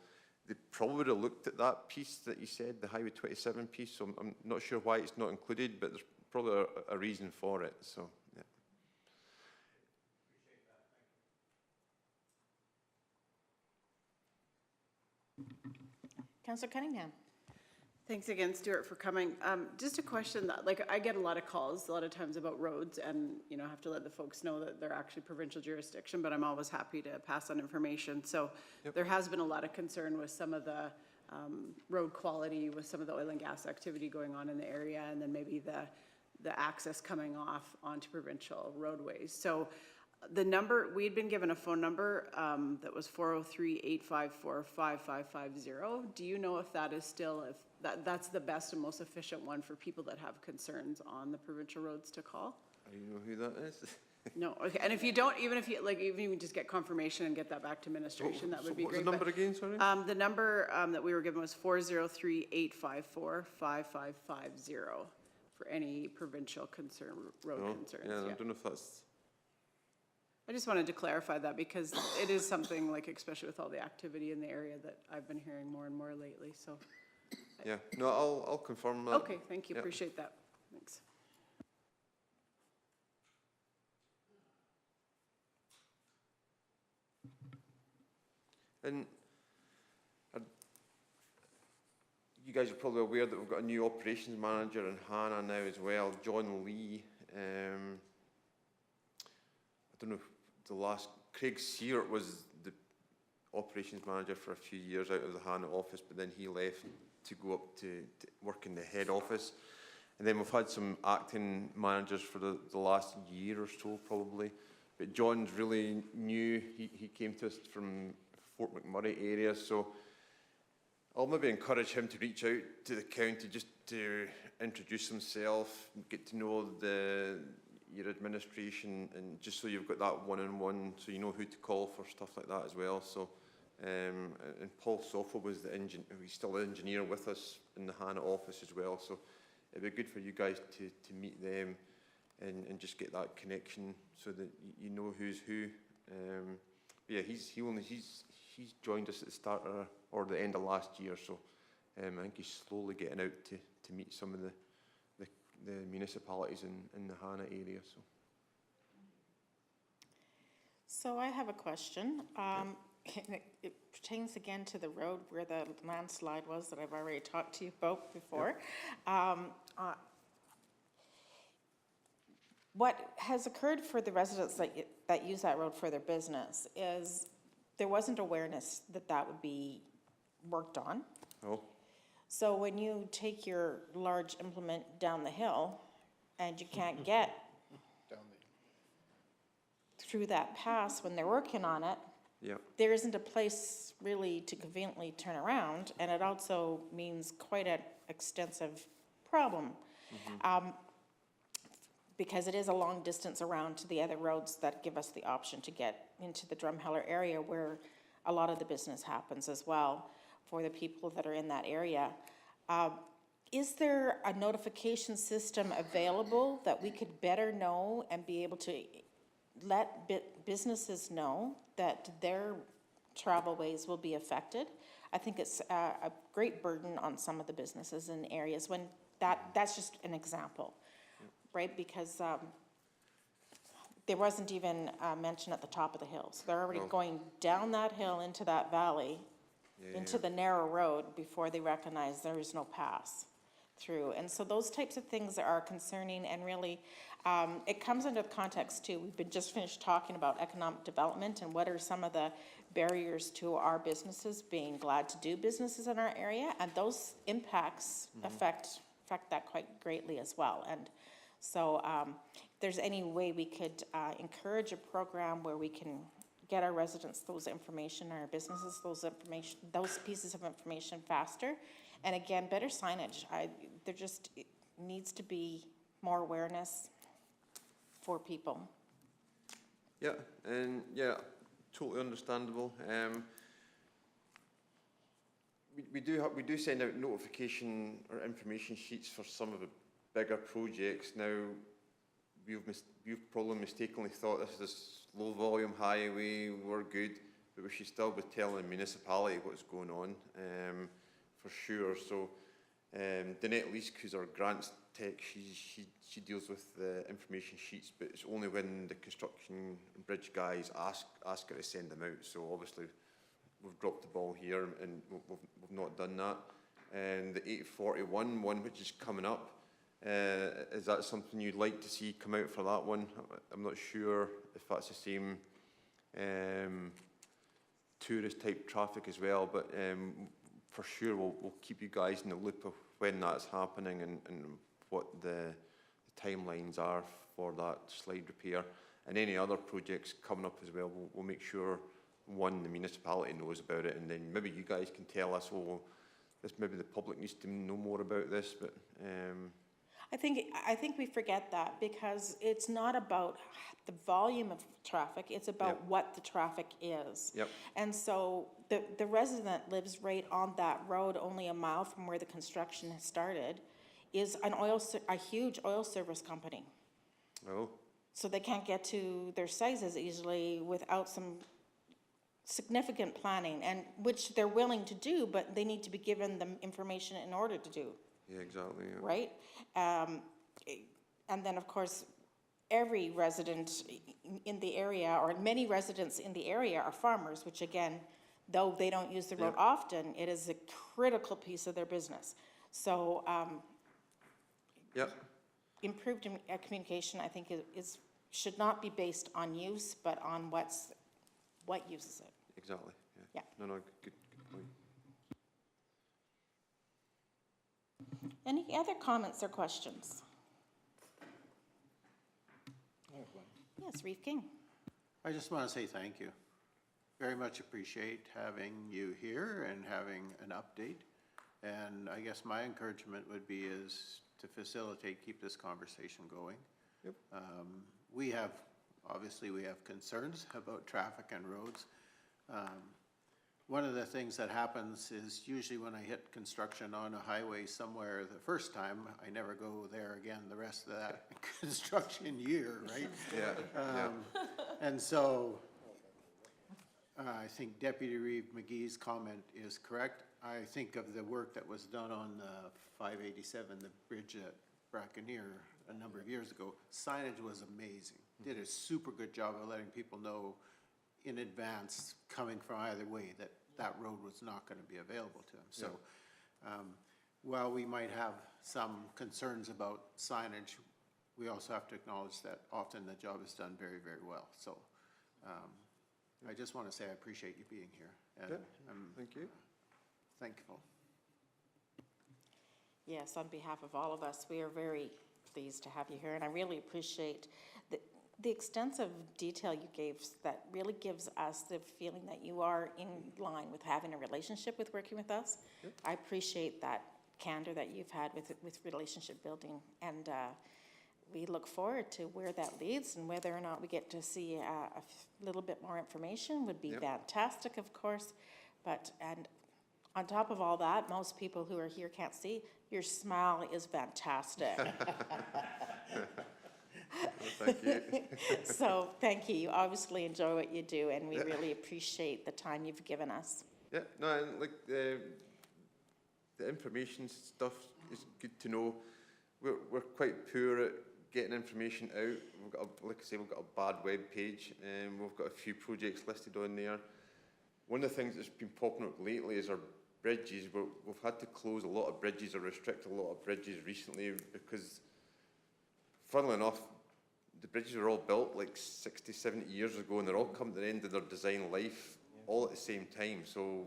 they probably would have looked at that piece that you said, the Highway 27 piece. So I'm not sure why it's not included, but there's probably a reason for it. So yeah. Councillor Cunningham. Thanks again, Stuart, for coming. Just a question that, like, I get a lot of calls a lot of times about roads, and, you know, I have to let the folks know that they're actually provincial jurisdiction, but I'm always happy to pass on information. So there has been a lot of concern with some of the road quality, with some of the oil and gas activity going on in the area, and then maybe the access coming off onto provincial roadways. So the number, we'd been given a phone number that was 403-854-5550. Do you know if that is still, if that's the best and most efficient one for people that have concerns on the provincial roads to call? Do you know who that is? No, okay, and if you don't, even if you, like, even if you just get confirmation and get that back to administration, that would be great. What's the number again, sorry? The number that we were given was 403-854-5550 for any provincial concern, road concerns. Yeah, I don't know if that's... I just wanted to clarify that because it is something, like, especially with all the activity in the area, that I've been hearing more and more lately, so. Yeah, no, I'll confirm that. Okay, thank you, Yeah. appreciate that, thanks. And you guys are probably aware that we've got a new operations manager in Hannah now as well, John Lee. I don't know if Craig Seart was the operations manager for a few years out of the Hannah office, but then he left to go up to work in the head office. And then we've had some acting managers for the last year or so probably. But John's really new. He came to us from Fort McMurray area, so I'll maybe encourage him to reach out to the county just to introduce himself, get to know your administration, and just so you've got that one-on-one, so you know who to call for stuff like that as well. So, and Paul Sofa was he's still the engineer with us in the Hannah office as well. So it'd be good for you guys to meet them and just get that connection so that you know who's who. But yeah, he's joined us at the start or the end of last year, so I think he's slowly getting out to meet some of the municipalities in the Hannah area. So I have a question. It pertains again to the road where the landslide was that I've already talked to you about before. What has occurred for the residents that use that road for their business is there wasn't awareness that would be worked on. Oh. So when you take your large implement down the hill and you can't get through that pass when they're working on it, there isn't a place really to conveniently turn around, and it also means quite an extensive problem. Because it is a long distance around to the other roads that give us the option to get into the Drumheller area where a lot of the business happens as well for the people that are in that area. Is there a notification system available that we could better know and be able to let businesses know that their travel ways will be affected? I think it's a great burden on some of the businesses in areas when that's just an example. Right, because there wasn't even a mention at the top of the hill. So they're already going down that hill into that valley, into the narrow road before they recognize there is no pass through. And so those types of things are concerning, and really it comes into context too. We've been just finished talking about economic development and what are some of the barriers to our businesses being glad to do businesses in our area, and those impacts affect that quite greatly as well. And so there's any way we could encourage a program where we can get our residents those information, our businesses those pieces of information faster. And again, better signage. There just needs to be more awareness for people. Yeah, and yeah, totally understandable. We do send out notification or information sheets for some of the bigger projects. Now, we've probably mistakenly thought this is low volume highway, we're good, but we should still be telling the municipality what's going on, for sure. So, Danette Leask, who's our grants tech, she deals with the information sheets, but it's only when the construction and bridge guys ask her to send them out. So obviously, we've dropped the ball here and we've not done that. And the 841 one, which is coming up, is that something you'd like to see come out for that one? I'm not sure if that's the same tourist type traffic as well, but for sure we'll keep you guys in the loop of when that's happening and what the timelines are for that slide repair. And any other projects coming up as well, we'll make sure, one, the municipality knows about it, and then maybe you guys can tell us, well, maybe the public needs to know more about this, but I think we forget that, because it's not about the volume of traffic, it's about what the traffic is. Yep. And so the resident lives right on that road, only a mile from where the construction has started, is a huge oil service company. oh, So they can't get to their sites as easily without some significant planning, and which they're willing to do, but they need to be given the information in order to do. yeah, exactly. Yeah. Right? And then, of course, every resident in the area, or many residents in the area, are farmers, which again, though they don't use the road often, it is a critical piece of their business. So improved communication, I think, should not be based on use, but on what uses it. Exactly. Yeah. No, good point. Any other comments or questions? Yes, Reeve King. I just want to say thank you. Very much appreciate having you here and having an update. And I guess my encouragement would be is to facilitate, keep this conversation going. Yep. Obviously we have concerns about traffic and roads. One of the things that happens is usually when I hit construction on a highway somewhere the first time, I never go there again the rest of that construction year, right? Yeah. And so I think Deputy Reeve McGee's comment is correct. I think of the work that was done on the 587, the bridge at Brackeneer a number of years ago. Signage was amazing. Did a super good job of letting people know in advance, coming from either way, that that road was not going to be available to them. So while we might have some concerns about signage, we also have to acknowledge that often the job is done very, very well. So I just want to say I appreciate you being here. And Thank you. Thankful. Yes, on behalf of all of us, we are very pleased to have you here, and I really appreciate the extensive detail you gave that really gives us the feeling that you are in line with having a relationship with working with us. Yep. I appreciate that candor that you've had with relationship building, and we look forward to where that leads, and whether or not we get to see a little bit more information would be fantastic, of course. And on top of all that, most people who are here can't see, your smile is fantastic. Well, thank you. So thank you. You obviously enjoy what you do, and we really appreciate the time you've given us. Yeah, no, and like the information stuff is good to know. We're quite poor at getting information out. We've got, like I say, we've got a bad web page, and we've got a few projects listed on there. One of the things that's been popping up lately is our bridges. We've had to close a lot of bridges or restrict a lot of bridges recently because, funnily enough, the bridges were all built like 60, 70 years ago, and they're all coming to the end of their design life all at the same time. So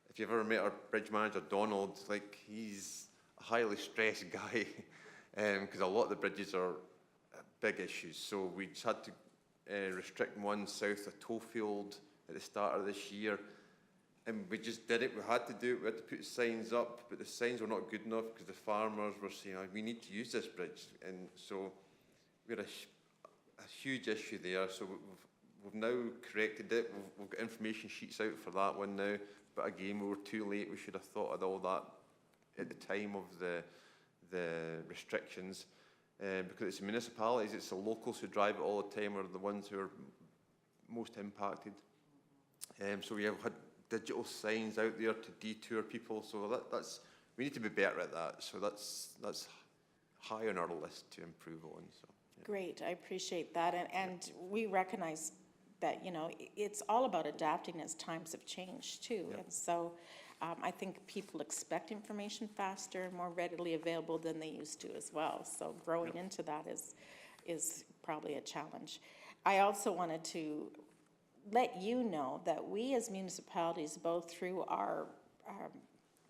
if you've ever met our bridge manager, Donald, like, he's a highly stressed guy because a lot of the bridges are big issues. So we just had to restrict one south of Toefield at the start of this year. And we just did it. We had to do it. We had to put signs up, but the signs were not good enough because the farmers were saying, oh, we need to use this bridge. And so we had a huge issue there. So we've now corrected it. We've got information sheets out for that one now. But again, we were too late. We should have thought of all that at the time of the restrictions. Because it's the municipalities, it's the locals who drive it all the time are the ones who are most impacted. So we have had digital signs out there to detour people. So that's we need to be better at that. So that's high on our list to improve on. So yeah. Great, I appreciate that, and we recognize that, you know, it's all about adapting as times have changed too. Yeah. And so I think people expect information faster and more readily available than they used to as well. So growing into that is probably a challenge. I also wanted to let you know that we as municipalities, both through our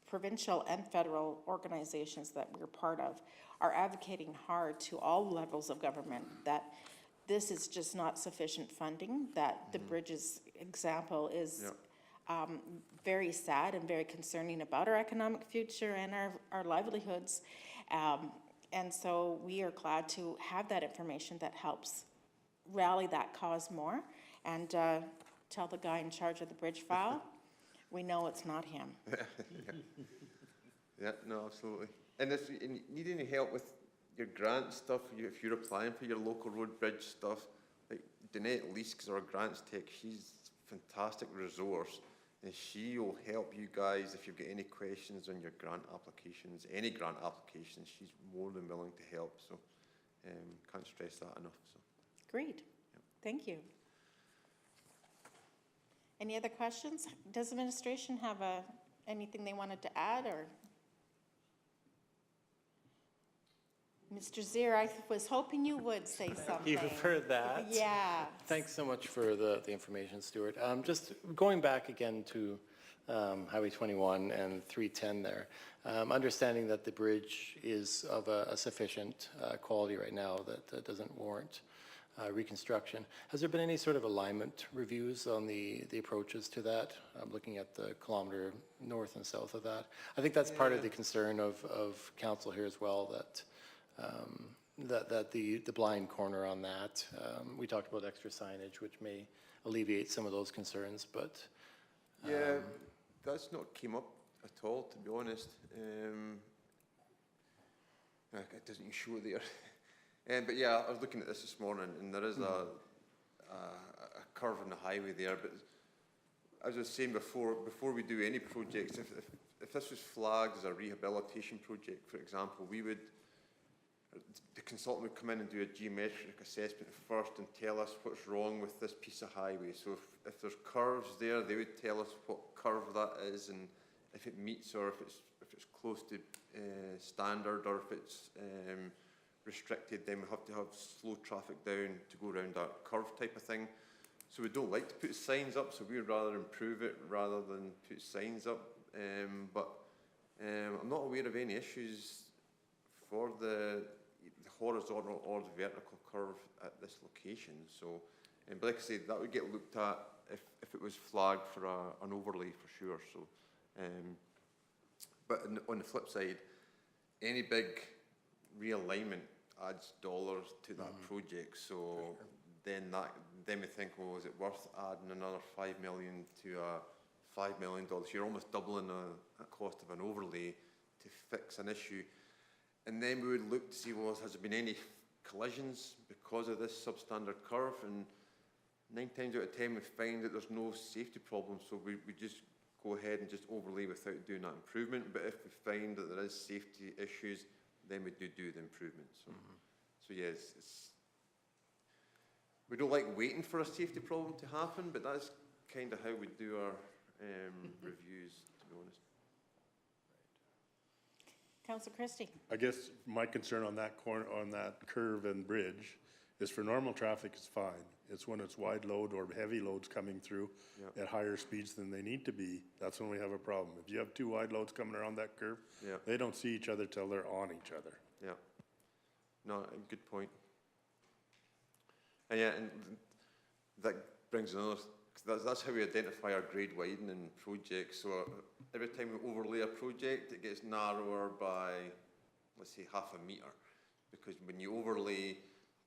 provincial and federal organizations that we're part of, are advocating hard to all levels of government that this is just not sufficient funding, that the bridges example is very sad and very concerning about our economic future and our livelihoods. And so we are glad to have that information that helps rally that cause more and tell the guy in charge of the bridge file, we know it's not him. Yeah, no, absolutely. And if you need any help with your grant stuff, if you're applying for your local road bridge stuff, like Danette Leask, our grants tech, she's a fantastic resource, and she will help you guys if you've got any questions on your grant applications, any grant applications. She's more than willing to help. So can't stress that enough. So Great, thank you. Any other questions? Does administration have anything they wanted to add, or? Mr. Zier, I was hoping you would say something. Thank you for that. Yeah. Thanks so much for the information, Stuart. Just going back again to Highway 21 and 310 there, understanding that the bridge is of a sufficient quality right now that doesn't warrant reconstruction. Has there been any sort of alignment reviews on the approaches to that? I'm looking at the kilometer north and south of that. I think that's part of the concern of council here as well, that the blind corner on that. We talked about extra signage, which may alleviate some of those concerns, but yeah, that's not came up at all, to be honest. It doesn't show there. But yeah, I was looking at this morning, and there is a curve on the highway there. But as I was saying before we do any projects, if this was flagged as a rehabilitation project, for example, the consultant would come in and do a geometric assessment first and tell us what's wrong with this piece of highway. So if there's curves there, they would tell us what curve that is and if it meets or if it's close to standard, or if it's restricted, then we have to have slow traffic down to go around that curve type of thing. So we don't like to put signs up, so we'd rather improve it rather than put signs up. But I'm not aware of any issues for the horizontal or the vertical curve at this location. So, but like I say, that would get looked at if it was flagged for an overlay for sure. So, but on the flip side, any big realignment adds dollars to that project. So then we think, well, is it worth adding another $5 million to a $5 million? You're almost doubling the cost of an overlay to fix an issue. And then we would look to see, well, has there been any collisions because of this substandard curve? And 9 times out of 10, we find that there's no safety problems, so we just go ahead and just overlay without doing that improvement. But if we find that there is safety issues, then we do the improvement. So, so yes, we don't like waiting for a safety problem to happen, but that's kind of how we do our reviews, to be honest. Councillor Christie. I guess my concern on that corner, on that curve and bridge, is for normal traffic it's fine. It's when it's wide load or heavy loads coming through at higher speeds than they need to be, that's when we have a problem. If you have 2 wide loads coming around that curve, they don't see each other till they're on each other. Yeah. No, good point. And yeah, and that brings another, 'cause that's how we identify our grade widening projects. So every time we overlay a project, it gets narrower by, let's say, 0.5 metre. Because when you overlay,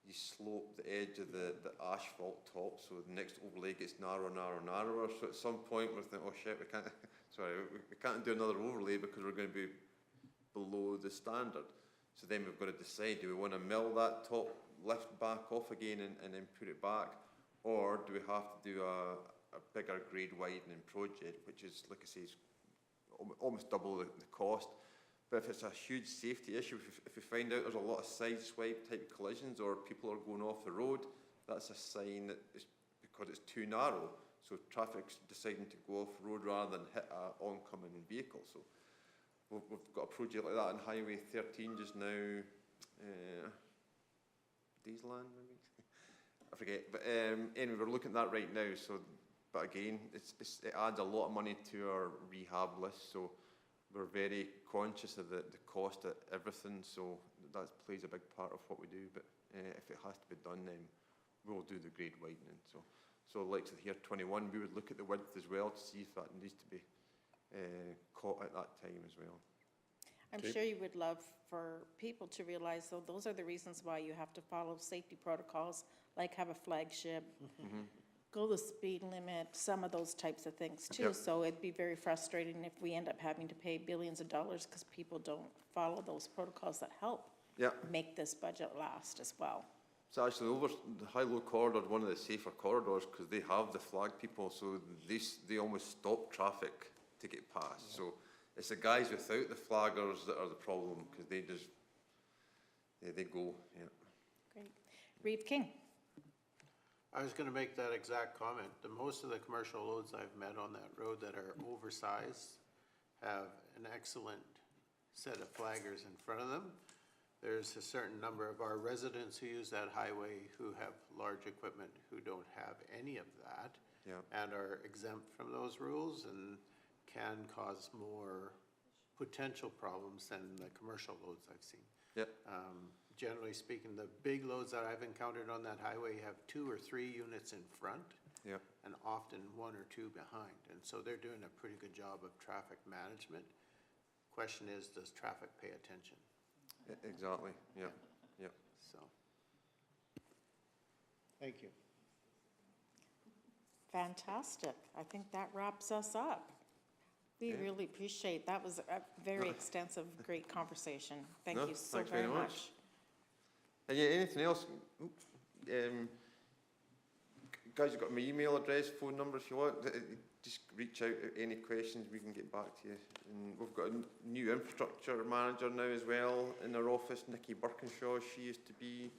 you slope the edge of the asphalt top, so the next overlay gets narrower, narrower, narrower. So at some point we're thinking, oh shit, we can't, sorry, we can't do another overlay because we're going to be below the standard. So then we've got to decide, do we want to mill that top lift back off again and then put it back? Or do we have to do a bigger grade widening project, which is, like I say, is almost double the cost. But if it's a huge safety issue, if we find out there's a lot of side swipe type collisions or people are going off the road, that's a sign that it's because it's too narrow. So traffic's deciding to go off road rather than hit an oncoming vehicle. So we've got a project like that on Highway 13 just now. Daysland, maybe? I forget. But anyway, we're looking at that right now. So, but again, it adds a lot of money to our rehab list. So we're very conscious of the cost of everything. So that plays a big part of what we do. But if it has to be done, then we'll do the grade widening. So like here 21, we would look at the width as well to see if that needs to be caught at that time as well. I'm sure you would love for people to realize, though, those are the reasons why you have to follow safety protocols, like have a flagship, go the speed limit, some of those types of things too. Yep. So it'd be very frustrating if we end up having to pay billions of dollars because people don't follow those protocols that help make this budget last as well. So actually, over the high-low corridor, one of the safer corridors, because they have the flag people, so they almost stop traffic to get past. So it's the guys without the flaggers that are the problem, because they just, they go, Great. Reeve King. I was going to make that exact comment. Most of the commercial loads I've met on that road that are oversized have an excellent set of flaggers in front of them. There's a certain number of our residents who use that highway who have large equipment who don't have any of that and are exempt from those rules and can cause more potential problems than the commercial loads I've seen. Generally speaking, the big loads that I've encountered on that highway have 2 or 3 units in front and often 1 or 2 behind. And so they're doing a pretty good job of traffic management. Question is, does traffic pay attention? Exactly, So, thank you. Fantastic. I think that wraps us up. We really appreciate, that was a very extensive, great conversation. Thank you so very much. And anything else? Guys, you've got my email address, phone number if you want. Just reach out, any questions, we can get back to you. And we've got a new infrastructure manager now as well in our office, Nikki Birkinshaw. She used to be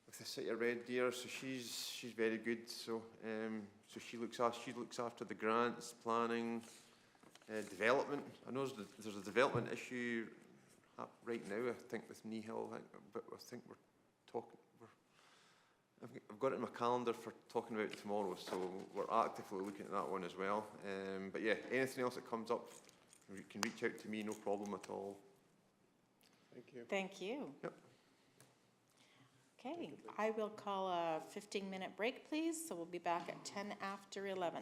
with the City of Red Deer, so she's very good. So so she looks after the grants, planning, development. I know there's a development issue right now, I think, with Kneehill, but I think we're talking. I've got it in my calendar for talking about it tomorrow, so we're actively looking at that one as well. But yeah, anything else that comes up, you can reach out to me, no problem at all. Thank you. Thank you. Yep. Okay, I will call a 15-minute break, please. So we'll be back at 10 after 11.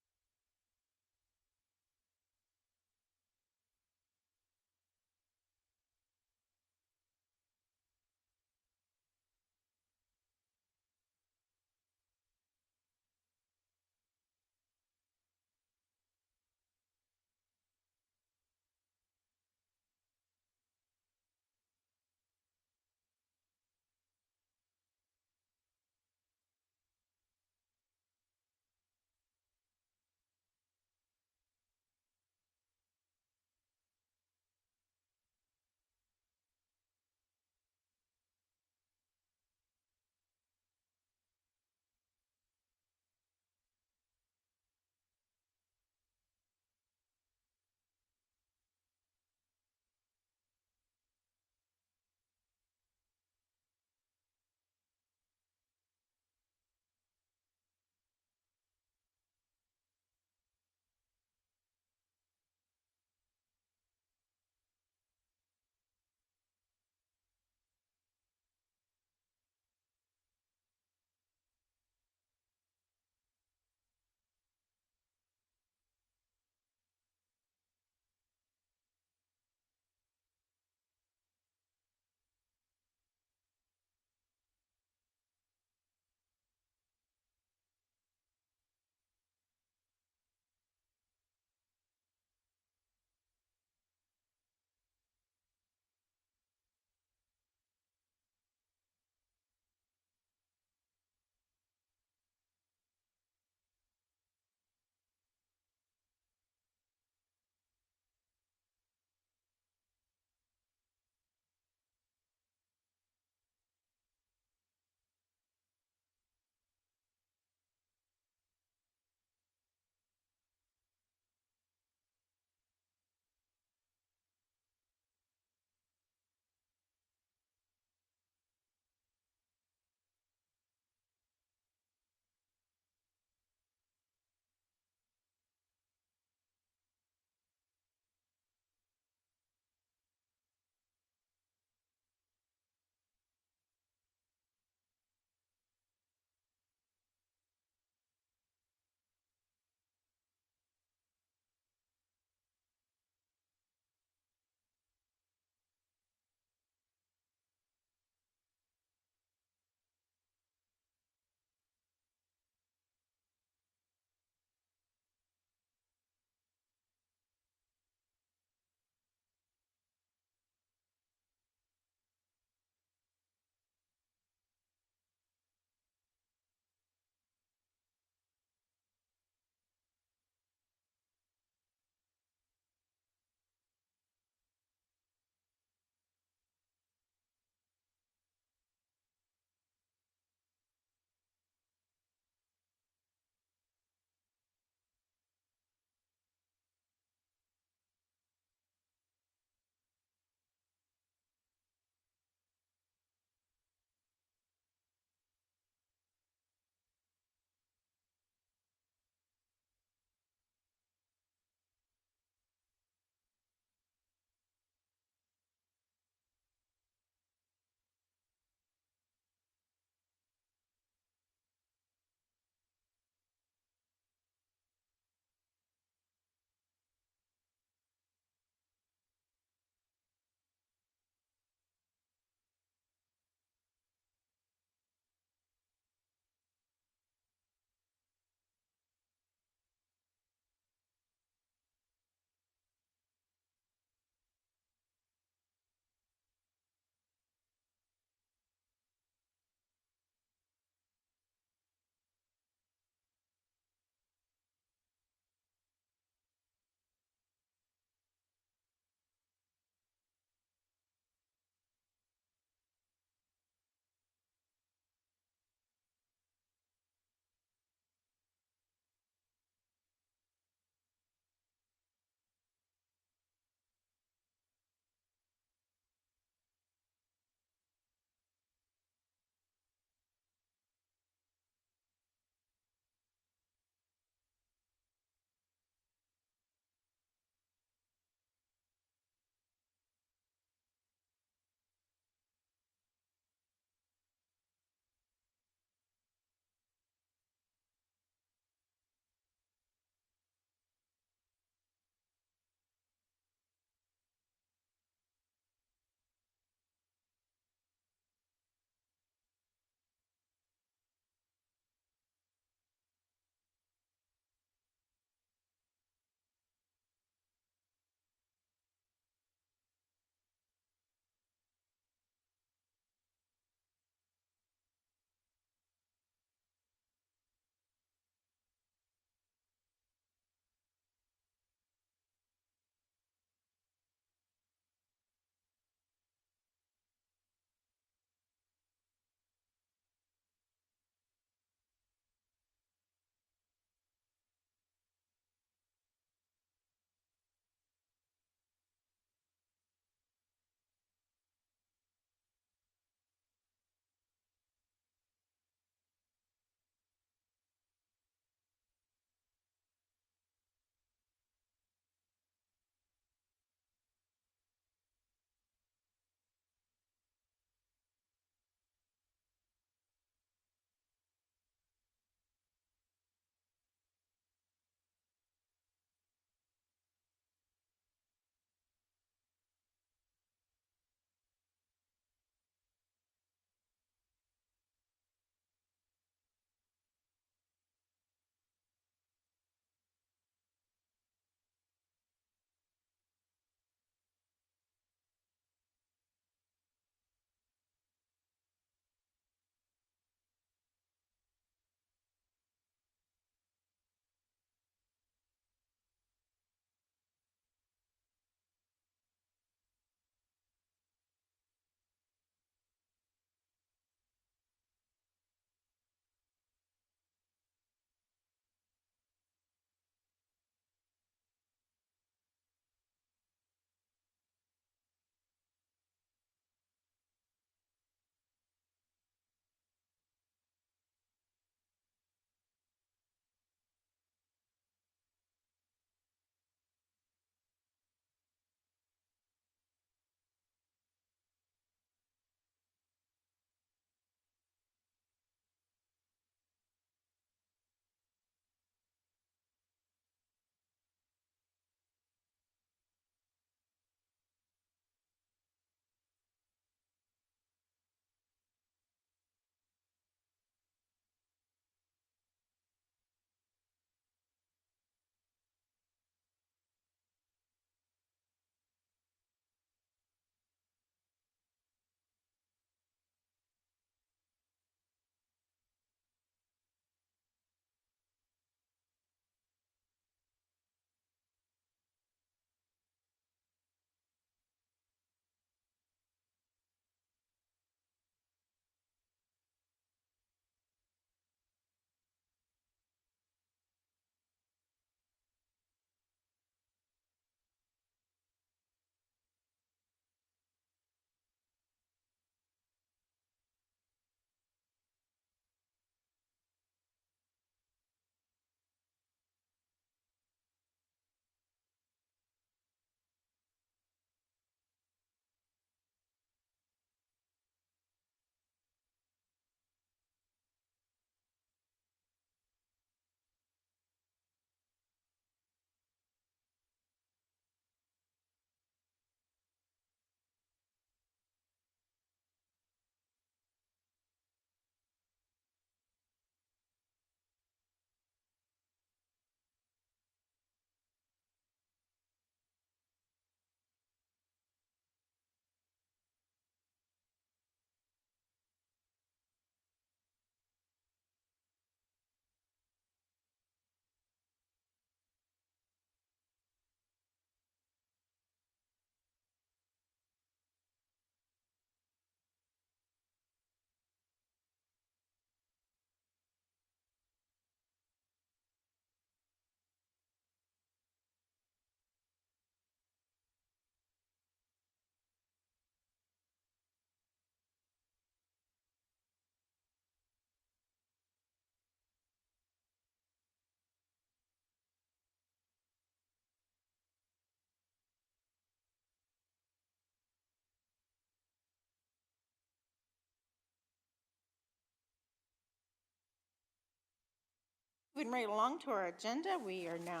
Moving right along to our agenda, we are now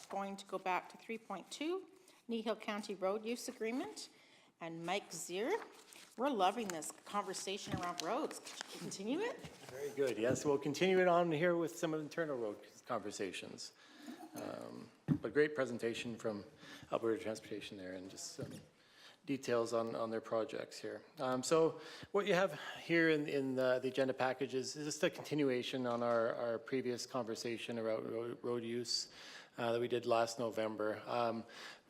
going to go back to 3.2, Kneehill County Road Use Agreement. And Mike Zier, we're loving this conversation around roads. Could you continue it? Very good, yes, we'll continue it on here with some internal road conversations. But great presentation from Alberta Transportation there, and just some details on their projects here. So what you have here in the agenda package is just a continuation on our previous conversation about road use that we did last November.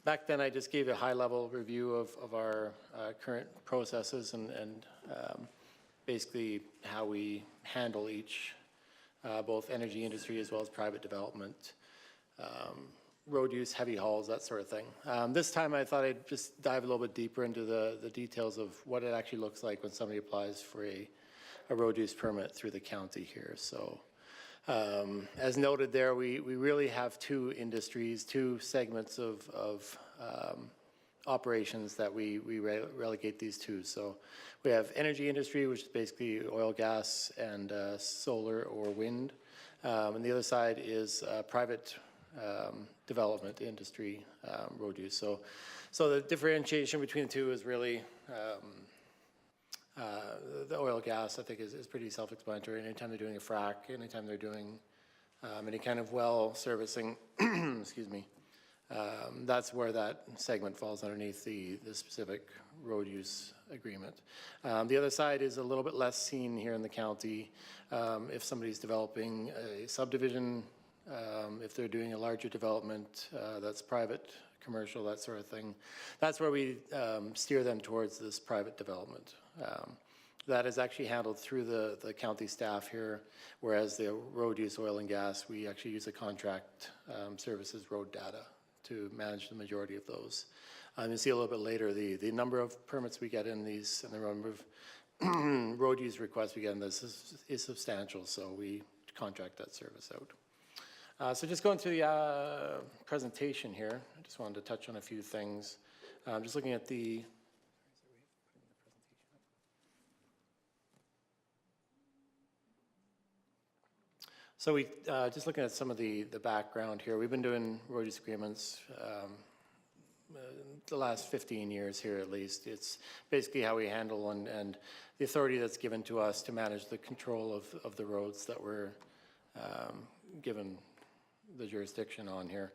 Back then, I just gave a high-level review of our current processes and basically how we handle each, both energy industry as well as private development, road use, heavy hauls, that sort of thing. This time, I thought I'd just dive a little bit deeper into the details of what it actually looks like when somebody applies for a road use permit through the county here. So as noted there, we really have two industries, two segments of operations that we relegate these to. So we have energy industry, which is basically oil, gas, and solar or wind. And the other side is private development industry road use. So the differentiation between the two is really the oil gas, I think, is pretty self-explanatory. Anytime they're doing a frac, anytime they're doing any kind of well servicing, excuse me, that's where that segment falls underneath the specific road use agreement. The other side is a little bit less seen here in the county. If somebody's developing a subdivision, if they're doing a larger development that's private, commercial, that sort of thing, that's where we steer them towards this private development. That is actually handled through the county staff here, whereas the road use, oil and gas, we actually use a contract services road data to manage the majority of those. You'll see a little bit later the number of permits we get in these and the number of road use requests we get in this is substantial, so we contract that service out. So just going through the presentation here, I just wanted to touch on a few things. Just looking at the So we, just looking at some of the background here, we've been doing road use agreements the last 15 years here at least. It's basically how we handle and the authority that's given to us to manage the control of the roads that we're given the jurisdiction on here.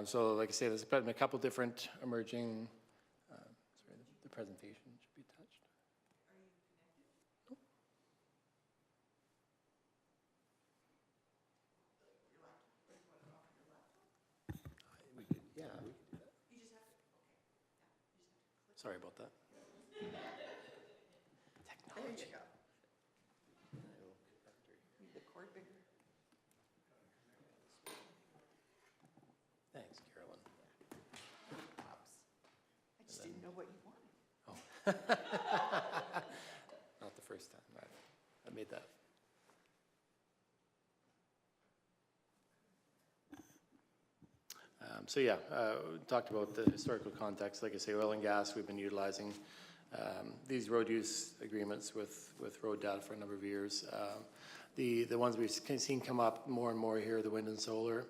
So like I say, there's been a couple different emerging, sorry, the presentation should be touched. Sorry about that. There you go. Need the cord bigger? Thanks, Carolyn. Pops. I just didn't know what you wanted. Oh. Not the first time I made that. So yeah, talked about the historical context. Like I say, oil and gas, we've been utilizing these road use agreements with road data for a number of years. The ones we've seen come up more and more here, the wind and solar,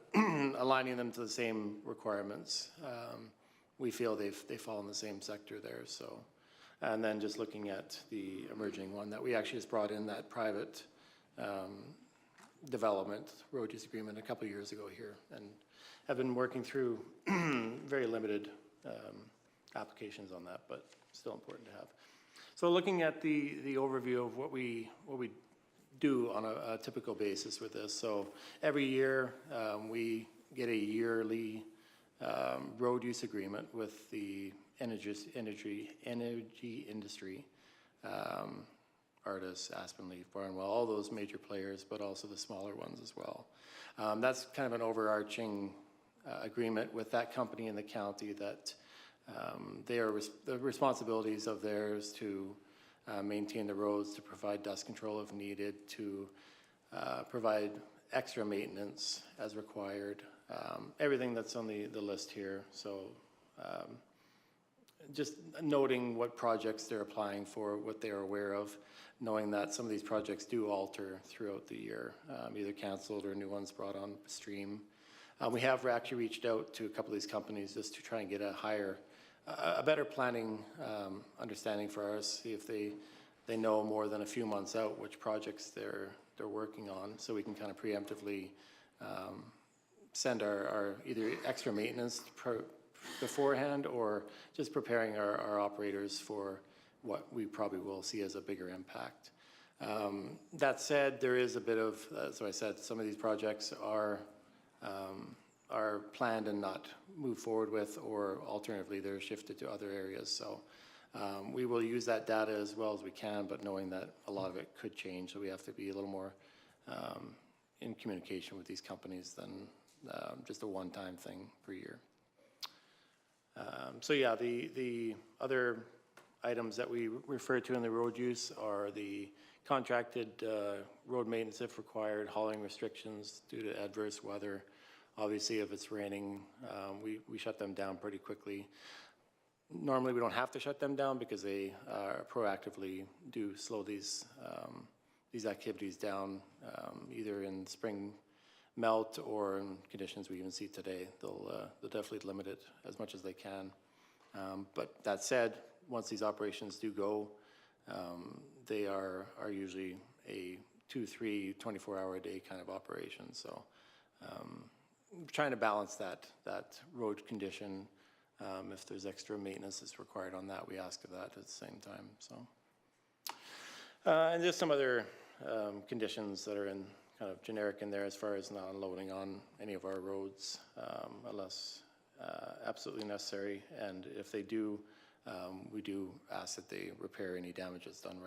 aligning them to the same requirements. We feel they fall in the same sector there. So, and then just looking at the emerging one that we actually just brought in, that private development road use agreement a couple of years ago here, and have been working through very limited applications on that, but still important to have. So looking at the overview of what we do on a typical basis with this. So every year we get a yearly road use agreement with the energy industry, Artis, Aspenleaf, Barnwell, all those major players, but also the smaller ones as well. That's kind of an overarching agreement with that company in the county that the responsibilities of theirs to maintain the roads, to provide dust control if needed, to provide extra maintenance as required, everything that's on the list here. So just noting what projects they're applying for, what they're aware of, knowing that some of these projects do alter throughout the year, either canceled or new ones brought on stream. We have actually reached out to a couple of these companies just to try and get a better planning understanding for us, see if they know more than a few months out which projects they're working on, so we can kind of preemptively send our either extra maintenance beforehand or just preparing our operators for what we probably will see as a bigger impact. That said, there is a bit of, as I said, some of these projects are planned and not moved forward with, or alternatively they're shifted to other areas. So we will use that data as well as we can, but knowing that a lot of it could change, so we have to be a little more in communication with these companies than just a one-time thing per year. So yeah, the other items that we refer to in the road use are the contracted road maintenance if required, hauling restrictions due to adverse weather. Obviously, if it's raining, we shut them down pretty quickly. Normally, we don't have to shut them down because they proactively do slow these activities down, either in spring melt or in conditions we even see today. They'll definitely limit it as much as they can. But that said, once these operations do go, they are usually a 2-3, 24-hour-a-day kind of operation. So trying to balance that road condition. If there's extra maintenance that's required on that, we ask of that at the same time. So, and there's some other conditions that are in kind of generic in there as far as not unloading on any of our roads unless absolutely necessary. And if they do, we do ask that they repair any damages done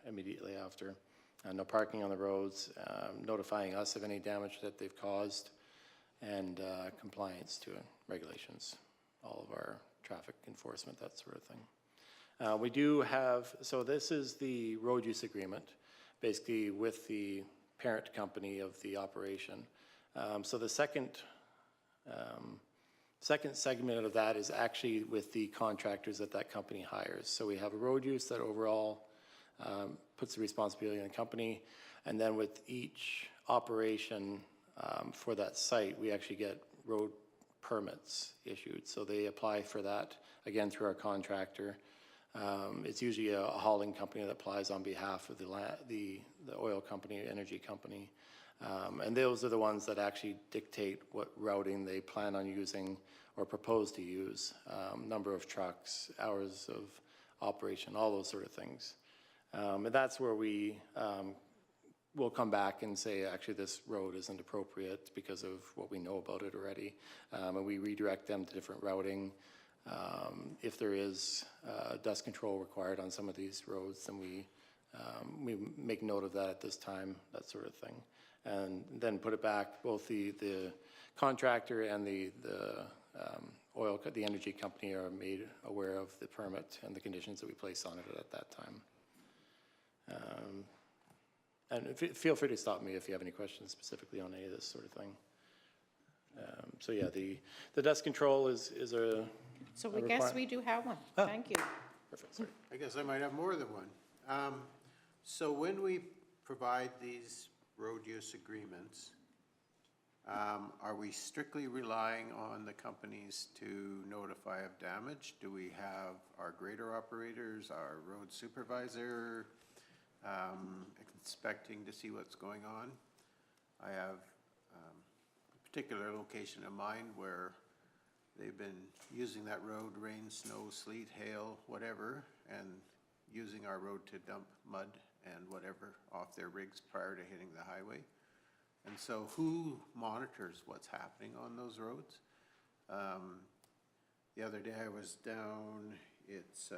immediately after. No parking on the roads, notifying us of any damage that they've caused, and compliance to regulations, all of our traffic enforcement, that sort of thing. We do have, so this is the road use agreement, basically with the parent company of the operation. So the second segment of that is actually with the contractors that company hires. So we have a road use that overall puts the responsibility on the company, and then with each operation for that site, we actually get road permits issued. So they apply for that, again, through our contractor. It's usually a hauling company that applies on behalf of the oil company, energy company. And those are the ones that actually dictate what routing they plan on using or propose to use, number of trucks, hours of operation, all those sort of things. And that's where we will come back and say, actually, this road isn't appropriate because of what we know about it already. And we redirect them to different routing. If there is dust control required on some of these roads, then we make note of that at this time, that sort of thing. And then put it back, both the contractor and the energy company are made aware of the permit and the conditions that we place on it at that time. And feel free to stop me if you have any questions specifically on any of this sort of thing. So yeah, the dust control is a So we guess we do have one. Oh. Thank you. Perfect, sorry. I guess I might have more than one. So when we provide these road use agreements, are we strictly relying on the companies to notify of damage? Do we have our grader operators, our road supervisor, inspecting to see what's going on? I have a particular location in mind where they've been using that road, rain, snow, sleet, hail, whatever, and using our road to dump mud and whatever off their rigs prior to hitting the highway. And so who monitors what's happening on those roads? The other day I was down, it's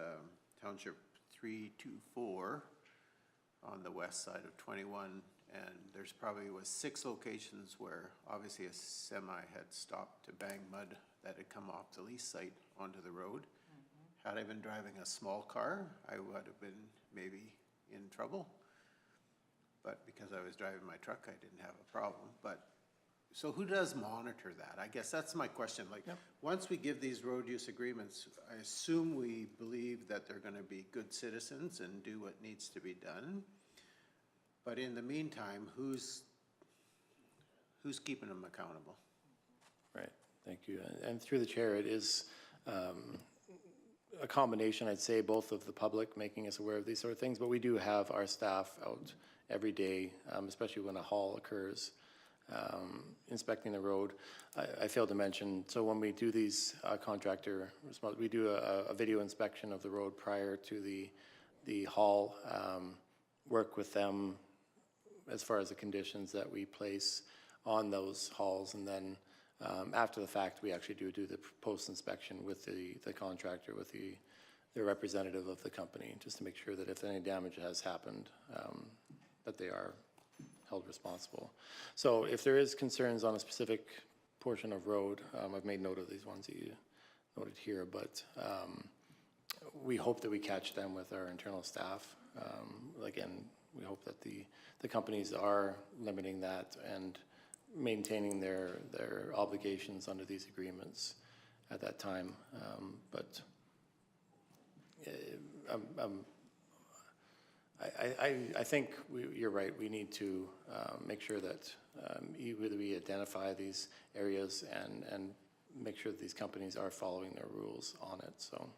Township 324 on the west side of 21, and there's probably was 6 locations where obviously a semi had stopped to bang mud that had come off the lease site onto the road. Had I been driving a small car, I would have been maybe in trouble. But because I was driving my truck, I didn't have a problem. But So who does monitor that? I guess that's my question. Like, once we give these road use agreements, I assume we believe that they're gonna be good citizens and do what needs to be done. But in the meantime, who's keeping them accountable? Right, thank you. And through the chair, it is a combination, I'd say, both of the public making us aware of these sort of things, but we do have our staff out every day, especially when a haul occurs, inspecting the road. I failed to mention, so when we do these contractor response, we do a video inspection of the road prior to the haul, work with them as far as the conditions that we place on those hauls, and then after the fact, we actually do the post-inspection with the contractor, with the representative of the company, just to make sure that if any damage has happened, that they are held responsible. So if there is concerns on a specific portion of road, I've made note of these ones that you noted here, but we hope that we catch them with our internal staff. Again, we hope that the companies are limiting that and maintaining their obligations under these agreements at that time. But I think you're right. We need to make sure that either we identify these areas and make sure that these companies are following their rules on it. So,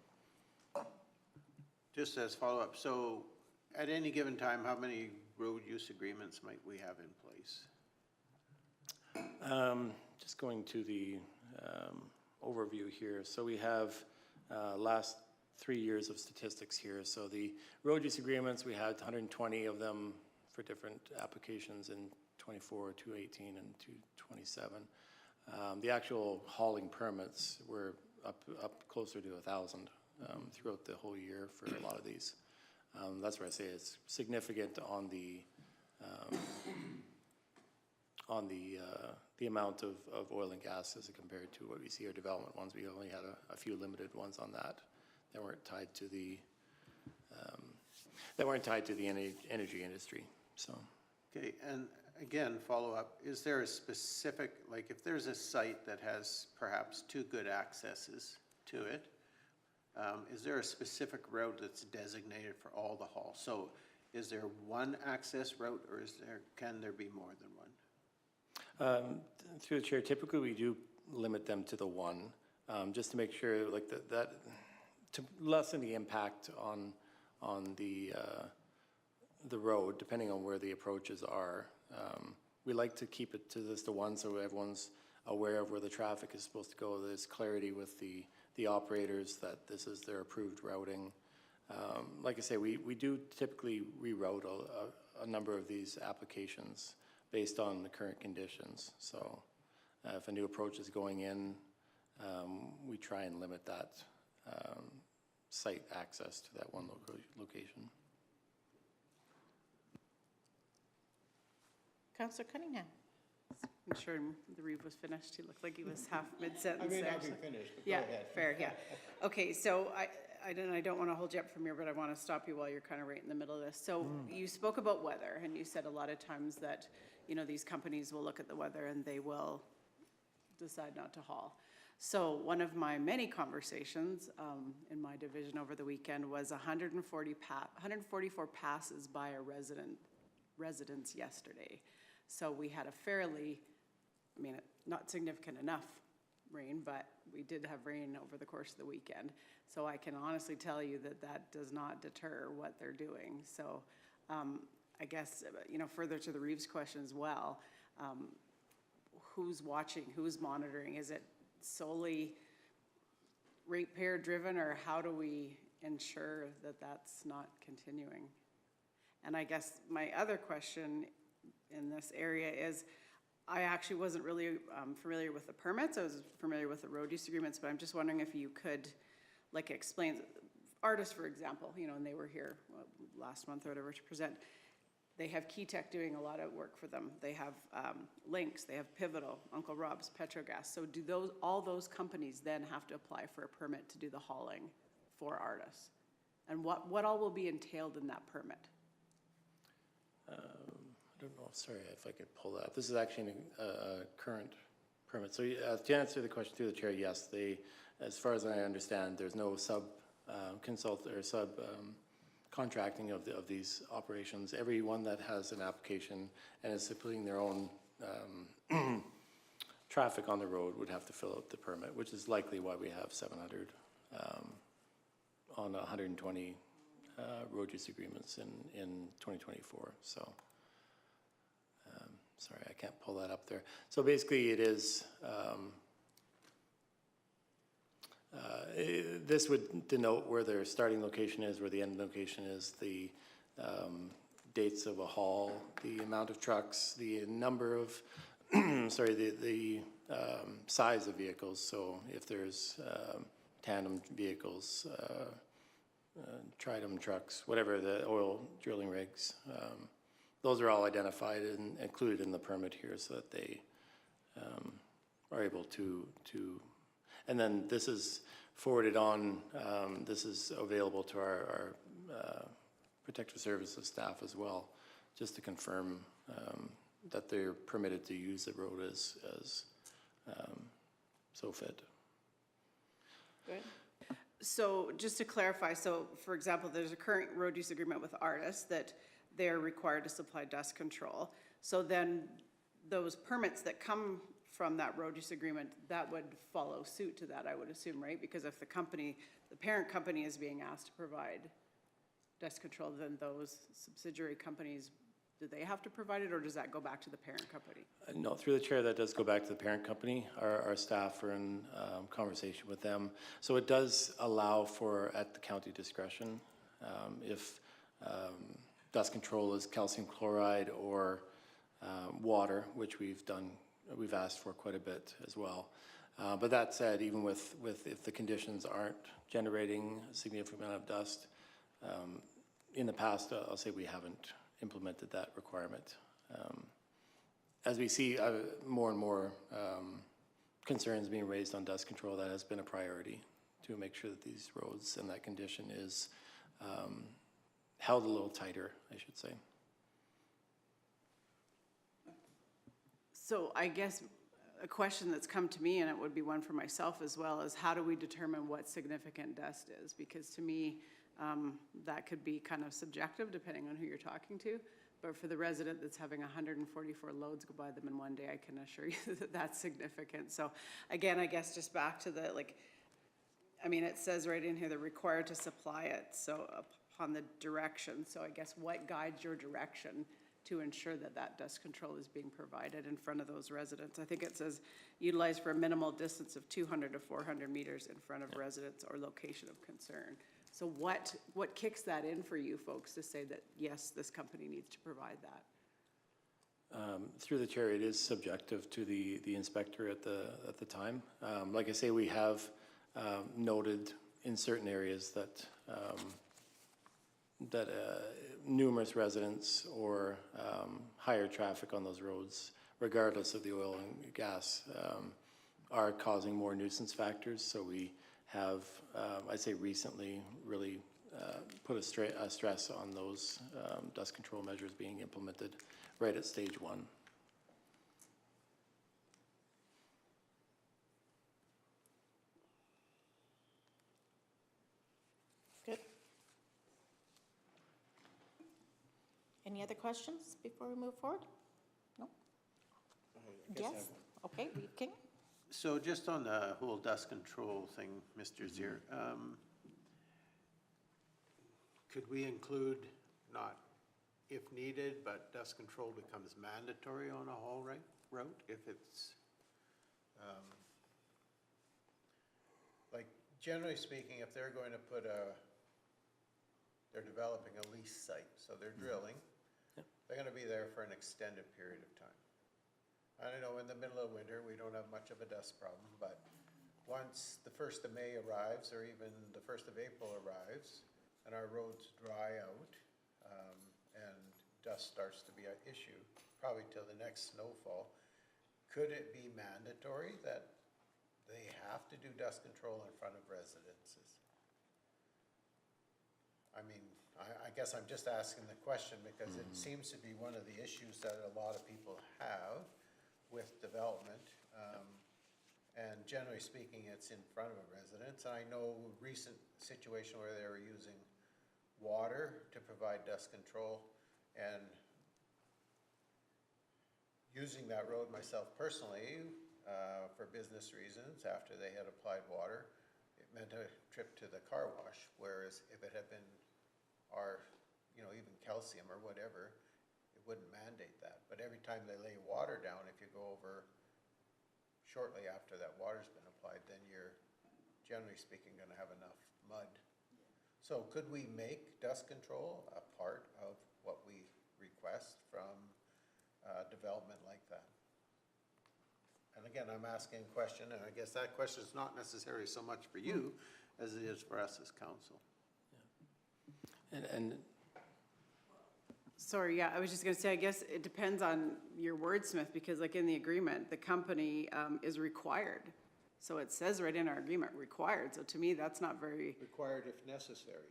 Just as follow-up, so at any given time, how many road use agreements might we have in place? just going to the overview here. So we have last 3 years of statistics here. So the road use agreements, we had 120 of them for different applications in 24, 218, and 227. The actual hauling permits were up closer to 1,000 throughout the whole year for a lot of these. That's where I say it's significant on the amount of oil and gas as compared to what we see our development ones. We only had a few limited ones on that weren't tied to the energy industry. So. Okay, and again, follow up, is there a specific, like if there's a site that has perhaps two good accesses to it, is there a specific route that's designated for all the hauls? So is there one access route or can there be more than one? Through the chair, typically we do limit them to the one, just to make sure like that to lessen the impact on the road, depending on where the approaches are. We like to keep it to just the one so everyone's aware of where the traffic is supposed to go. There's clarity with the operators that this is their approved routing. Like I say, we do typically reroute a number of these applications based on the current conditions. So if a new approach is going in, we try and limit that site access to that one location. Councillor Cunningham. I'm sure the Reeve was finished. He looked like he was half mid-sentence I may there. not be finished, but Yeah, go ahead. fair, yeah. Okay, so I don't want to hold you up from here, but I want to stop you while you're kind of right in the middle of this. So you spoke about weather, and you said a lot of times that, you know, these companies will look at the weather and they will decide not to haul. So one of my many conversations in my division over the weekend was 144 passes by a residence yesterday. So we had a fairly, I mean, not significant enough rain, but we did have rain over the course of the weekend. So I can honestly tell you that that does not deter what they're doing. So I guess, you know, further to the Reeves question as well, who's watching, who's monitoring? Is it solely ratepayer driven, or how do we ensure that that's not continuing? And I guess my other question in this area is, I actually wasn't really familiar with the permits. I was familiar with the road use agreements, but I'm just wondering if you could like explain, artists, for example, you know, and they were here last month or whatever to present. They have Key Tech doing a lot of work for them. They have Lynx, they have Pivotal, Uncle Rob's, Petrogas. So do all those companies then have to apply for a permit to do the hauling for artists? And what all will be entailed in that permit? I don't know, sorry if I could pull that. This is actually a current permit. So to answer the question through the chair, yes, they, as far as I understand, there's no contracting of these operations. Everyone that has an application and is putting their own traffic on the road would have to fill out the permit, which is likely why we have 700 on 120 road use agreements in 2024. So, sorry, I can't pull that up there. So basically it is, this would denote where their starting location is, where the end location is, the dates of a haul, the amount of trucks, the number of, sorry, the size of vehicles. So if there's tandem vehicles, Tridem trucks, whatever, the oil drilling rigs, those are all identified and included in the permit here so that they are able to, and then this is forwarded on, this is available to our protective services staff as well, just to confirm that they're permitted to use the road as so fit. Good. So just to clarify, so for example, there's a current road use agreement with Artis that they're required to supply dust control. So then those permits that come from that road use agreement, that would follow suit to that, I would assume, right? Because if the company, the parent company is being asked to provide dust control, then those subsidiary companies, do they have to provide it, or does that go back to the parent company? No, through the chair, that does go back to the parent company. Our staff are in conversation with them. So it does allow for, at the county discretion, if dust control is calcium chloride or water, which we've asked for quite a bit as well. But that said, even with if the conditions aren't generating a significant amount of dust, in the past, I'll say we haven't implemented that requirement. As we see more and more concerns being raised on dust control, that has been a priority to make sure that these roads and that condition is held a little tighter, I should say. So I guess a question that's come to me, and it would be one for myself as well, is how do we determine what significant dust is? Because to me, that could be kind of subjective depending on who you're talking to. But for the resident that's having 144 loads go by them in one day, I can assure you that that's significant. So again, I guess just back to the, like, I mean, it says right in here, they're required to supply it, so upon the direction. So I guess what guides your direction to ensure that that dust control is being provided in front of those residents? I think it says utilize for a minimal distance of 200 to 400 meters in front of residents or location of concern. So what kicks that in for you folks to say that, yes, this company needs to provide that? Through the chair, it is subjective to the inspector at the time. Like I say, we have noted in certain areas that numerous residents or higher traffic on those roads, regardless of the oil and gas, are causing more nuisance factors. So we have, I'd say recently, really put a stress on those dust control measures being implemented right at stage one. Good. Any other questions before we move forward? No? Yes? Okay, Reeve King? So just on the whole dust control thing, Mr. Zier, could we include not if needed, but dust control becomes mandatory on a haul route if it's, like generally speaking, if they're going to put they're developing a lease site, so they're drilling, they're going to be there for an extended period of time. I don't know, in the middle of winter, we don't have much of a dust problem, but once the 1st of May arrives, or even the 1st of April arrives, and our roads dry out, and dust starts to be an issue, probably till the next snowfall, could it be mandatory that they have to do dust control in front of residences? I mean, I guess I'm just asking the question because it seems to be one of the issues that a lot of people have with development. And generally speaking, it's in front of a residence. And I know a recent situation where they were using water to provide dust control, and using that road myself personally for business reasons after they had applied water, it meant a trip to the car wash, whereas if it had been our, even calcium or whatever, it wouldn't mandate that. But every time they lay water down, if you go over shortly after that water's been applied, then you're, generally speaking, gonna have enough mud. So could we make dust control a part of what we request from development like that? And again, I'm asking a question, and I guess that question is not necessarily so much for you as it is for us as council. And Sorry, yeah, I was just gonna say, I guess it depends on your wordsmith, because like in the agreement, the company is required. So it says right in our agreement, required, so to me, that's not very, Required if necessary.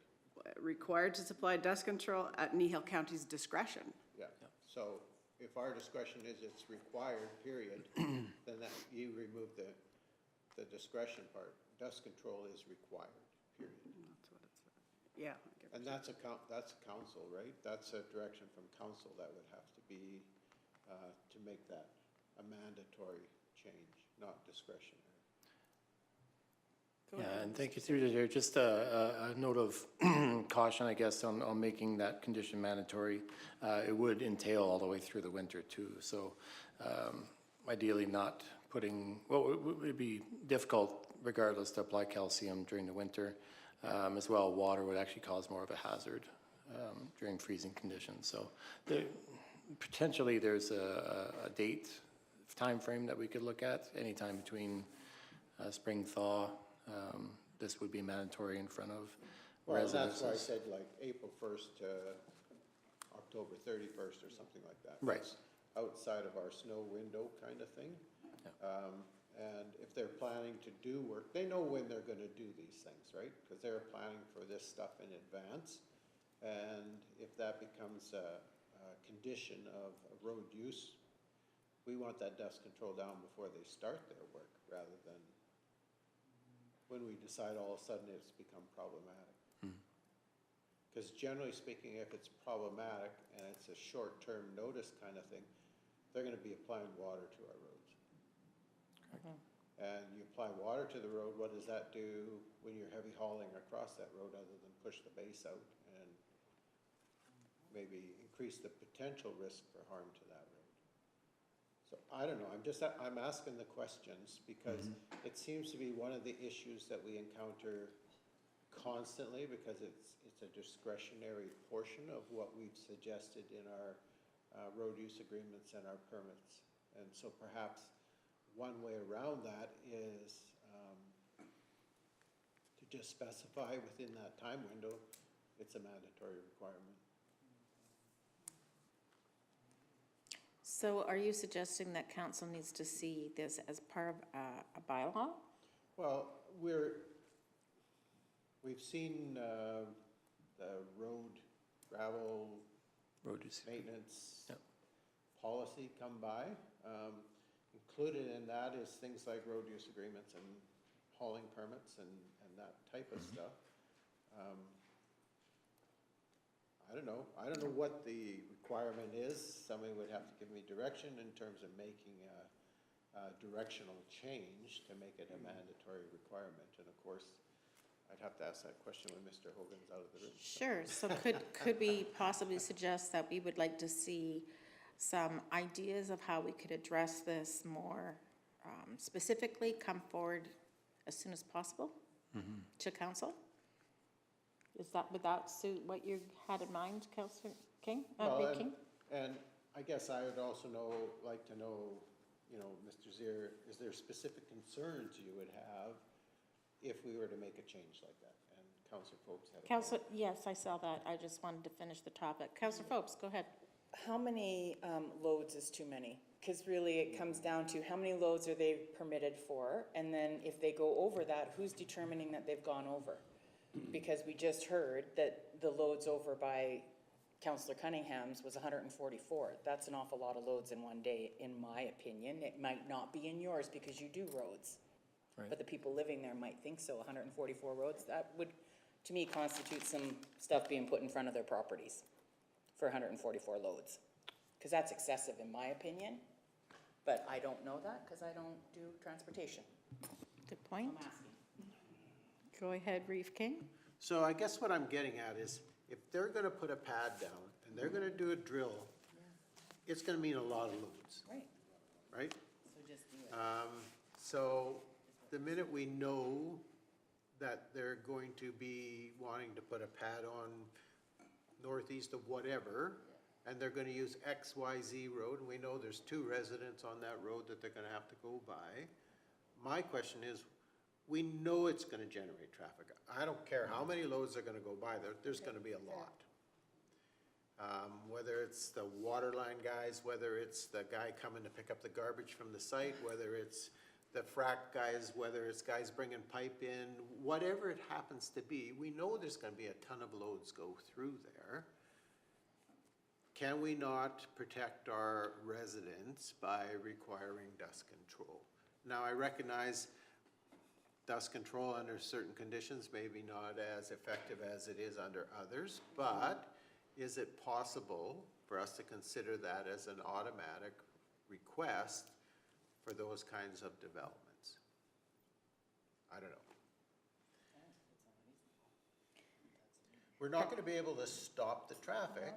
required to supply dust control at Kneehill County's discretion. Yeah, so if our discretion is it's required, period, then that, you remove the discretion part. Dust control is required, period. That's what it said. Yeah. I get And that's council, right? That's a direction from council that would have to be, to make that a mandatory change, not discretionary. yeah, and thank you through the chair. Just a note of caution, I guess, on making that condition mandatory. It would entail all the way through the winter too. So ideally not putting, well, it would be difficult regardless to apply calcium during the winter. As well, water would actually cause more of a hazard during freezing conditions. So potentially there's a date, time frame that we could look at, anytime between spring thaw. This would be mandatory in front of residences. Well, that's why I said like April 1st to October 31st or something like that. Right. That's outside of our snow window kind of thing. Yeah. And if they're planning to do work, they know when they're gonna do these things, right? Because they're planning for this stuff in advance. And if that becomes a condition of road use, we want that dust control down before they start their work, rather than when we decide all of a sudden it's become problematic. Because generally speaking, if it's problematic and it's a short-term notice kind of thing, they're gonna be applying water to our roads. And you apply water to the road, what does that do when you're heavy hauling across that road, other than push the base out and maybe increase the potential risk for harm to that road? So I don't know, I'm asking the questions because it seems to be one of the issues that we encounter constantly, because it's a discretionary portion of what we've suggested in our road use agreements and our permits. And so perhaps one way around that is to just specify within that time window, it's a mandatory requirement. So are you suggesting that council needs to see this as part of a bylaw? Well, we've seen the road gravel maintenance policy come by. Included in that is things like road use agreements and hauling permits and that type of stuff. I don't know what the requirement is. Somebody would have to give me direction in terms of making a directional change to make it a mandatory requirement. And of course, I'd have to ask that question when Mr. Hogan's out of the room. Sure, so could we possibly suggest that we would like to see some ideas of how we could address this more specifically, come forward as soon as possible to council? Would that suit what you had in mind, Councillor King? King? And I guess I would also like to know, Mr. Zier, is there specific concerns you would have if we were to make a change like that? And Councillor Phopes had a Councillor, yes, I saw that. I just wanted to finish the topic. Councillor Phopes, go ahead. How many loads is too many? Because really it comes down to how many loads are they permitted for? And then if they go over that, who's determining that they've gone over? Because we just heard that the loads over by Councillor Cunningham's was 144. That's an awful lot of loads in one day, in my opinion. It might not be in yours because you do roads. Right. But the people living there might think so, 144 roads. That would, to me, constitute some stuff being put in front of their properties for 144 loads. Because that's excessive in my opinion, but I don't know that because I don't do transportation. Good point. I'm asking. Go ahead, Reeve King. So I guess what I'm getting at is, if they're gonna put a pad down and they're gonna do a drill, it's gonna mean a lot of loads, Right, right? so just do it. So the minute we know that they're going to be wanting to put a pad on northeast of whatever, and they're gonna use XYZ road, and we know there's 2 residents on that road that they're gonna have to go by. My question is, we know it's gonna generate traffic. I don't care how many loads are gonna go by there, there's gonna be a lot. Whether it's the water line guys, whether it's the guy coming to pick up the garbage from the site, whether it's the frack guys, whether it's guys bringing pipe in, whatever it happens to be, we know there's gonna be a ton of loads go through there. Can we not protect our residents by requiring dust control? Now, I recognize dust control under certain conditions may be not as effective as it is under others, but is it possible for us to consider that as an automatic request for those kinds of developments? I don't know. We're not gonna be able to stop the traffic,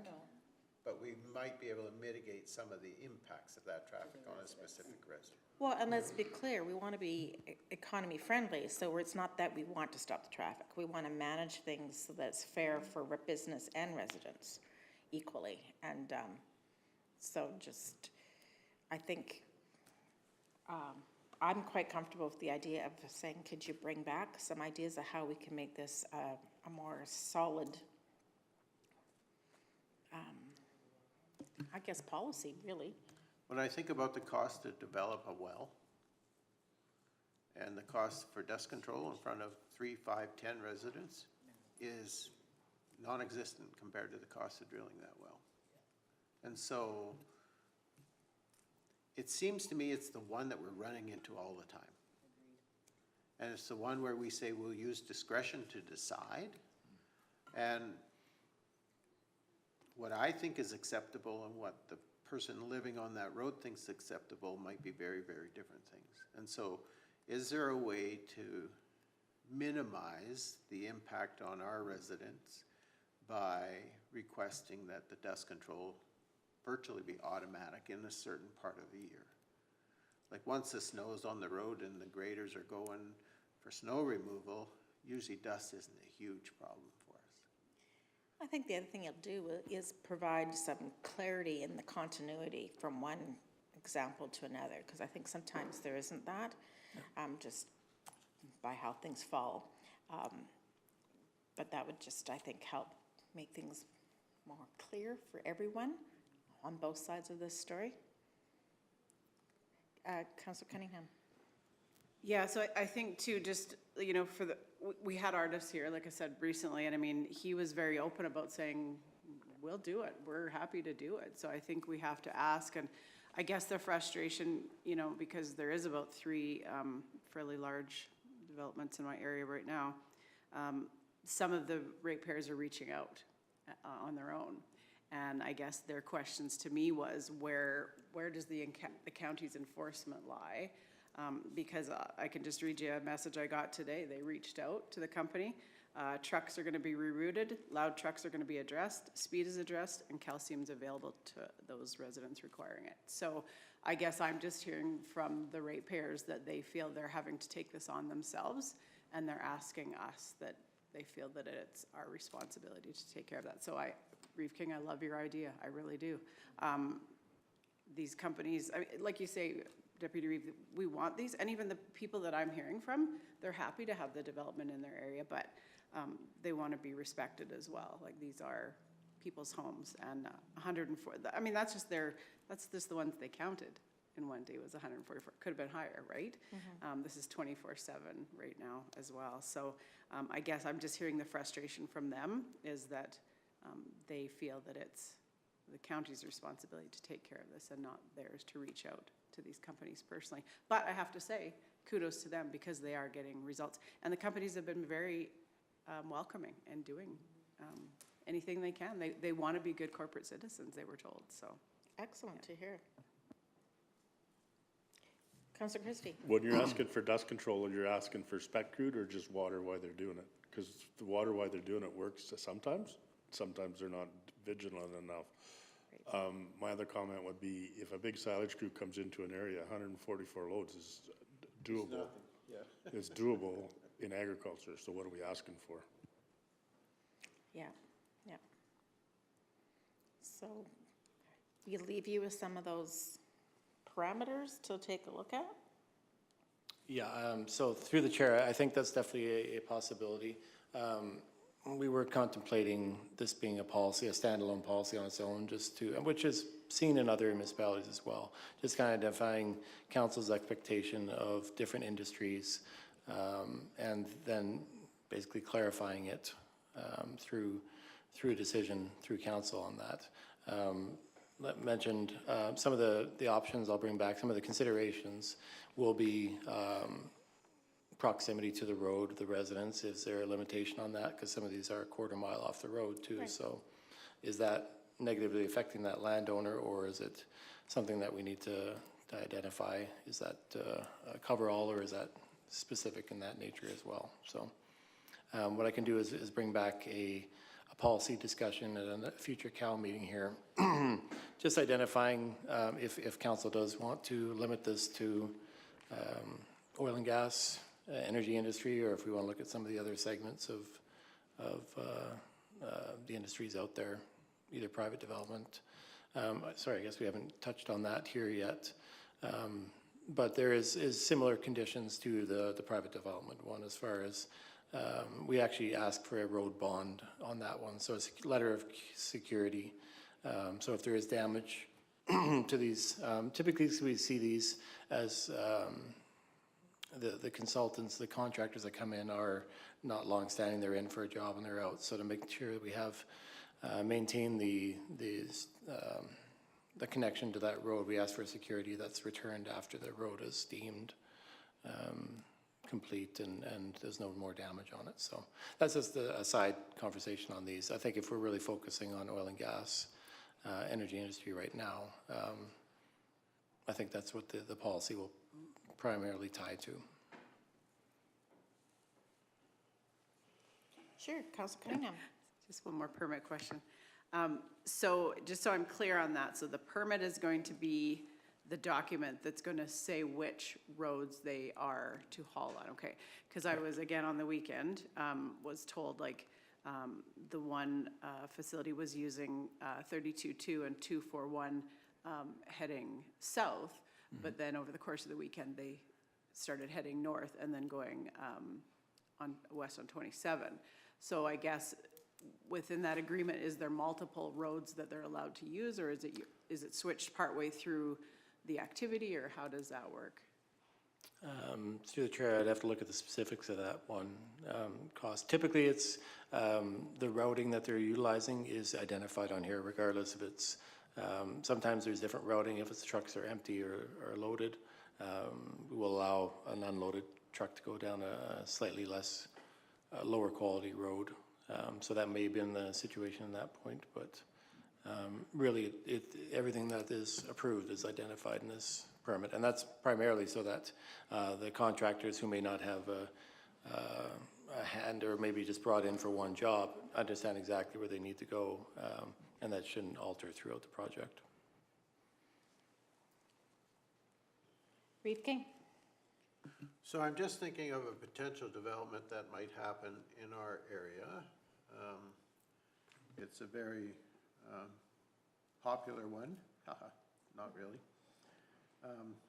but we might be able to mitigate some of the impacts of that traffic on a specific resident. Well, and let's be clear, we want to be economy friendly, so it's not that we want to stop the traffic. We want to manage things so that it's fair for business and residents equally. And so just, I think, I'm quite comfortable with the idea of saying, could you bring back some ideas of how we can make this a more solid, I guess, policy, really. When I think about the cost to develop a well and the cost for dust control in front of 3, 5, 10 residents is non-existent compared to the cost of drilling that well. And so it seems to me it's the one that we're running into all the time. And it's the one where we say we'll use discretion to decide. And what I think is acceptable and what the person living on that road thinks acceptable might be very, very different things. And so is there a way to minimize the impact on our residents by requesting that the dust control virtually be automatic in a certain part of the year? Like once the snow is on the road and the graders are going for snow removal, usually dust isn't a huge problem for us. I think the other thing it'll do is provide some clarity in the continuity from one example to another, because I think sometimes there isn't that, just by how things fall. But that would just, I think, help make things more clear for everyone on both sides of this story. Councillor Cunningham. Yeah, so I think too, just, you know, we had artists here, like I said, recently, and I mean, he was very open about saying, we'll do it, we're happy to do it. So I think we have to ask, and I guess the frustration, you know, because there is about 3 fairly large developments in my area right now, some of the ratepayers are reaching out on their own. And I guess their questions to me was, where does the county's enforcement lie? Because I can just read you a message I got today. They reached out to the company. Trucks are going to be rerouted, loud trucks are going to be addressed, speed is addressed, and calcium's available to those residents requiring it. So I guess I'm just hearing from the ratepayers that they feel they're having to take this on themselves, and they're asking us that they feel that it's our responsibility to take care of that. So Reeve King, I love your idea, I really do. These companies, I mean, like you say, Deputy Reeve, we want these, and even the people that I'm hearing from, they're happy to have the development in their area, but they want to be respected as well. Like, these are people's homes, and 104, I mean, that's just the ones they counted. in one day was 144. Could have been higher, right? This is 24/7 right now as well. So I guess I'm just hearing the frustration from them is that they feel that it's the county's responsibility to take care of this and not theirs to reach out to these companies personally. But I have to say, kudos to them because they are getting results. And the companies have been very welcoming and doing anything they can. They want to be good corporate citizens, they were told, so. Excellent to hear. Councillor Christie? When you're asking for dust control, you're asking for spec crude or just water while they're doing it? Because the water while they're doing it works sometimes they're not vigilant enough. My other comment would be, if a big silage crew comes into an area, 144 loads is doable. It's doable in agriculture, so what are we asking for? Yeah, yeah. So we leave you with some of those parameters to take a look at? Yeah, so through the chair, I think that's definitely a possibility. We were contemplating this being a policy, a standalone policy on its own, just to, which is seen in other municipalities as well, just kind of identifying council's expectation of different industries, and then basically clarifying it through a decision through council on that. Mentioned some of the options I'll bring back, some of the considerations will be proximity to the road, the residence. Is there a limitation on that? Because some of these are a quarter mile off the road too. Right. So is that negatively affecting that landowner, or is it something that we need to identify? Is that a cover-all, or is that specific in that nature as well? So what I can do is bring back a policy discussion at a future CAL meeting here, just identifying if council does want to limit this to oil and gas, energy industry, or if we want to look at some of the other segments of the industries out there, either private development. Sorry, I guess we haven't touched on that here yet. But there is similar conditions to the private development one, as far as we actually ask for a road bond on that one. So it's a letter of security. So if there is damage to these, typically we see these as the consultants, the contractors that come in are not long-standing. They're in for a job and they're out. So to make sure that we have maintain the connection to that road, we ask for security that's returned after the road is deemed complete and there's no more damage on it. So that's just a side conversation on these. I think if we're really focusing on oil and gas, energy industry right now, I think that's what the policy will primarily tie to. Sure, Councilor Cunningham. Just one more permit question. So just so I'm clear on that, so the permit is going to be the document that's going to say which roads they are to haul on, okay? Because I was, again, on the weekend, was told like the one facility was using 32.2 and 241 heading south, but then over the course of the weekend, they started heading north and then going on west on 27. So I guess within that agreement, is there multiple roads that they're allowed to use, or is it switched partway through the activity, or how does that work? Through the chair, I'd have to look at the specifics of that one cost. Typically, it's the routing that they're utilizing is identified on here, regardless if it's, sometimes there's different routing if it's trucks are empty or loaded. We will allow an unloaded truck to go down a slightly less, lower quality road. So that may have been the situation in that point, but really everything that is approved is identified in this permit. And that's primarily so that the contractors who may not have a hand or maybe just brought in for one job understand exactly where they need to go, and that shouldn't alter throughout the project. Reeve King. So I'm just thinking of a potential development that might happen in our area. It's a very popular one, not really.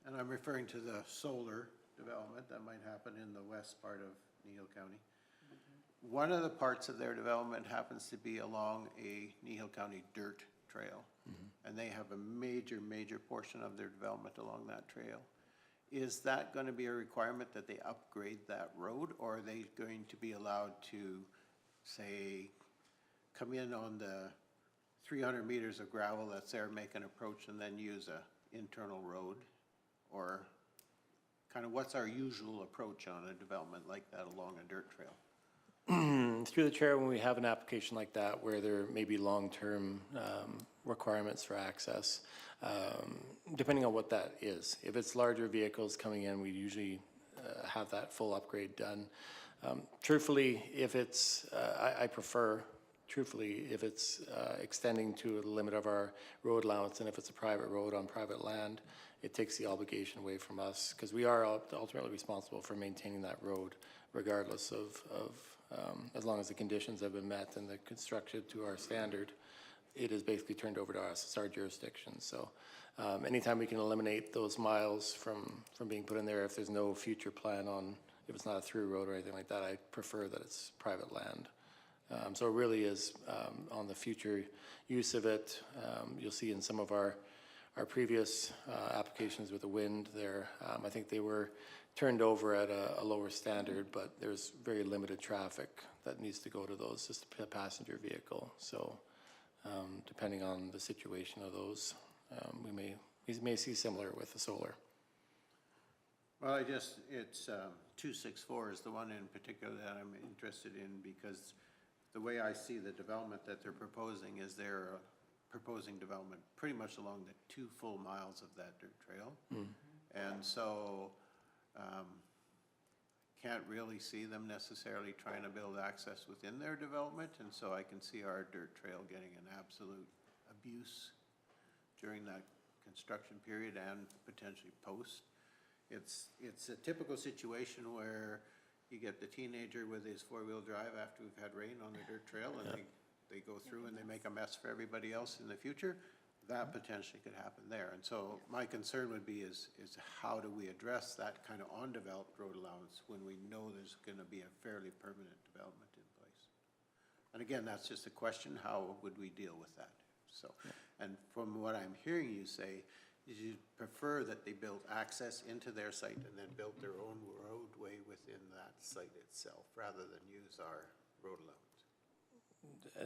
And I'm referring to the solar development that might happen in the west part of Kneehill County. One of the parts of their development happens to be along a Kneehill County dirt trail. And they have a major, major portion of their development along that trail. Is that going to be a requirement that they upgrade that road, or are they going to be allowed to, say, come in on the 300 meters of gravel that's there, make an approach, and then use a internal road? Or kind of what's our usual approach on a development like that along a dirt trail? Through the chair, when we have an application like that where there may be long-term requirements for access, depending on what that is. If it's larger vehicles coming in, we usually have that full upgrade done. Truthfully, if it's, I prefer, truthfully, if it's extending to the limit of our road allowance, and if it's a private road on private land, it takes the obligation away from us, because we are ultimately responsible for maintaining that road, regardless of as long as the conditions have been met and they're constructed to our standard, it is basically turned over to us. It's our jurisdiction. So anytime we can eliminate those miles from being put in there, if there's no future plan on, if it's not a through road or anything like that, I prefer that it's private land. So it really is on the future use of it. You'll see in some of our previous applications with the wind there, I think they were turned over at a lower standard, but there's very limited traffic that needs to go to those, just a passenger vehicle. So depending on the situation of those, we may see similar with the solar. Well, it's 264 is the one in particular that I'm interested in, because the way I see the development that they're proposing is they're proposing development pretty much along the 2 full miles of that dirt trail. And so can't really see them necessarily trying to build access within their development, and so I can see our dirt trail getting an absolute abuse during that construction period and potentially post. It's a typical situation where you get the teenager with his 4-wheel drive after we've had rain on the dirt trail, and they go through and they make a mess for everybody else in the future. That potentially could happen there. And so my concern would be is how do we address that kind of undeveloped road allowance when we know there's going to be a fairly permanent development in place? And again, that's just a question, how would we deal with that? So, and from what I'm hearing you say, is you prefer that they build access into their site and then build their own roadway within that site itself, rather than use our road allowance.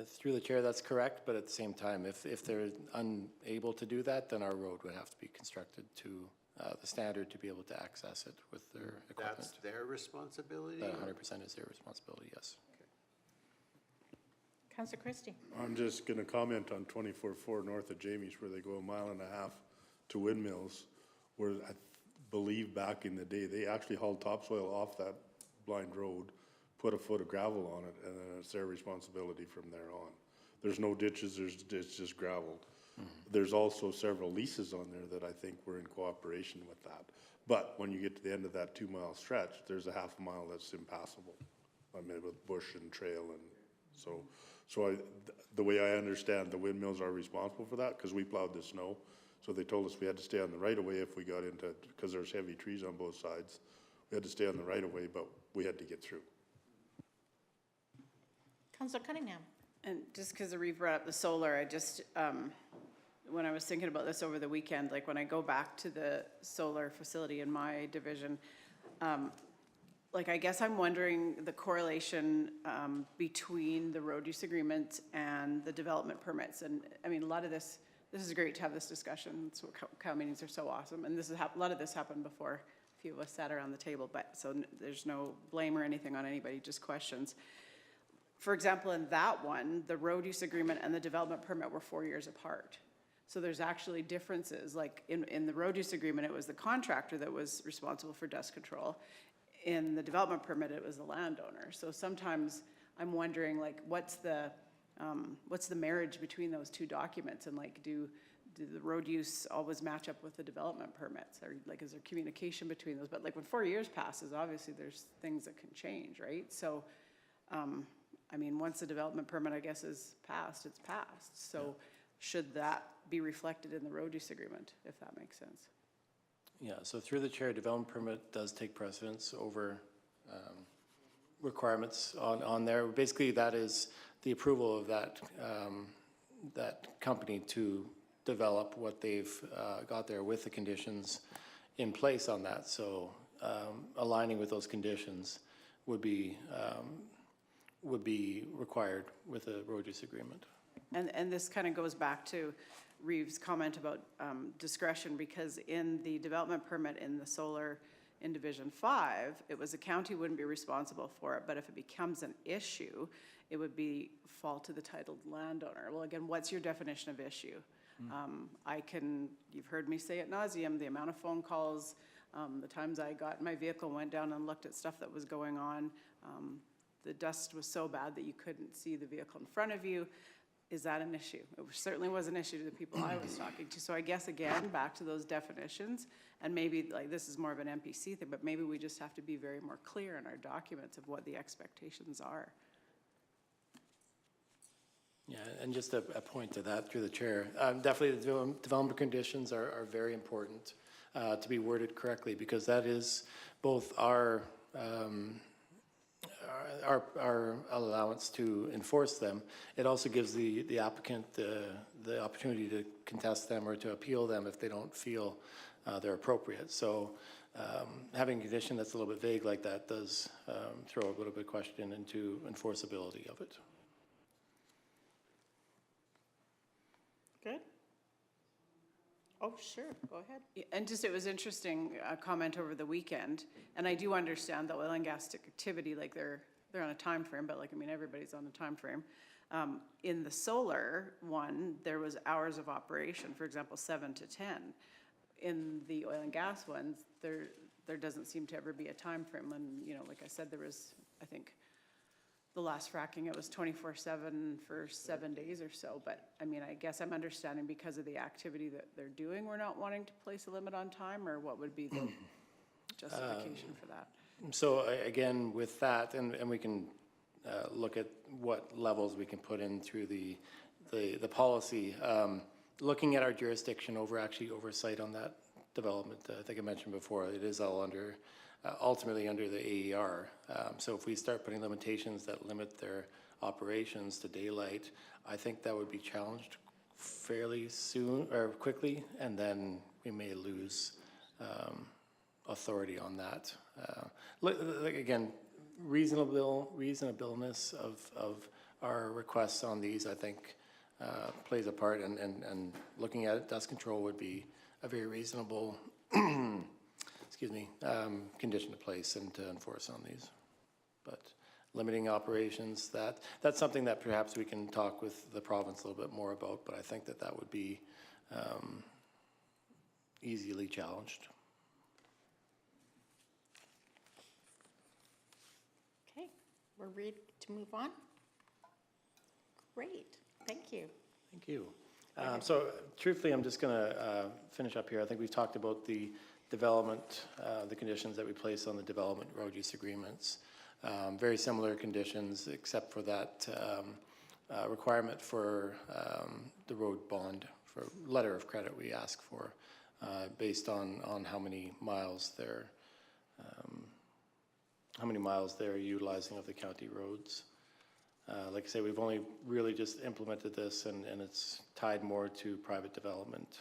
Through the chair, that's correct, but at the same time, if they're unable to do that, then our road would have to be constructed to the standard to be able to access it with their equipment. That's their responsibility? That 100% is their responsibility, yes. Councillor Christie. I'm just going to comment on 24-4 north of Jamie's, where they go 1.5 miles to Windmills, where I believe back in the day, they actually hauled topsoil off that blind road, put a foot of gravel on it, and then it's their responsibility from there on. There's no ditches, it's just gravel. There's also several leases on there that I think were in cooperation with that. But when you get to the end of that 2-mile stretch, there's a 1/2 mile that's impassable. I mean, with bush and trail, and so the way I understand, the Windmills are responsible for that, because we plowed the snow. So they told us we had to stay on the right of way if we got into, because there's heavy trees on both sides. We had to stay on the right of way, but we had to get through. Councillor Cunningham. And just because Reeve brought up the solar, I just, when I was thinking about this over the weekend, like when I go back to the solar facility in my division, like I guess I'm wondering the correlation between the road use agreement and the development permits. And I mean, a lot of this is great to have this discussion. That's what cow meetings are so awesome. And this is a lot of this happened before a few of us sat around the table, but so there's no blame or anything on anybody, just questions. For example, in that one, the road use agreement and the development permit were 4 years apart. So there's actually differences. Like in the road use agreement, it was the contractor that was responsible for dust control. In the development permit, it was the landowner. So sometimes I'm wondering, like, what's the marriage between those two documents? And like, do the road use always match up with the development permits? Or like, is there communication between those? But like when 4 years passes, obviously there's things that can change, right? So, I mean, once the development permit, I guess, is passed, it's passed. So should that be reflected in the road use agreement, if that makes sense? Yeah, so through the chair, development permit does take precedence over requirements on there. Basically, that is the approval of that that company to develop what they've got there with the conditions in place on that. So aligning with those conditions would be required with a road use agreement. And this kind of goes back to Reeves' comment about discretion, because in the development permit in the solar in Division 5, it was the county wouldn't be responsible for it, but if it becomes an issue, it would fall to the titled landowner. Well, again, what's your definition of issue? You've heard me say ad nauseum, the amount of phone calls, the times I got in my vehicle, went down and looked at stuff that was going on. The dust was so bad that you couldn't see the vehicle in front of you. Is that an issue? It certainly was an issue to the people I was talking to. So I guess, again, back to those definitions, and maybe like this is more of an MPC thing, but maybe we just have to be very more clear in our documents of what the expectations are. Yeah, and just a point to that through the chair. Definitely the development conditions are very important to be worded correctly, because that is both our allowance to enforce them. It also gives the applicant the opportunity to contest them or to appeal them if they don't feel they're appropriate. So having a condition that's a little bit vague like that does throw a little bit of question into enforceability of it. Good. Oh, sure, go ahead. Yeah, and just, it was interesting, comment over the weekend, and I do understand the oil and gas activity, like they're on a time frame, but like, I mean, everybody's on a time frame. In the solar one, there was hours of operation, for example, 7 to 10. In the oil and gas ones, there doesn't seem to ever be a time frame. And, you know, like I said, there was, I think, the last fracking, it was 24/7 for 7 days or so. But I mean, I guess I'm understanding because of the activity that they're doing, we're not wanting to place a limit on time, or what would be the justification for that? So again, with that, and we can look at what levels we can put in through the policy. Looking at our jurisdiction over actually oversight on that development, I think I mentioned before, it is all under, ultimately under the AER. So if we start putting limitations that limit their operations to daylight, I think that would be challenged fairly soon or quickly, and then we may lose authority on that. Again, reasonableness of our requests on these, I think, plays a part, and looking at it, dust control would be a very reasonable excuse me, condition to place and to enforce on these. But limiting operations, that's something that perhaps we can talk with the province a little bit more about, but I think that would be easily challenged. Okay, we're ready to move on? Great, thank you. Thank you. So truthfully, I'm just going to finish up here. I think we've talked about the development, the conditions that we place on the development road use agreements. Very similar conditions, except for that requirement for the road bond, for letter of credit we ask for, based on how many miles they're utilizing of the county roads. Like I say, we've only really just implemented this, and it's tied more to private development.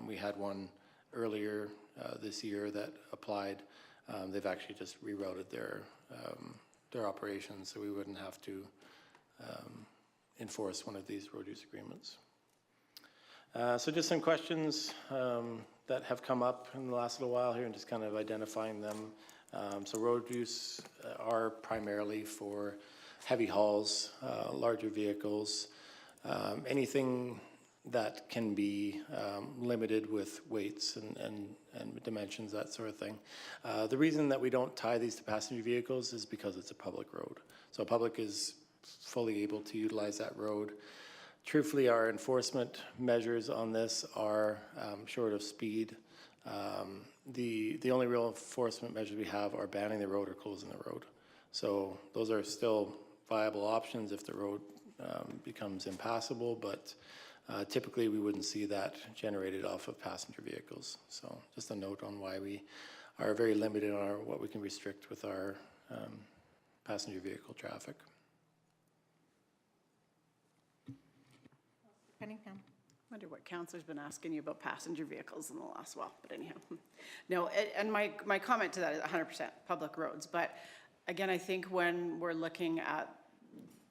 We had one earlier this year that applied. They've actually just rerouted their operations, so we wouldn't have to enforce one of these road use agreements. So just some questions that have come up in the last little while here, and just kind of identifying them. So road use are primarily for heavy hauls, larger vehicles, anything that can be limited with weights and dimensions, that sort of thing. The reason that we don't tie these to passenger vehicles is because it's a public road. So public is fully able to utilize that road. Truthfully, our enforcement measures on this are short of speed. The only real enforcement measures we have are banning the road or closing the road. So those are still viable options if the road becomes impassable, but typically we wouldn't see that generated off of passenger vehicles. So just a note on why we are very limited on what we can restrict with our passenger vehicle traffic. Cunningham. Wonder what councilor's been asking you about passenger vehicles in the last while, but anyhow. No, and my comment to that is 100% public roads, but again, I think when we're looking at,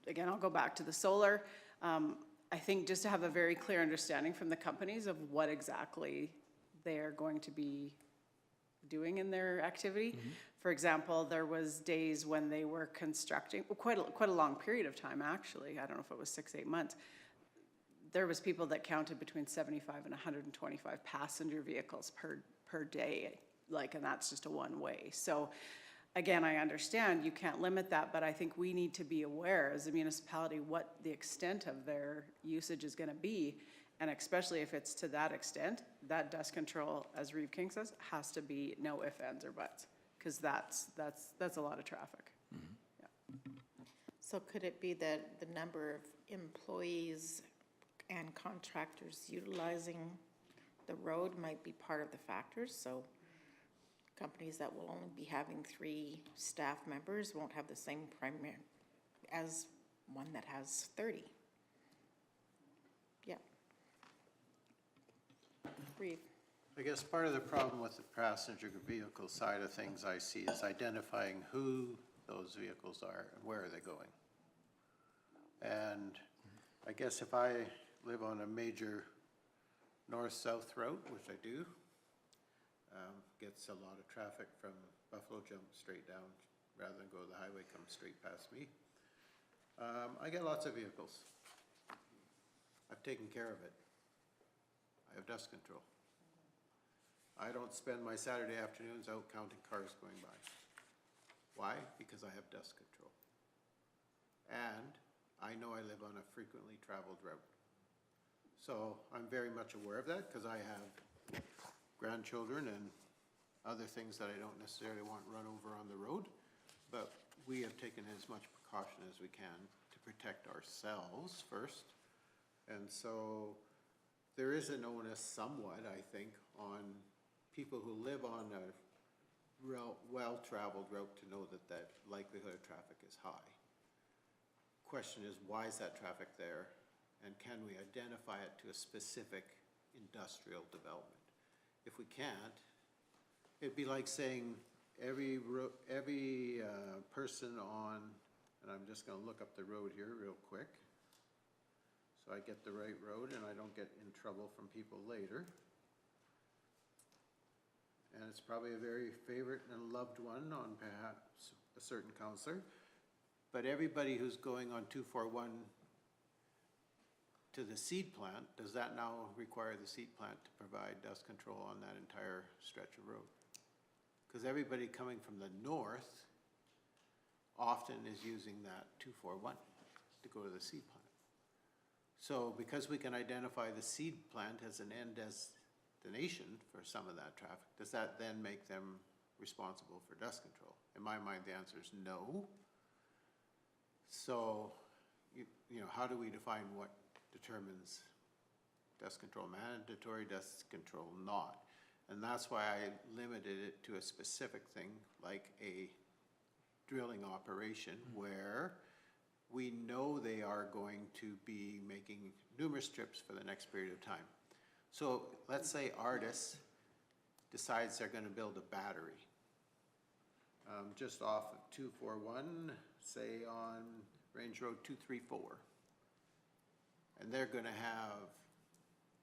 again, I'll go back to the solar, I think just to have a very clear understanding from the companies of what exactly they're going to be doing in their activity. For example, there was days when they were constructing, quite a long period of time, actually. I don't know if it was 6-8 months. There was people that counted between 75 and 125 passenger vehicles per day, like, and that's just a one-way. So again, I understand you can't limit that, but I think we need to be aware as a municipality what the extent of their usage is gonna be. And especially if it's to that extent, that dust control, as Reeve King says, has to be no ifs, ands, or buts, because that's a lot of traffic. So could it be that the number of employees and contractors utilizing the road might be part of the factors? So companies that will only be having 3 staff members won't have the same primary as one that has 30. Yeah. Reeve. I guess part of the problem with the passenger vehicle side of things I see is identifying who those vehicles are and where are they going. And I guess if I live on a major north-south route, which I do, gets a lot of traffic from Buffalo Jump straight down, rather than go to the highway, come straight past me. I get lots of vehicles. I've taken care of it. I have dust control. I don't spend my Saturday afternoons out counting cars going by. Why? Because I have dust control. And I know I live on a frequently traveled route. So I'm very much aware of that because I have grandchildren and other things that I don't necessarily want run over on the road. But we have taken as much precaution as we can to protect ourselves first. And so there is an onus somewhat, I think, on people who live on a well-traveled route to know that that likelihood of traffic is high. Question is, why is that traffic there? And can we identify it to a specific industrial development? If we can't, it'd be like saying every person on, and I'm just gonna look up the road here real quick, so I get the right road and I don't get in trouble from people later. And it's probably a very favorite and loved one on perhaps a certain councillor. But everybody who's going on 241 to the seed plant, does that now require the seed plant to provide dust control on that entire stretch of road? Because everybody coming from the north often is using that 241 to go to the seed plant. So because we can identify the seed plant as an end destination for some of that traffic, does that then make them responsible for dust control? In my mind, the answer is no. So, you know, how do we define what determines dust control mandatory, dust control not? And that's why I limited it to a specific thing, like a drilling operation where we know they are going to be making numerous trips for the next period of time. So let's say Artis decides they're gonna build a battery just off of 241, say on Range Road 234. And they're gonna have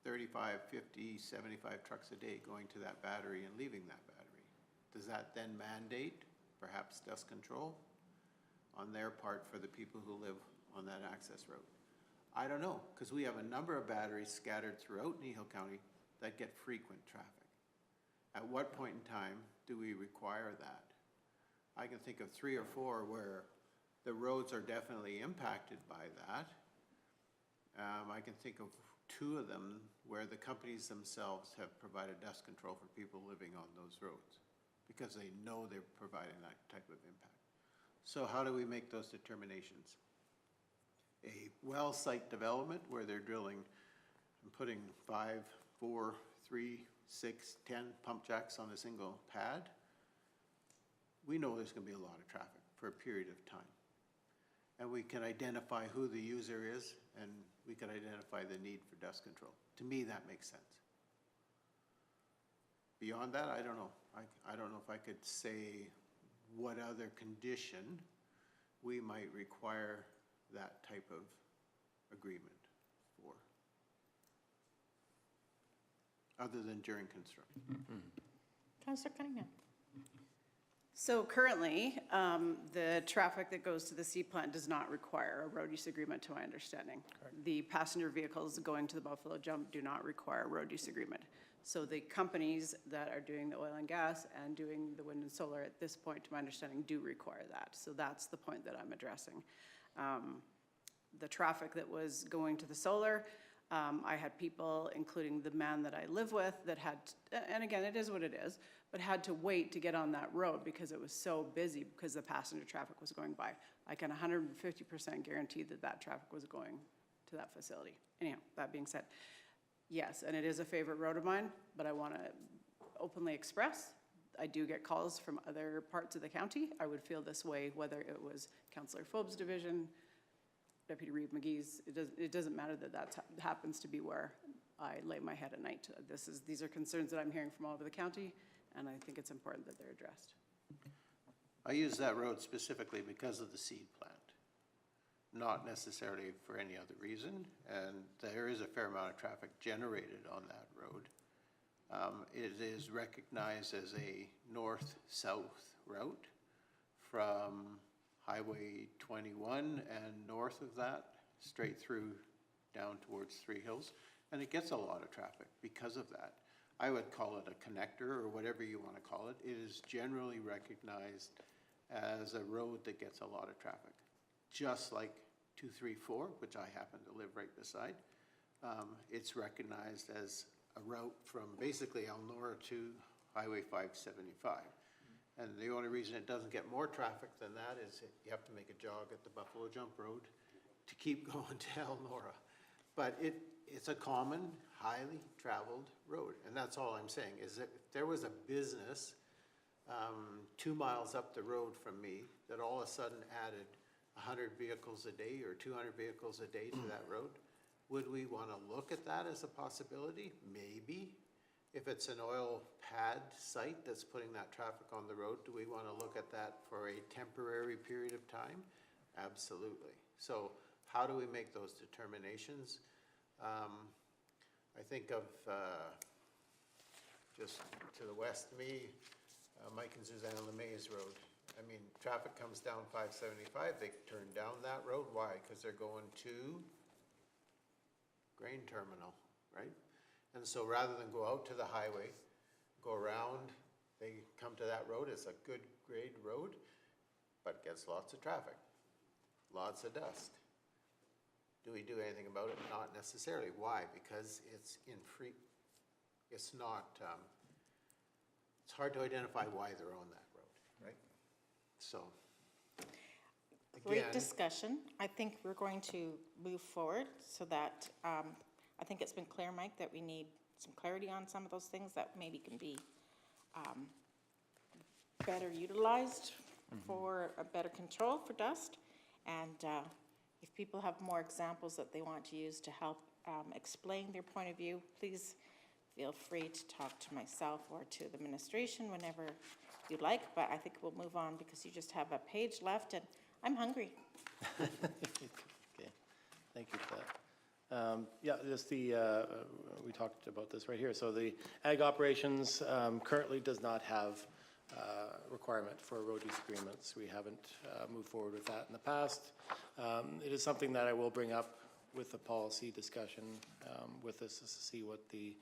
35, 50, 75 trucks a day going to that battery and leaving that battery. Does that then mandate perhaps dust control on their part for the people who live on that access road? I don't know, because we have a number of batteries scattered throughout Kneehill County that get frequent traffic. At what point in time do we require that? I can think of 3 or 4 where the roads are definitely impacted by that. I can think of 2 of them where the companies themselves have provided dust control for people living on those roads because they know they're providing that type of impact. So how do we make those determinations? A well site development where they're drilling and putting 5, 4, 3, 6, 10 pump jacks on a single pad, we know there's gonna be a lot of traffic for a period of time. and we can identify who the user is, and we can identify the need for dust control. To me, that makes sense. Beyond that, I don't know. I don't know if I could say what other condition we might require that type of agreement for, other than during construction. Councillor Cunningham. So currently, the traffic that goes to the C plant does not require a road use agreement, to my understanding. The passenger vehicles going to the Buffalo Jump do not require a road use agreement. So the companies that are doing the oil and gas and doing the wind and solar at this point, to my understanding, do require that. So that's the point that I'm addressing. The traffic that was going to the solar, I had people, including the man that I live with, that had, and again, it is what it is, but had to wait to get on that road because it was so busy because the passenger traffic was going by. I can 150% guarantee that that traffic was going to that facility. Anyhow, that being said, yes, and it is a favorite road of mine, but I want to openly express, I do get calls from other parts of the county. I would feel this way whether it was Councillor Fobb's division, Deputy Reeve McGee's. It doesn't matter that that happens to be where I lay my head at night. These are concerns that I'm hearing from all over the county, and I think it's important that they're addressed. I use that road specifically because of the seed plant, not necessarily for any other reason, and there is a fair amount of traffic generated on that road. It is recognized as a north-south route from Highway 21 and north of that, straight through down towards Three Hills, and it gets a lot of traffic because of that. I would call it a connector or whatever you want to call it. It is generally recognized as a road that gets a lot of traffic, just like 234, which I happen to live right beside. It's recognized as a route from basically Elnora to Highway 575. And the only reason it doesn't get more traffic than that is you have to make a jog at the Buffalo Jump Road to keep going to Elnora. But it's a common, highly traveled road. And that's all I'm saying, is that if there was a business 2 miles up the road from me that all of a sudden added 100 vehicles a day or 200 vehicles a day to that road, would we want to look at that as a possibility? Maybe. If it's an oil pad site that's putting that traffic on the road, do we want to look at that for a temporary period of time? Absolutely. So how do we make those determinations? I think of just to the west of me, Mike and Suzanne LeMay's road. I mean, traffic comes down 575, they turn down that road. Why? Because they're going to grain terminal, right? And so rather than go out to the highway, go around, they come to that road. It's a good grade road, but gets lots of traffic, lots of dust. Do we do anything about it? Not necessarily. Why? Because it's it's not, it's hard to identify why they're on that road, right? So, Great again, discussion. I think we're going to move forward so that, I think it's been clear, Mike, that we need some clarity on some of those things that maybe can be better utilized for a better control for dust. And if people have more examples that they want to use to help explain their point of view, please feel free to talk to myself or to the administration whenever you'd like. But I think we'll move on because you just have a page left and I'm hungry. Okay, thank you for that. Yeah, just we talked about this right here. So the ag operations currently does not have requirement for road use agreements. We haven't moved forward with that in the past. It is something that I will bring up with the policy discussion with us to see what the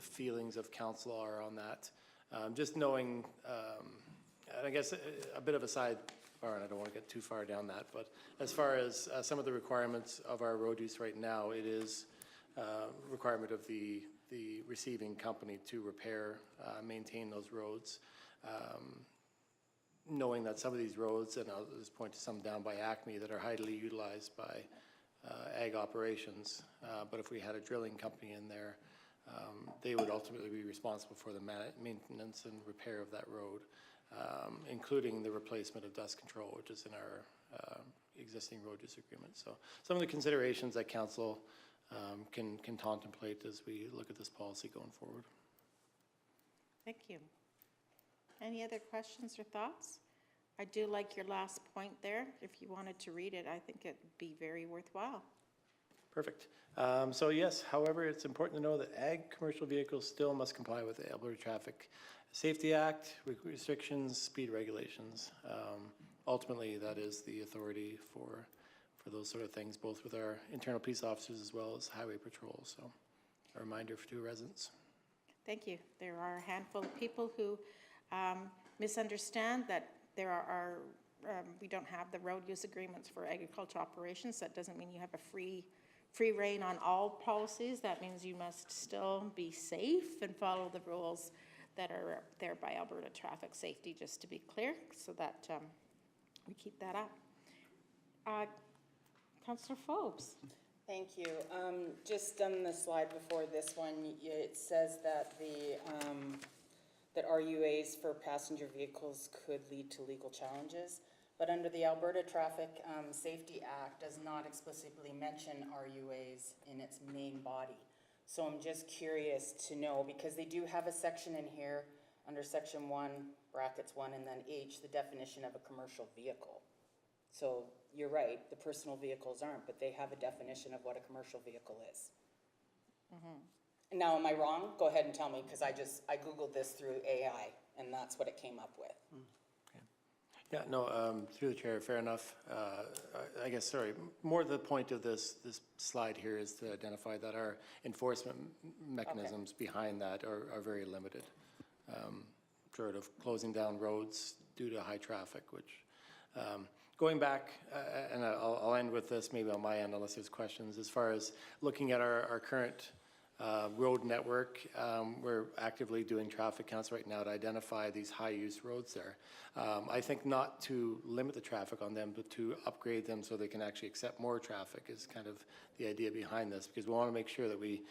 feelings of council are on that. Just knowing, and I guess a bit of a sidebar, and I don't want to get too far down that, but as far as some of the requirements of our road use right now, it is requirement of the receiving company to repair, maintain those roads. Knowing that some of these roads, and I'll just point to some down by Acme that are highly utilized by ag operations, but if we had a drilling company in there, they would ultimately be responsible for the maintenance and repair of that road. including the replacement of dust control, which is in our existing road use agreement. So some of the considerations that council can contemplate as we look at this policy going forward. Thank you. Any other questions or thoughts? I do like your last point there. If you wanted to read it, I think it'd be very worthwhile. Perfect. So yes, however, it's important to know that ag commercial vehicles still must comply with the Alberta Traffic Safety Act, restrictions, speed regulations. Ultimately, that is the authority for those sort of things, both with our internal peace officers as well as highway patrol. So a reminder to residents. Thank you. There are a handful of people who misunderstand that there are we don't have the road use agreements for agricultural operations. That doesn't mean you have a free rein on all policies. That means you must still be safe and follow the rules that are there by Alberta Traffic Safety, just to be clear, so that we keep that up. Councillor Forbes. Thank you. Just on the slide before this one, it says that that RUAs for passenger vehicles could lead to legal challenges, but under the Alberta Traffic Safety Act does not explicitly mention RUAs in its main body. So I'm just curious to know, because they do have a section in here under section 1, brackets 1, and then H, the definition of a commercial vehicle. So you're right, the personal vehicles aren't, but they have a definition of what a commercial vehicle is. Mm-hmm. Now, am I wrong? Go ahead and tell me, because I Googled this through AI, and that's what it came up with. Yeah, no, through the chair, fair enough. I guess, sorry, more the point of this slide here is to identify that our enforcement mechanisms behind that are very limited. Short of closing down roads due to high traffic, which, going back, and I'll end with this maybe on my end unless there's questions, as far as looking at our current road network, we're actively doing traffic counts right now to identify these high-use roads there. I think not to limit the traffic on them, but to upgrade them so they can actually accept more traffic is kind of the idea behind this, because we want to make sure that we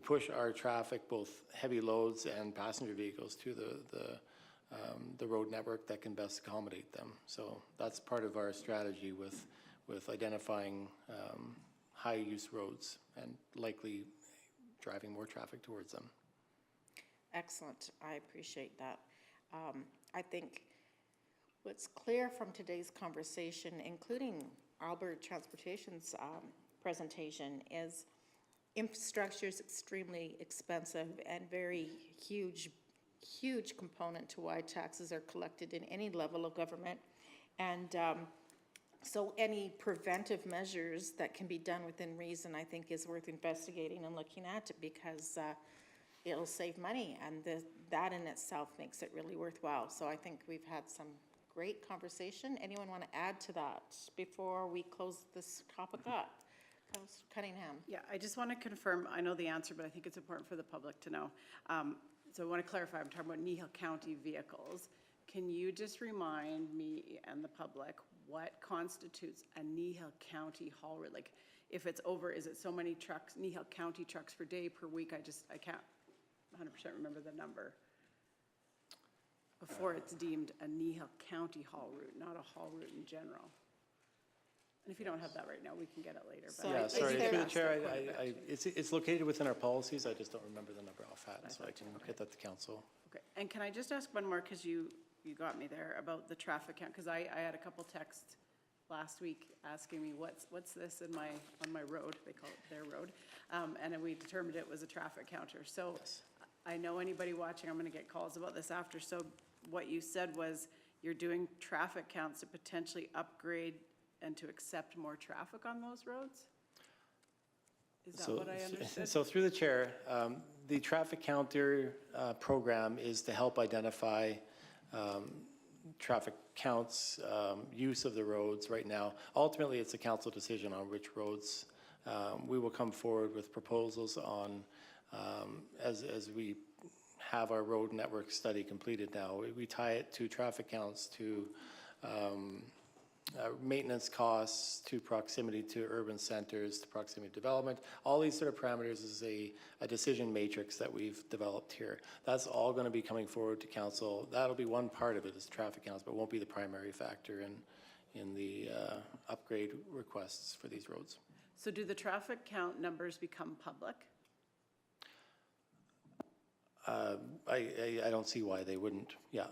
push our traffic, both heavy loads and passenger vehicles, to the road network that can best accommodate them. So that's part of our strategy with identifying high-use roads and likely driving more traffic towards them. Excellent. I appreciate that. I think what's clear from today's conversation, including Alberta Transportation's presentation, is infrastructure is extremely expensive and very huge component to why taxes are collected in any level of government. And so any preventive measures that can be done within reason, I think, is worth investigating and looking at, because it'll save money, and that in itself makes it really worthwhile. So I think we've had some great conversation. Anyone want to add to that before we close this topic up? Councillor Cunningham. Yeah, I just want to confirm, I know the answer, but I think it's important for the public to know. So I want to clarify, I'm talking about Kneehill County vehicles. Can you just remind me and the public what constitutes a Kneehill County haul rate? Like, if it's over, is it so many trucks, Kneehill County trucks per day, per week? I can't 100% remember the number. Before it's deemed a Kneehill County haul route, not a haul route in general. And if you don't have that right now, we can get it later. But Yeah, sorry, through the chair, it's located within our policies. I just don't remember the number offhand, so I can get that to council. Okay, and can I just ask one more, because you got me there, about the traffic count, because I had a couple texts last week asking me what's this on my road, they call it their road, and we determined it was a traffic counter. So yes. I know anybody watching, I'm going to get calls about this after. So what you said was you're doing traffic counts to potentially upgrade and to accept more traffic on those roads? Is that what I understood? So through the chair, the traffic counter program is to help identify traffic counts, use of the roads right now. Ultimately, it's a council decision on which roads. We will come forward with proposals on, as we have our road network study completed now, we tie it to traffic counts, to maintenance costs to proximity to urban centers, to proximity to development. All these sort of parameters is a decision matrix that we've developed here. That's all going to be coming forward to council. That'll be one part of it, is traffic counts, but won't be the primary factor in the upgrade requests for these roads. So do the traffic count numbers become public? I don't see why they wouldn't. Yeah,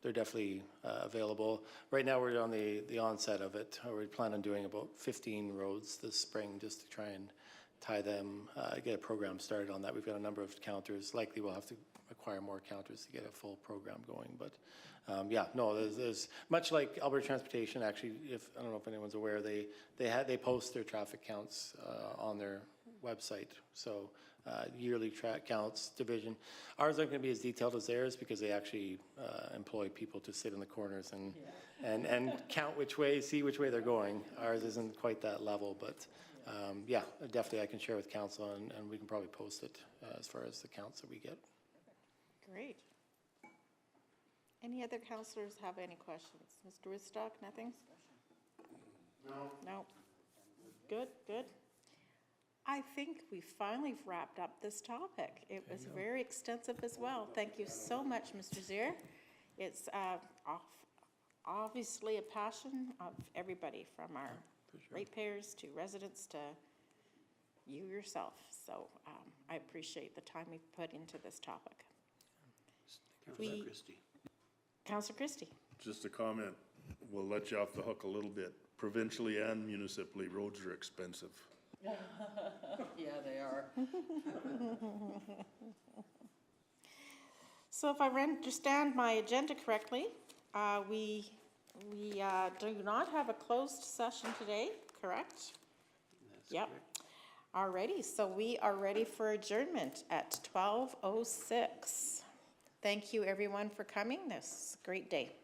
they're definitely available. Right now, we're on the onset of it. We plan on doing about 15 roads this spring just to try and tie them, get a program started on that. We've got a number of counters. Likely we'll have to acquire more counters to get a full program going. But yeah, no, there's much like Alberta Transportation. Actually, I don't know if anyone's aware, they post their traffic counts on their website. So. Yearly track counts, division. Ours aren't going to be as detailed as theirs because they actually employ people to sit in the corners and count which way, see which way they're going. Ours isn't quite that level, but yeah, definitely I can share with council and we can probably post it as far as the counts that we get. Great. Any other councillors have any questions? Mr. Woodstock, nothing? No. No. Good, good. I think we finally wrapped up this topic. It was very extensive as well. Thank you so much, Mr. Zier. It's obviously a passion of everybody, from our ratepayers to residents to you yourself. So I appreciate the time we put into this topic. Councillor Christie. Councillor Christie. Just a comment, we'll let you off the hook a little bit. Provincially and municipally, roads are expensive. Yeah, they are. So if I understand my agenda correctly, we do not have a closed session today, correct? That's Yep. correct. Alrighty, so we are ready for adjournment at 12:06. Thank you everyone for coming. This is a great day.